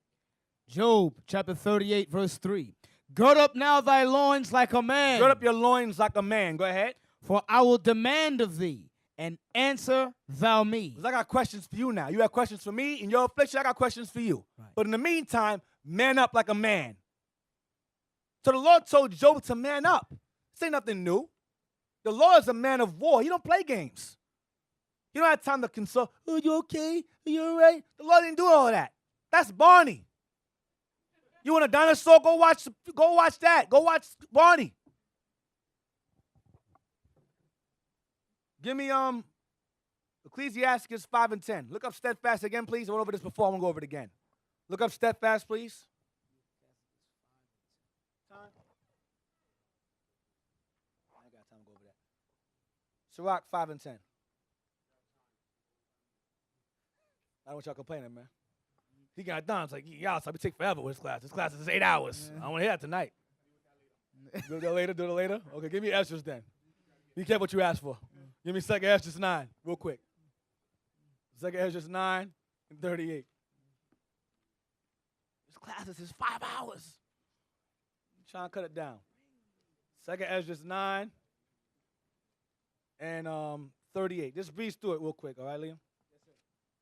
Job chapter 38, verse 3. Gird up now thy loins like a man. Gird up your loins like a man. Go ahead. For I will demand of thee, and answer thou me. Because I got questions for you now. You have questions for me. In your affliction, I got questions for you. Right. But in the meantime, man up like a man. So the Lord told Job to man up. This ain't nothing new. The Lord is a man of war. He don't play games. You don't have time to consult. Are you okay? Are you all right? The Lord didn't do all of that. That's Barney. You want a dinosaur? Go watch that. Go watch Barney. Give me Ecclesiastes 5 and 10. Look up steadfast again, please. I went over this before. I'm going to go over it again. Look up steadfast, please. I ain't got time to go over that. Sirach 5 and 10. I don't want y'all complaining, man. He got done. It's like, y'all, so we take forever with this class. This class is 8 hours. I don't want to hear that tonight. Do that later? Okay, give me Ezra's then. Be careful what you ask for. Give me 2nd Ezra's 9, real quick. 2nd Ezra's 9 and 38. This class is 5 hours. I'm trying to cut it down. 2nd Ezra's 9 and 38. Just breeze through it real quick, all right, Liam? Yes, sir.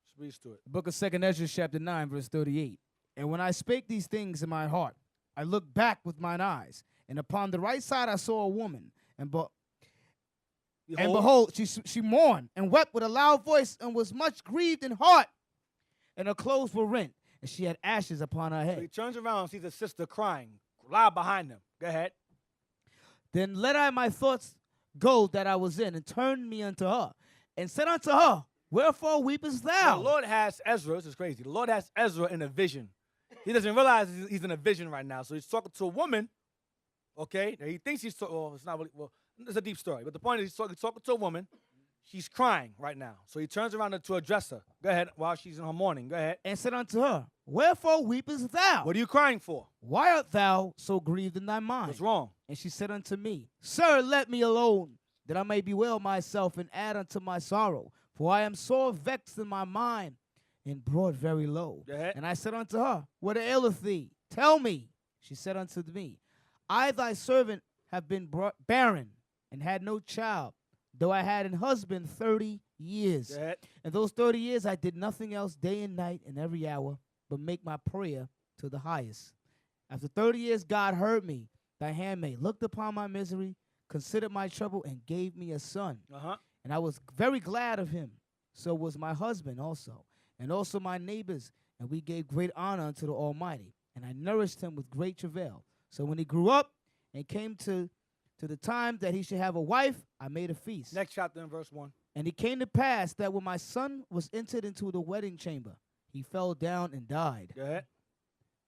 Just breeze through it. The book of 2 Ezra, chapter 9, verse 38. And when I spake these things in my heart, I looked back with mine eyes, and upon the right side I saw a woman, and behold, she mourned and wept with a loud voice, and was much grieved in heart, and her clothes were rent, and she had ashes upon her So he head. turns around and sees a sister crying, loud behind him. Go ahead. Then let I my thoughts go that I was in, and turned me unto her, and said unto her, Wherefore weepest thou? The Lord has Ezra, this is crazy. The Lord has Ezra in a vision. He doesn't realize he's in a vision right now. So he's talking to a woman, okay? Now he thinks he's talking, well, it's not really, well, it's a deep story. But the point is he's talking to a woman. She's crying right now. So he turns around to address her. Go ahead, while she's in her mourning. Go ahead. And said unto her, Wherefore weepest thou? What are you crying for? Why art thou so grieved in thy mind? What's wrong? And she said unto me, Sir, let me alone, that I may bewail myself and add unto my sorrow. For I am sore vexed in my mind, and brought very low. Go ahead. And I said unto her, What aileth thee? Tell me. She said unto me, I thy servant have been barren, and had no child, though I had an husband 30 years. Go ahead. And those 30 years I did nothing else day and night and every hour, but make my prayer to the highest. After 30 years God heard me, thy handmaid looked upon my misery, considered my trouble, and gave me a son. Uh-huh. And I was very glad of him. So was my husband also, and also my neighbors. And we gave great honor unto the Almighty. And I nourished him with great travail. So when he grew up and came to the time that he should have a wife, I made a feast. Next chapter in verse 1. And it came to pass that when my son was entered into the wedding chamber, he fell down and died. Go ahead.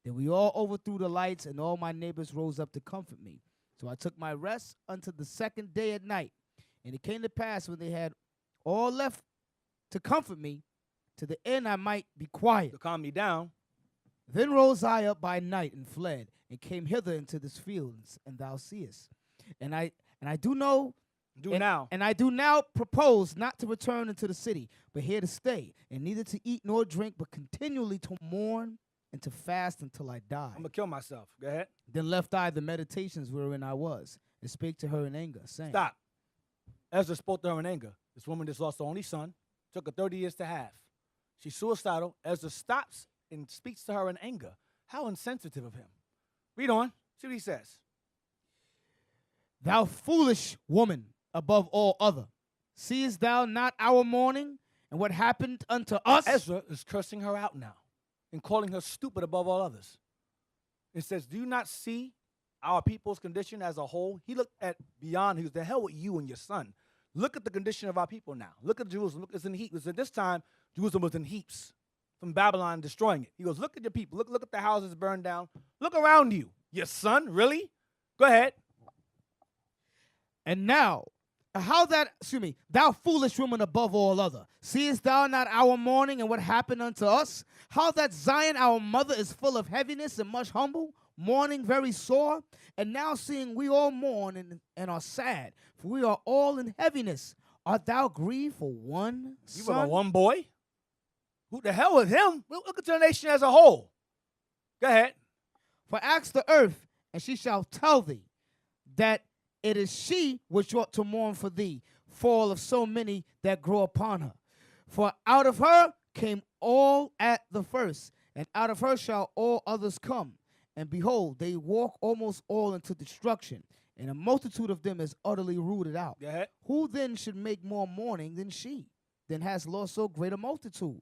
Then we all overthrew the lights, and all my neighbors rose up to comfort me. So I took my rest unto the second day at night. And it came to pass when they had all left to comfort me, to the end I might be quiet. To calm me down. Then rose I up by night and fled, and came hither into this field, and thou seest. And I do know. And I do now propose not to return into the city, but here to stay, and neither to eat nor drink, but continually to mourn and to fast until I die. I'm going to kill myself. Go ahead. Then left I the meditations wherein I was, and spake to her in anger, saying, Stop. Ezra spoke to her in anger. This woman just lost her only son. Took her 30 years to have. She's suicidal. Ezra stops and speaks to her in anger. How insensitive of him. Read on. See what he says. Thou foolish woman above all other, seest thou not our mourning and what happened unto us? Ezra is cursing her out now and calling her stupid above all others. It says, do you not see our people's condition as a whole? He looked at beyond. He was, the hell with you and your son. Look at the condition of our people now. Look at Jerusalem. Look, it's in heaps. At this time, Jerusalem was in heaps from Babylon destroying it. He goes, look at your people. Look at the houses burned down. Look around you. Your son, really? Go ahead. And now, thou foolish woman above all other, seest thou not our mourning and what happened unto us? How that Zion our mother is full of heaviness and much humble, mourning very sore? And now seeing we all mourn and are sad, for we are all in heaviness. Art thou grieved for one You son? about one boy? Who the hell with him? Look at the nation as a whole. Go ahead. For ask the earth, and she shall tell thee that it is she which ought to mourn for thee, fall of so many that grow upon her. For out of her came all at the first, and out of her shall all others come. And behold, they walk almost all into destruction, and a multitude of them is utterly rooted out. Go ahead. Who then should make more mourning than she, then has lost so great a multitude?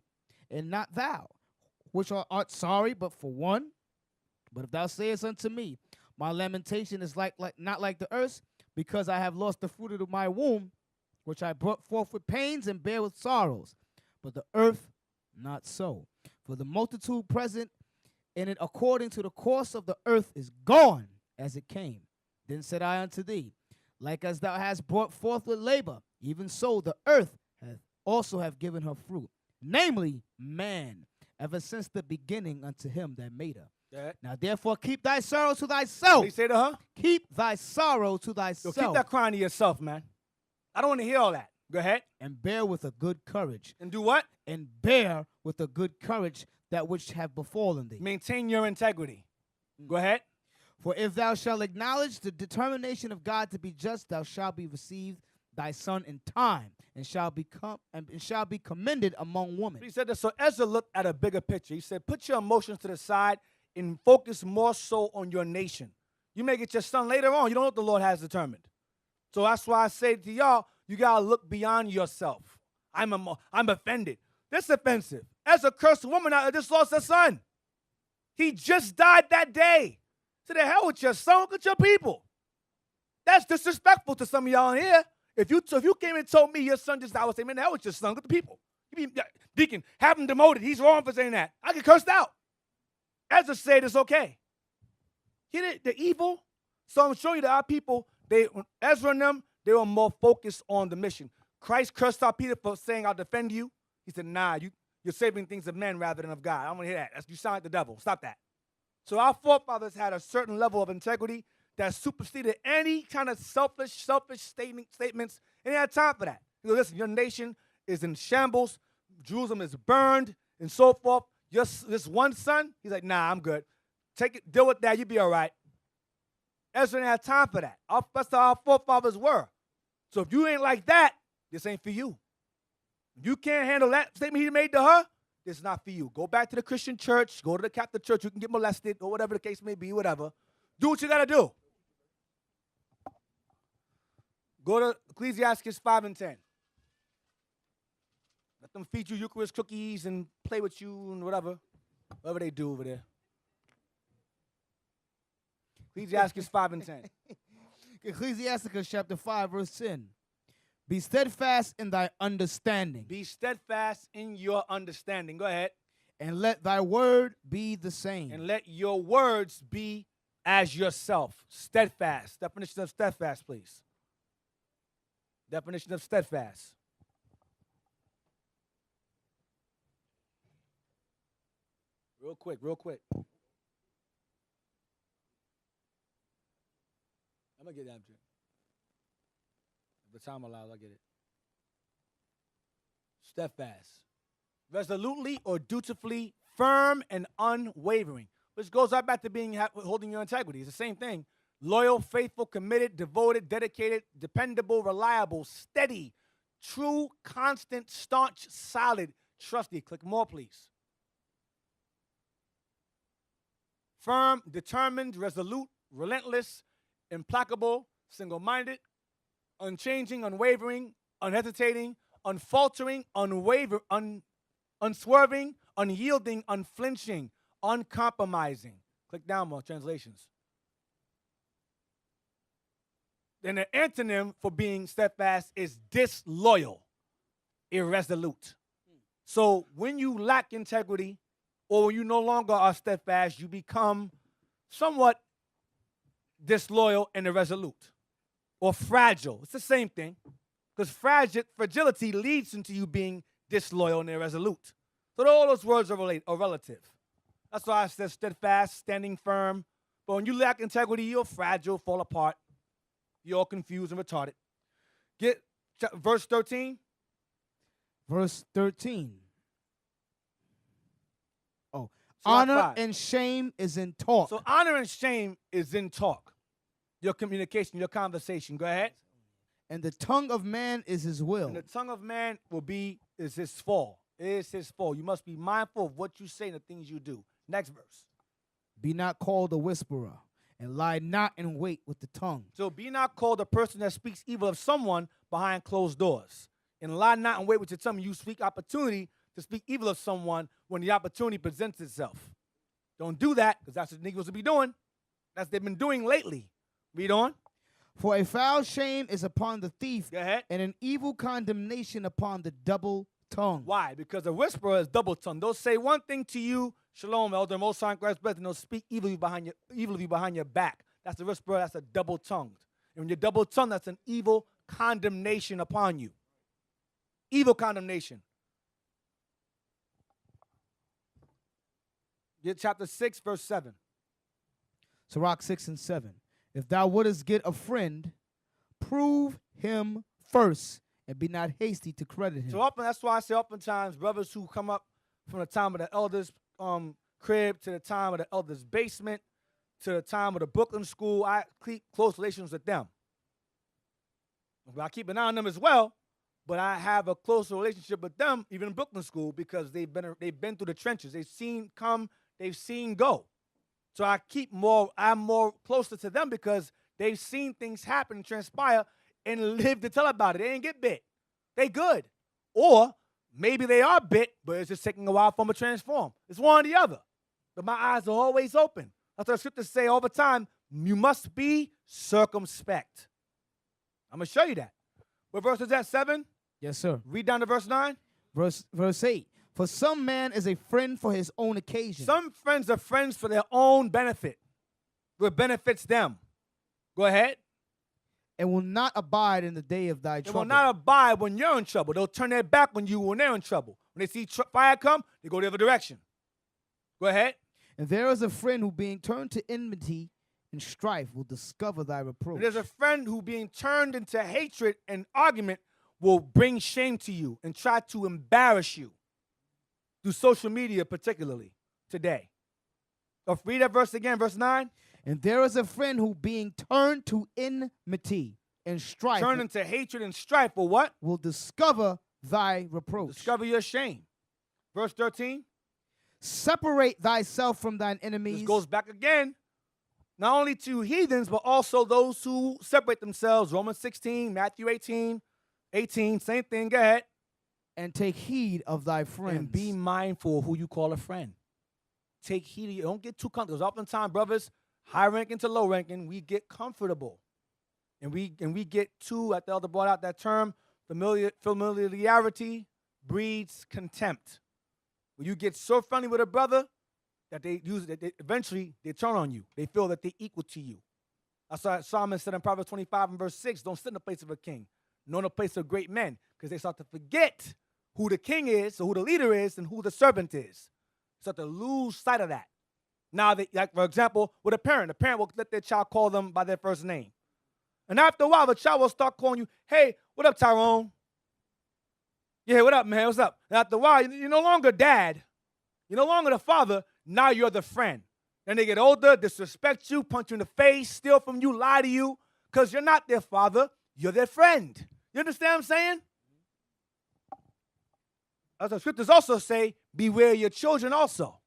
And not thou, which art sorry but for one? But if thou sayest unto me, my lamentation is not like the earth, because I have lost the fruit of my womb, which I brought forth with pains and bear with sorrows. But the earth, not so. For the multitude present in it according to the course of the earth is gone as it came. Then said I unto thee, like as thou hast brought forth with labor, even so the earth hath also have given her fruit, namely man, ever since the beginning unto him that made her. Now therefore keep thy sorrow to thyself. What did he say to her? Keep thy sorrow to Yo, thyself. keep that crying to yourself, man. I don't want to hear all that. Go ahead. And bear with a good courage. And do what? And bear with a good courage that which have befallen thee. Maintain your integrity. Go ahead. For if thou shalt acknowledge the determination of God to be just, thou shalt be received thy son in time, and shall be commended among women. He said that. So Ezra looked at a bigger picture. He said, put your emotions to the side and focus more so on your nation. You may get your son later on. You don't know what the Lord has determined. So that's why I say to y'all, you got to look beyond yourself. I'm offended. This offensive. As a cursed woman that just lost her son. He just died that day. To the hell with your son, look at your people. That's disrespectful to some of y'all in here. If you came and told me your son just died, I would say, man, the hell with your son, look at the people. Deacon, have him demoted. He's wrong for saying that. I get cursed out. Ezra said it's okay. The evil. So I'm showing you that our people, Ezra and them, they were more focused on the mission. Christ cursed out Peter for saying, I'll defend you. He said, nah, you're saving things of men rather than of God. I don't want to hear that. You sound like the devil. Stop that. So our forefathers had a certain level of integrity that superseded any kind of selfish statements, and they had time for that. You know, listen, your nation is in shambles. Jerusalem is burned and so forth. This one son, he's like, nah, I'm good. Take it, deal with that, you'll be all right. Ezra didn't have time for that. That's how our forefathers were. So if you ain't like that, this ain't for you. If you can't handle that statement he made to her, this is not for you. Go back to the Christian church, go to the Catholic church, you can get molested, or whatever the case may be, whatever. Do what you got to do. Go to Ecclesiastes 5 and 10. Let them feed you Eucharist cookies and play with you and whatever they do over there. Ecclesiastes 5 and 10. Ecclesiasticus chapter 5, verse 10. Be steadfast in thy understanding. Be steadfast in your understanding. Go ahead. And let thy word be the same. And let your words be as yourself. Steadfast. Definition of steadfast, please. Definition of steadfast. Real quick. I'm going to get that. If the time allows, I'll get it. Steadfast. Resolutely or dutifully firm and unwavering. Which goes right back to holding your integrity. It's the same thing. Loyal, faithful, committed, devoted, dedicated, dependable, reliable, steady, true, constant, staunch, solid, trusty. Click more, please. Firm, determined, resolute, relentless, implacable, single-minded, unchanging, unwavering, unhesitating, unfaltering, unswerving, unyielding, unflinching, uncompromising. Click down more translations. Then the antonym for being steadfast is disloyal, irresolute. So when you lack integrity or when you no longer are steadfast, you become somewhat disloyal and irresolute or fragile. It's the same thing because fragility leads into you being disloyal and irresolute. So all those words are relative. That's why I said steadfast, standing firm. But when you lack integrity, you're fragile, fall apart. You're all confused and retarded. Get verse 13. Verse 13. Oh, honor and shame is in talk. So honor and shame is in talk. Your communication, your conversation. Go ahead. And the tongue of man is his will. And the tongue of man is his fall. It is his fall. You must be mindful of what you say and the things you do. Next verse. Be not called a whisperer, and lie not in wait with the tongue. So be not called a person that speaks evil of someone behind closed doors. And lie not in wait with your tongue. You speak opportunity to speak evil of someone when the opportunity presents itself. Don't do that, because that's what Negroes will be doing. That's what they've been doing lately. Read on. For a foul shame is upon the thief, Go ahead. and an evil condemnation upon the double tongue. Why? Because a whisperer is double tongued. They'll say one thing to you, Shalom, Elder, Most High Christ, brethren. They'll speak evil of you behind your back. That's a whisperer. That's a double tongued. And when you're double tongued, that's an evil condemnation upon you. Evil condemnation. Get chapter 6, verse 7. Sirach 6 and 7. If thou wouldest get a friend, prove him first, and be not hasty to credit him. So that's why I say oftentimes brothers who come up from the time of the elders' crib to the time of the elders' basement to the time of the Brooklyn school, I keep close relations with them. I keep an eye on them as well, but I have a closer relationship with them, even in Brooklyn School, because they've been through the trenches. They've seen come, they've seen go. So I'm more closer to them because they've seen things happen, transpire, and live to tell about it. They ain't get bit. They good. Or maybe they are bit, but it's just taking a while for them to transform. It's one or the other. But my eyes are always open. That's what the scriptures say all the time. You must be circumspect. I'm going to show you that. What verse is that, 7? Yes, sir. Read down to verse 9. Verse 8. For some man is a friend for his own occasion. Some friends are friends for their own benefit, what benefits them. Go ahead. And will not abide in the day of thy They trouble. will not abide when you're in trouble. They'll turn their back on you when they're in trouble. When they see fire come, they go the other direction. Go ahead. And there is a friend who being turned to enmity and strife will discover thy reproach. And there's a friend who being turned into hatred and argument will bring shame to you and try to embarrass you through social media, particularly today. So read that verse again, verse 9. And there is a friend who being turned to enmity and strife Turn into hatred and strife for what? will discover thy reproach. Discover your shame. Verse 13. Separate thyself from thine enemies. This goes back again, not only to heathens, but also those who separate themselves. Romans 16, Matthew 18, same thing. Go ahead. And take heed of thy friends. And be mindful of who you call a friend. Take heed of you. Don't get too comfortable. Because oftentimes, brothers, high ranking to low ranking, we get comfortable. And we get too, the elder brought out that term, familiarity breeds contempt. When you get so friendly with a brother that eventually they turn on you. They feel that they're equal to you. That's why Solomon said in Proverbs 25 and verse 6, don't sit in the place of a king, nor in the place of great men, because they start to forget who the king is, or who the leader is, and who the servant is. Start to lose sight of that. Now, like for example, with the parent will let their child call them by their first name. And after a while, the child will start calling you, hey, what up, Tyrone? Yeah, what up, man? What's up? And after a while, you're no longer dad. You're no longer the father. Now you're the friend. Then they get older, disrespect you, punch you in the face, steal from you, lie to you, because you're not their father. You're their friend. You understand what I'm saying? As the scriptures also say, beware your children also.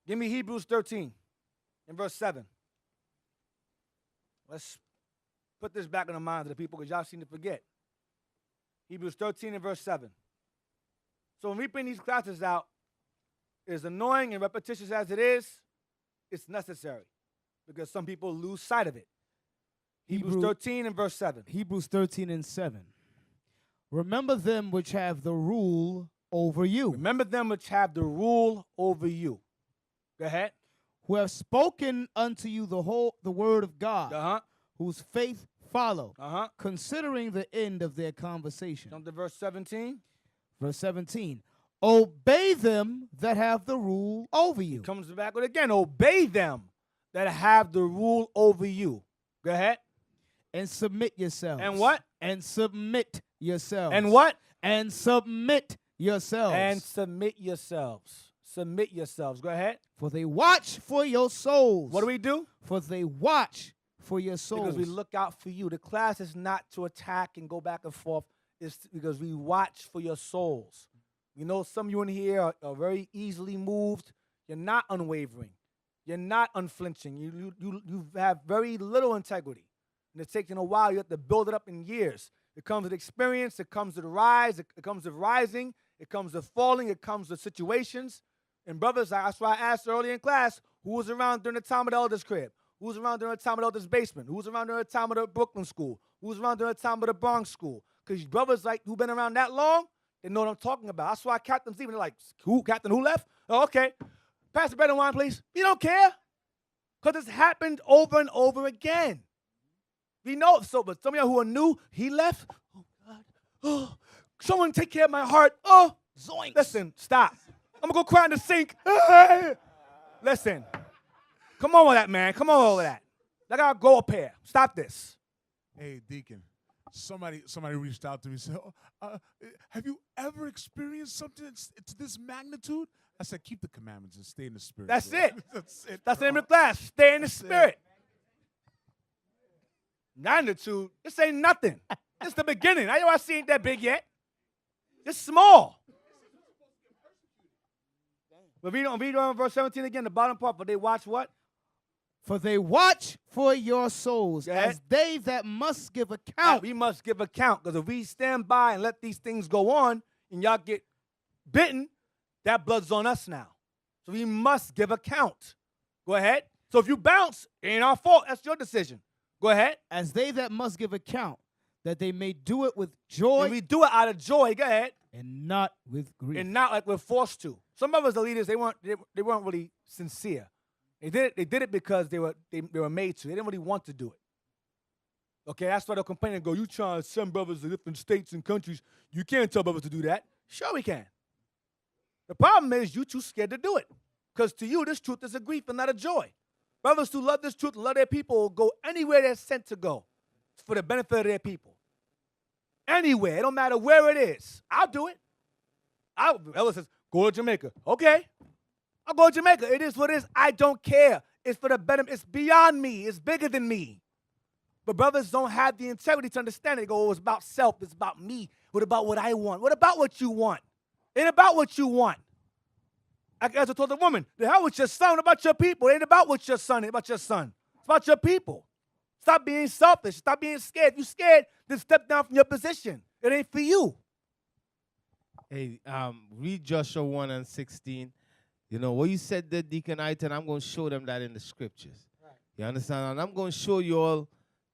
Give me Hebrews 13 and verse 7. Let's put this back in the minds of the people because y'all seem to forget. Hebrews 13 and verse 7. So when we bring these classes out, as annoying and repetitious as it is, it's necessary because some people lose sight of it. Hebrews 13 and verse 7. Hebrews 13 and 7. Remember them which have the rule over you. Remember them which have the rule over you. Go ahead. Who have spoken unto you the word of God, whose faith follow, considering the end of their conversation. Come to verse 17. Verse 17. Obey them that have the rule over you. Comes back with again. Obey them that have the rule over you. Go ahead. And submit yourselves. And what? And submit yourselves. And what? And submit yourselves. And submit yourselves. Submit yourselves. Go ahead. For they watch for your souls. What do we do? For they watch for your souls. Because we look out for you. The class is not to attack and go back and forth. It's because we watch for your souls. You know, some of you in here are very easily moved. You're not unwavering. You're not unflinching. You have very little integrity. And it's taken a while. You have to build it up in years. It comes with experience. It comes with rise. It comes with rising. It comes with falling. It comes with situations. And brothers, that's why I asked early in class, who was around during the time of the elder's crib? Who was around during the time of the elder's basement? Who was around during the time of the Brooklyn school? Who was around during the time of the Bronx school? Because brothers like who've been around that long, they know what I'm talking about. That's why captains even, they're like, who? Captain, who left? Oh, okay. Pass the bread and wine, please. You don't care. Because it's happened over and over again. We know, but some of y'all who are new, he left. Oh, God. Oh, someone take care of my heart. Oh, zoinks. Listen, stop. I'm going to go cry in the sink. Listen. Come on with that, man. Come on with that. I got to go up here. Stop this. Hey, Deacon. Somebody reached out to me and said, have you ever experienced something to this magnitude? I said, keep the commandments and stay in the spirit. That's bro. it. That's it. That's the name of the class. Stay in the spirit. Magnitude? This ain't nothing. This the beginning. I see ain't that big yet. It's small. But read on verse 17 again, the bottom part. But they watch what? For they watch for your souls as they that must give account. We must give account, because if we stand by and let these things go on and y'all get bitten, that blood's on us now. So we must give account. Go ahead. So if you bounce, it ain't our fault. That's your decision. Go ahead. As they that must give account, that they may do it with joy. And we do it out of joy. Go ahead. And not with grief. And not like we're forced to. Some of us, the leaders, they weren't really sincere. They did it because they were made to. They didn't really want to do it. Okay, that's why they'll complain and go, you trying to send brothers to different states and countries. You can't tell brothers to do that. Sure we can. The problem is you too scared to do it. Because to you, this truth is a grief and not a joy. Brothers who love this truth and love their people will go anywhere they're sent to go for the benefit of their people. Anywhere. It don't matter where it is. I'll do it. Ella says, go to Jamaica. Okay. I'll go to Jamaica. It is what it is. I don't care. It's for the benefit. It's beyond me. It's bigger than me. But brothers don't have the integrity to understand it. They go, oh, it's about self. It's about me. What about what I want? What about what you want? It ain't about what you want. As I told the woman, the hell with your son. What about your people? It ain't about what your son. It ain't about your son. It's about your people. Stop being selfish. Stop being scared. If you're scared, then step down from your position. It ain't for you. Hey, read Joshua 1:16. You know, what you said there, Deacon Aiton, I'm going to show them that in the scriptures. Right. You understand? And I'm going to show you all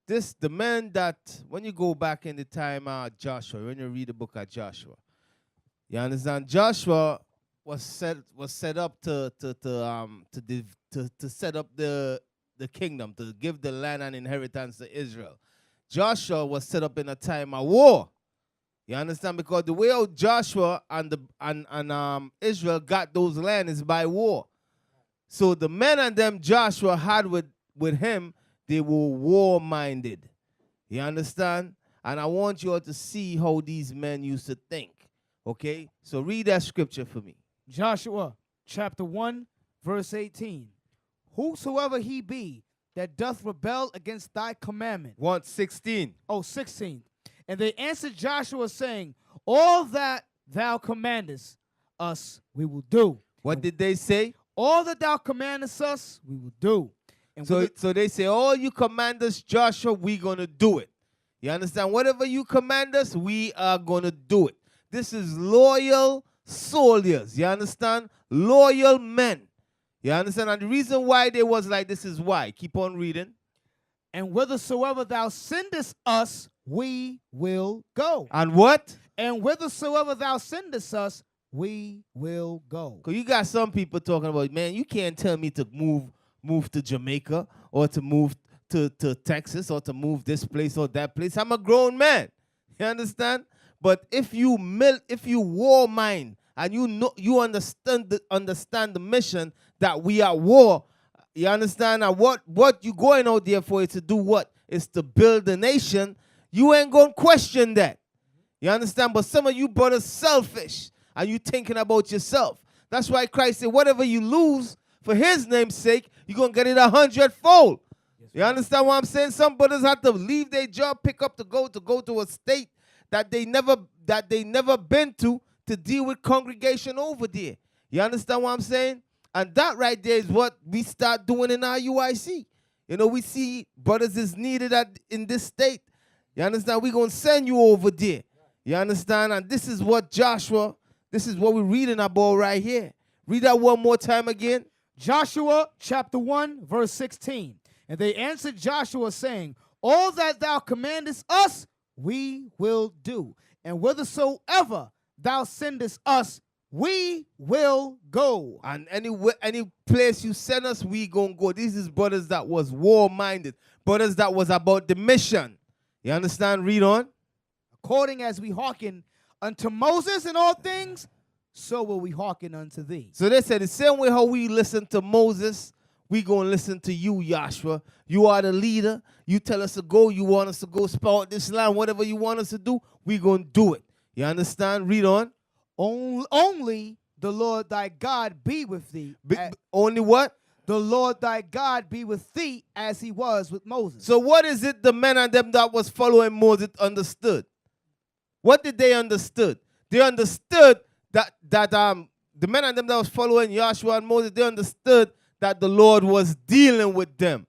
this, the man that, when you go back in the time Joshua, when you read the book of Joshua, you understand? Joshua was set up to set up the kingdom, to give the land and inheritance to Israel. Joshua was set up in a time of war. You understand? Because the way out Joshua and Israel got those lands is by war. So the men and them Joshua had with him, they were war-minded. You understand? And I want you all to see how these men used to think. Okay? So read that scripture for me. Joshua chapter 1, verse 18. Whosoever he be that doth rebel against thy commandment. 1:16. Oh, 16. And they answered Joshua, saying, all that thou commandest us, we will do. What did they say? All that thou commandest us, we will do. And so they say, all you command us, Joshua, we're going to do it. You understand? Whatever you command us, we are going to do it. This is loyal soldiers. You understand? Loyal men. You understand? And the reason why they was like this is why. Keep on reading. And whithersoever thou sendest us, we will go. And what? And whithersoever thou sendest us, we will go. Because you got some people talking about, man, you can't tell me to move to Jamaica or to move to Texas or to move this place or that place. I'm a grown man. You understand? But if you war mind and you understand the mission that we are war, you understand? And what you going out there for is to do what? Is to build a nation. You ain't going to question that. You understand? But some of you brothers selfish and you thinking about yourself. That's why Christ said, whatever you lose for his name's sake, you're going to get it 100-fold. Yes, you understand what I'm saying? Some brothers have to leave their job, pick up to go to a state that they never been to deal with congregation over there. You understand what I'm saying? And that right there is what we start doing in our UIC. You know, we see brothers is needed in this state. You understand? We're going to send you over there. You understand? And this is what Joshua, this is what we're reading about right here. Read that one more time again. Joshua chapter 1, verse 16. And they answered Joshua, saying, all that thou commandest us, we will do. And whithersoever thou sendest us, we will go. And any place you send us, we gonna go. These is brothers that was war-minded. Brothers that was about the mission. You understand? Read on. According as we hearken unto Moses in all things, so will we hearken unto thee. So they said the same way how we listen to Moses, we gonna listen to you, Joshua. You are the leader. You tell us to go. You want us to go spout this land. Whatever you want us to do, we gonna do it. You understand? Read on. Only the Lord thy God be with thee. Only what? the Lord thy God be with thee as he was with Moses. So what is it the men and them that was following Moses understood? What did they understood? They understood that the men and them that was following Joshua and Moses, they understood that the Lord was dealing with them.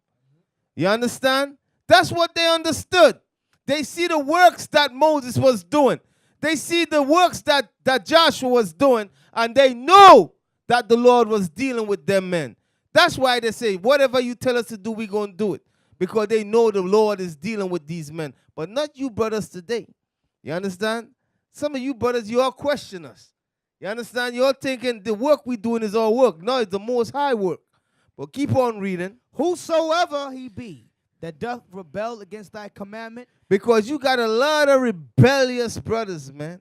You understand? That's what they understood. They see the works that Moses was doing. They see the works that Joshua was doing, and they know that the Lord was dealing with them men. That's why they say, whatever you tell us to do, we're going to do it. Because they know the Lord is dealing with these men. But not you brothers today. You understand? Some of you brothers, you all question us. You understand? You're thinking the work we're doing is our work. No, it's the Most High work. But keep on reading. Whosoever he be that doth rebel against thy commandment. Because you got a lot of rebellious brothers, man.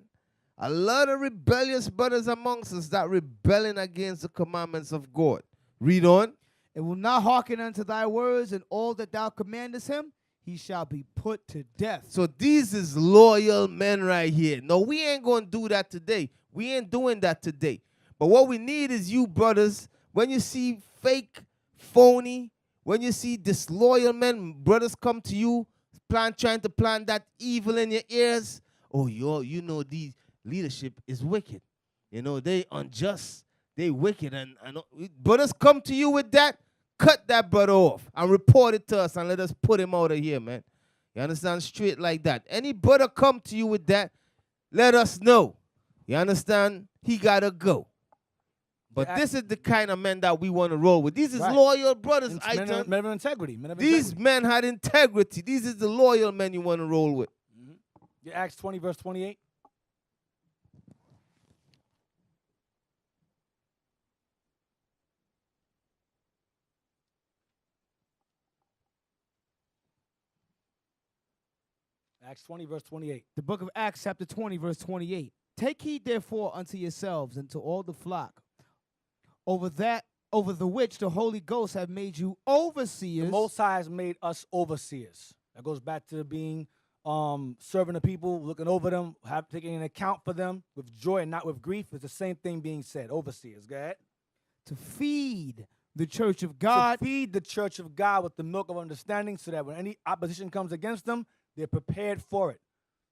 A lot of rebellious brothers amongst us that rebelling against the commandments of God. Read on. And will not hearken unto thy words, and all that thou commandest him, he shall be put to death. So these is loyal men right here. No, we ain't going to do that today. We ain't doing that today. But what we need is you brothers, when you see fake, phony, when you see disloyal men, brothers come to you, trying to plant that evil in your ears. Oh, you know, these leadership is wicked. You know, they unjust. They wicked. And brothers come to you with that, cut that brother off and report it to us and let us put him out of here, man. You understand? Straight like that. Any brother come to you with that, let us know. You understand? He got to go. But this is the kind of men that we want to roll with. These is loyal brothers. Men of integrity. These men had integrity. These is the loyal men you want to roll with. Mm-hmm. Acts 20, verse 28. Acts 20, verse 28. The book of Acts, chapter 20, verse 28. Take heed, therefore, unto yourselves and to all the flock, over the which the Holy Ghost have made you overseers. The Most High has made us overseers. That goes back to being serving the people, looking over them, taking an account for them with joy and not with grief. It's the same thing being said. Overseers. Go ahead. To feed the church of God. To feed the church of God with the milk of understanding, so that when any opposition comes against them, they're prepared for it.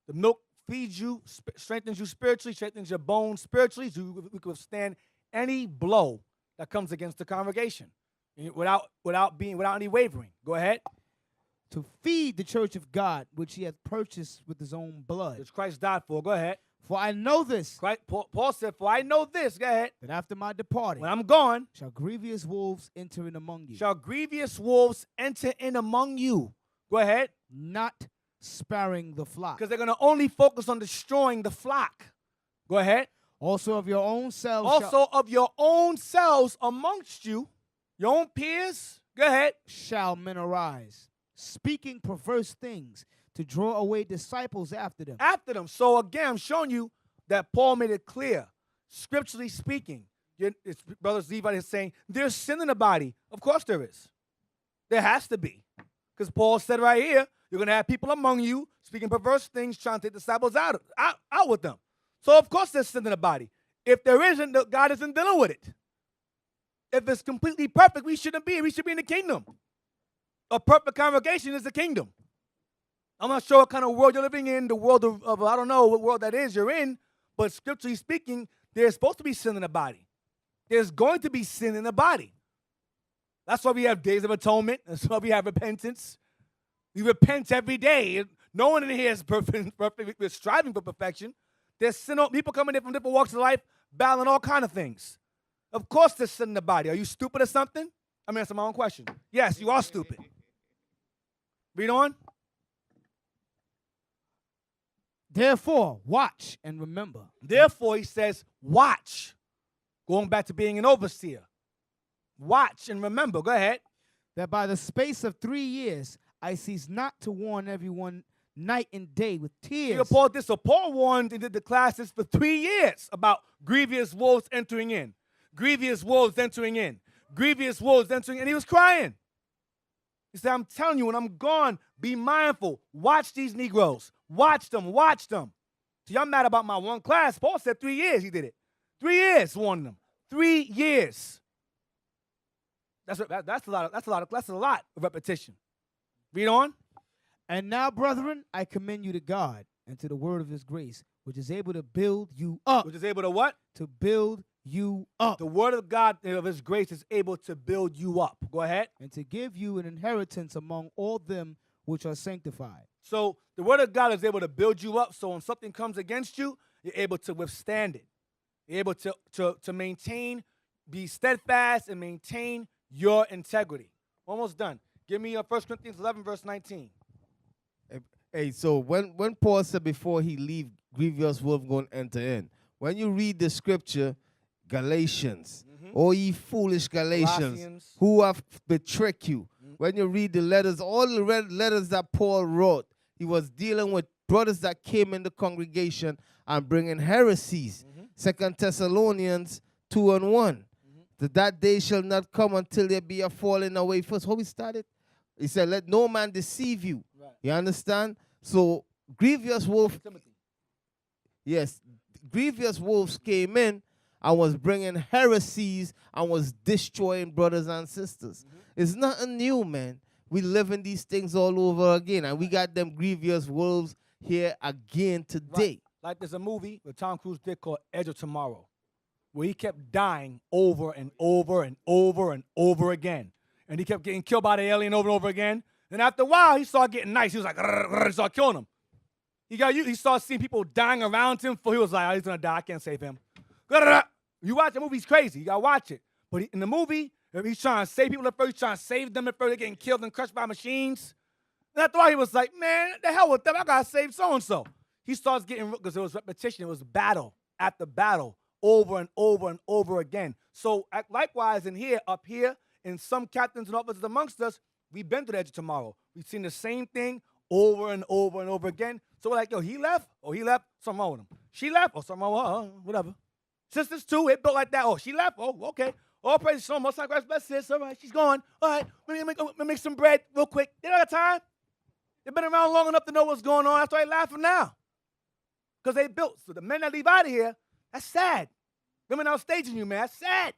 The milk feeds you, strengthens you spiritually, strengthens your bones spiritually, so we can withstand any blow that comes against the congregation without any wavering. Go ahead. To feed the church of God, which he hath purchased with his own blood. Which Christ died for. Go ahead. For I know this. Paul said, for I know this. Go ahead. That after my departing, when I'm gone, shall grievous wolves enter in among you. Shall grievous wolves enter in among you. Go ahead. Not sparing the flock. Because they're going to only focus on destroying the flock. Go ahead. Also of your own selves. Of your own selves amongst you, your own peers. Go ahead. Shall men arise, speaking perverse things, to draw away disciples after them. After them. So again, I'm showing you that Paul made it clear, scripturally speaking. Brother Levi is saying there's sin in the body. Of course there is. There has to be. Because Paul said right here, you're going to have people among you speaking perverse things, trying to take disciples out with them. So, of course, there's sin in the body. If there isn't, God isn't dealing with it. If it's completely perfect, we shouldn't be. We should be in the kingdom. A perfect congregation is the kingdom. I'm not sure what kind of world you're living in, the world of I don't know what world that is you're in, but scripturally speaking, there's supposed to be sin in the body. There's going to be sin in the body. That's why we have days of atonement. That's why we have repentance. We repent every day. No one in here is perfect. We're striving for perfection. There's sin. People coming in from different walks of life, battling all kind of things. Of course there's sin in the body. Are you stupid or something? I'm answering my own question. Yes, you are stupid. Read on. Therefore, watch and remember. Therefore, he says, watch. Going back to being an overseer. Watch and remember. Go ahead. That by the space of 3 years, I cease not to warn everyone night and day with tears. So Paul warned and did the classes for 3 years about grievous wolves entering in. Grievous wolves entering in. Grievous wolves entering in. And he was crying. He said, I'm telling you, when I'm gone, be mindful. Watch these Negroes. Watch them. Watch them. So y'all mad about my one class. Paul said 3 years he did it. 3 years warning them. 3 years. That's a lot of repetition. Read on. And now, brethren, I commend you to God and to the word of his grace, which is able to build you up. Which is able to what? To build you up. The word of God of his grace is able to build you up. Go ahead. And to give you an inheritance among all them which are sanctified. So the word of God is able to build you up. So when something comes against you, you're able to withstand it. You're able to maintain, be steadfast, and maintain your integrity. Almost done. Give me 1 Corinthians 11, verse 19. Hey, so when Paul said before he leave, grievous wolf going to enter in. When you read the scripture, Galatians, O ye foolish Galatians, Colossians. who have betrayed you. When you read the letters, all the letters that Paul wrote, he was dealing with brothers that came in the congregation and bringing heresies. 2 Thessalonians 2:1. That day shall not come until there be a falling away first. How we started? He said, let no man deceive you. Right. You understand? So grievous wolf, Timothy. yes, grievous wolves came in and was bringing heresies and was destroying brothers and sisters. It's nothing new, man. We live in these things all over again, and we got them grievous wolves here again today. Right. Like there's a movie that Tom Cruise did called Edge of Tomorrow, where he kept dying over and over and over and over again. And he kept getting killed by the alien over and over again. And after a while, he started getting nice. He was like, he started killing them. He started seeing people dying around him. He was like, oh, he's going to die. I can't save him. You watch the movie, he's crazy. You got to watch it. But in the movie, he's trying to save people at first. He's trying to save them at first. They're getting killed and crushed by machines. And after a while, he was like, man, the hell with them. I got to save so-and-so. He starts getting, because it was repetition. It was battle after battle over and over and over again. So likewise up here, in some captains and officers amongst us, we've been to the edge of tomorrow. We've seen the same thing over and over and over again. So we're like, yo, he left? Oh, he left? Something wrong with him. She left? Oh, something wrong with her. Whatever. Sisters too, it built like that. Oh, she left? Oh, okay. All praise to Most High Christ, bless sis. All right, she's gone. All right, let me make some bread real quick. They don't have time. They've been around long enough to know what's going on. That's why they laughing now. Because they built. So the men that leave out of here, that's sad. Women outstaging you, man. That's sad.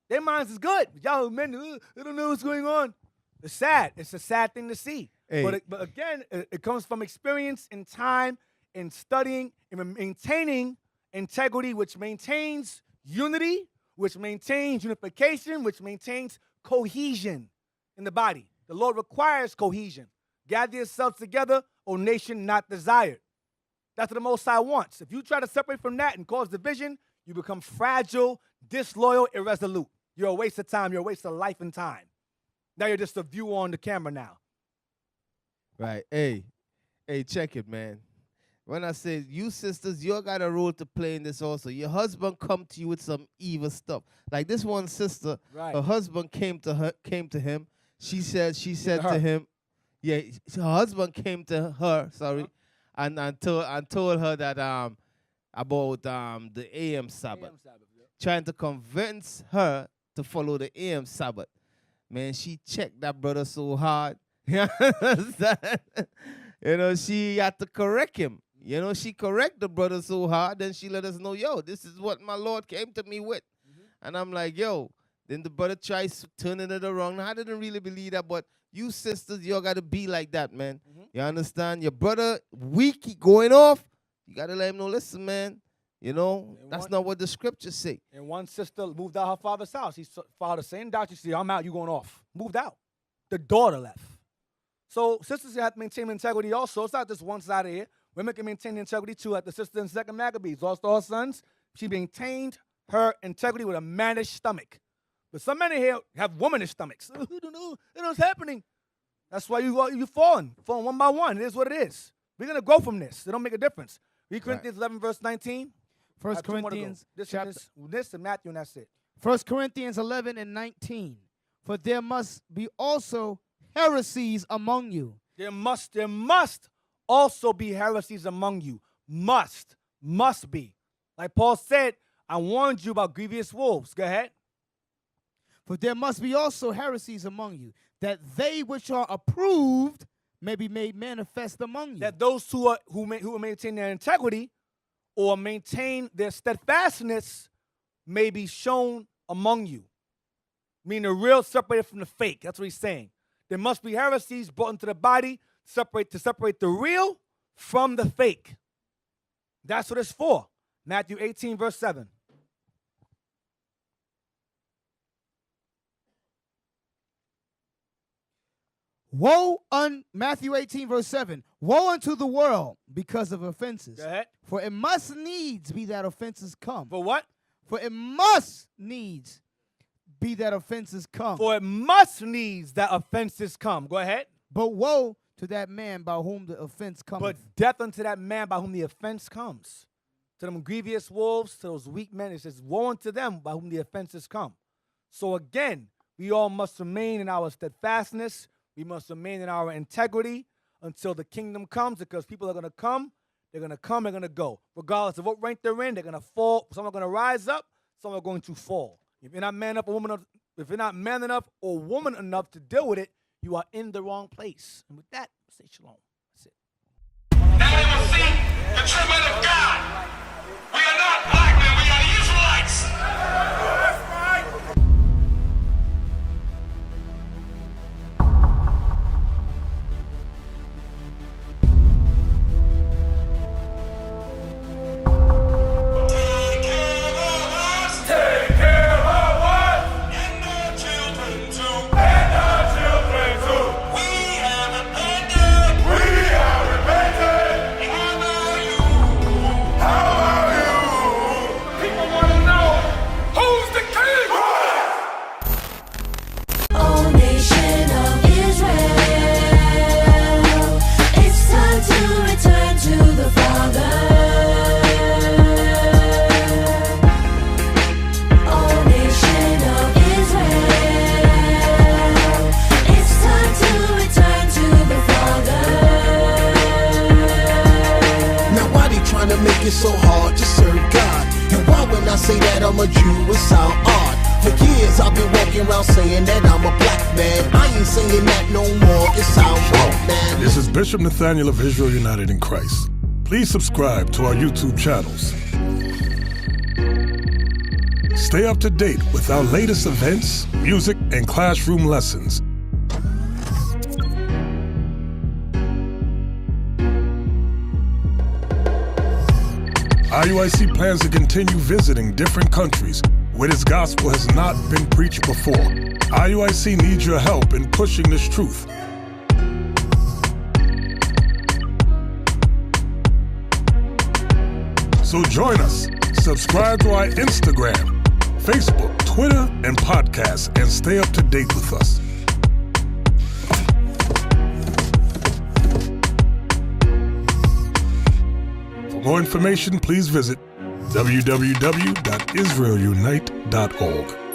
Their minds is good. Y'all men, they don't know what's going on. It's sad. It's a sad thing to see. Hey. But again, it comes from experience and time and studying and maintaining integrity, which maintains unity, which maintains unification, which maintains cohesion in the body. The Lord requires cohesion. Gather yourselves together, O nation not desired. That's what the Most High wants. If you try to separate from that and cause division, you become fragile, disloyal, irresolute. You're a waste of time. You're a waste of life and time. Now you're just a view on the camera now. Right. Hey, check it, man. When I say you sisters, you got a role to play in this also. Your husband come to you with some evil stuff. Like this one sister, Right. her husband came to him. She said to him, yeah, her husband came to her, and told her that about the AM Sabbath. Trying to convince her to follow the AM Sabbath. Man, she checked that brother so hard. You understand? She had to correct him. She correct the brother so hard, then she let us know, yo, this is what my Lord came to me with. And I'm like, yo, then the brother tries turning it around. I didn't really believe that, but you sisters, you got to be like that, man. You understand? Your brother weak, he going off, you got to let him know, listen, man, that's not what the scriptures say. And one sister moved out her father's house. He followed the same doctrine. She said, I'm out, you going off. Moved out. The daughter left. So sisters have to maintain integrity also. It's not just one side of here. Women can maintain integrity too. Like the sister in 2 Maccabeus, lost all her sons. She maintained her integrity with a mannish stomach. But some men in here have womanish stomachs. I don't know what's happening. That's why you're falling one by one. It is what it is. We're going to grow from this. It don't make a difference. Read Corinthians 11, verse 19. 1 Corinthians chapter. This and Matthew, and that's it. 1 Corinthians 11 and 19. For there must be also heresies among you. There must also be heresies among you. Must be. Like Paul said, I warned you about grievous wolves. Go ahead. For there must be also heresies among you, that they which are approved may be made manifest among you. That those who maintain their integrity or maintain their steadfastness may be shown among you. meaning the real separated from the fake. That's what he's saying. There must be heresies brought into the body to separate the real from the fake. That's what it's for. Matthew 18, verse 7. Matthew 18, verse 7. Woe unto the world because of offenses. Go ahead. For it must needs be that offenses come. For what? For it must needs be that offenses come. For it must needs that offenses come. Go ahead. But woe to that man by whom the offense comes. But death unto that man by whom the offense comes. To them grievous wolves, to those weak men, it says, woe unto them by whom the offenses come. So again, we all must remain in our steadfastness. We must remain in our integrity until the kingdom comes, because people are going to come, they're going to go. Regardless of what rank they're in, they're going to fall. Some are going to rise up, some are going to fall. If you're not man enough or woman enough to deal with it, you are in the wrong place. And with that, say shalom. That's it. Now they will see the true men of God. We are not black men, we are the Israelites. That's right. Take care of us. And our children too. We have repented. How are you? People want to know, who's the king? Oh, nation of Israel, it's time to return to the Father. Oh, nation of Israel, it's time to return to the Father. Now why they trying to make it so hard to serve God? And why when I say that I'm a Jew it sound odd? For years I've been walking around saying that I'm a black man. I ain't saying that no more, it sound wrong, man. This is Bishop Nathaniel of Israel United in Christ. Please subscribe to our YouTube channels. Stay up to date with our latest events, music, and classroom lessons. IUIC plans to continue visiting different countries where this gospel has not been preached before. IUIC needs your help in pushing this truth. So join us. Subscribe to our Instagram, Facebook, Twitter, and podcasts, and stay up to date with us. For more information, please visit www.israelunite.org.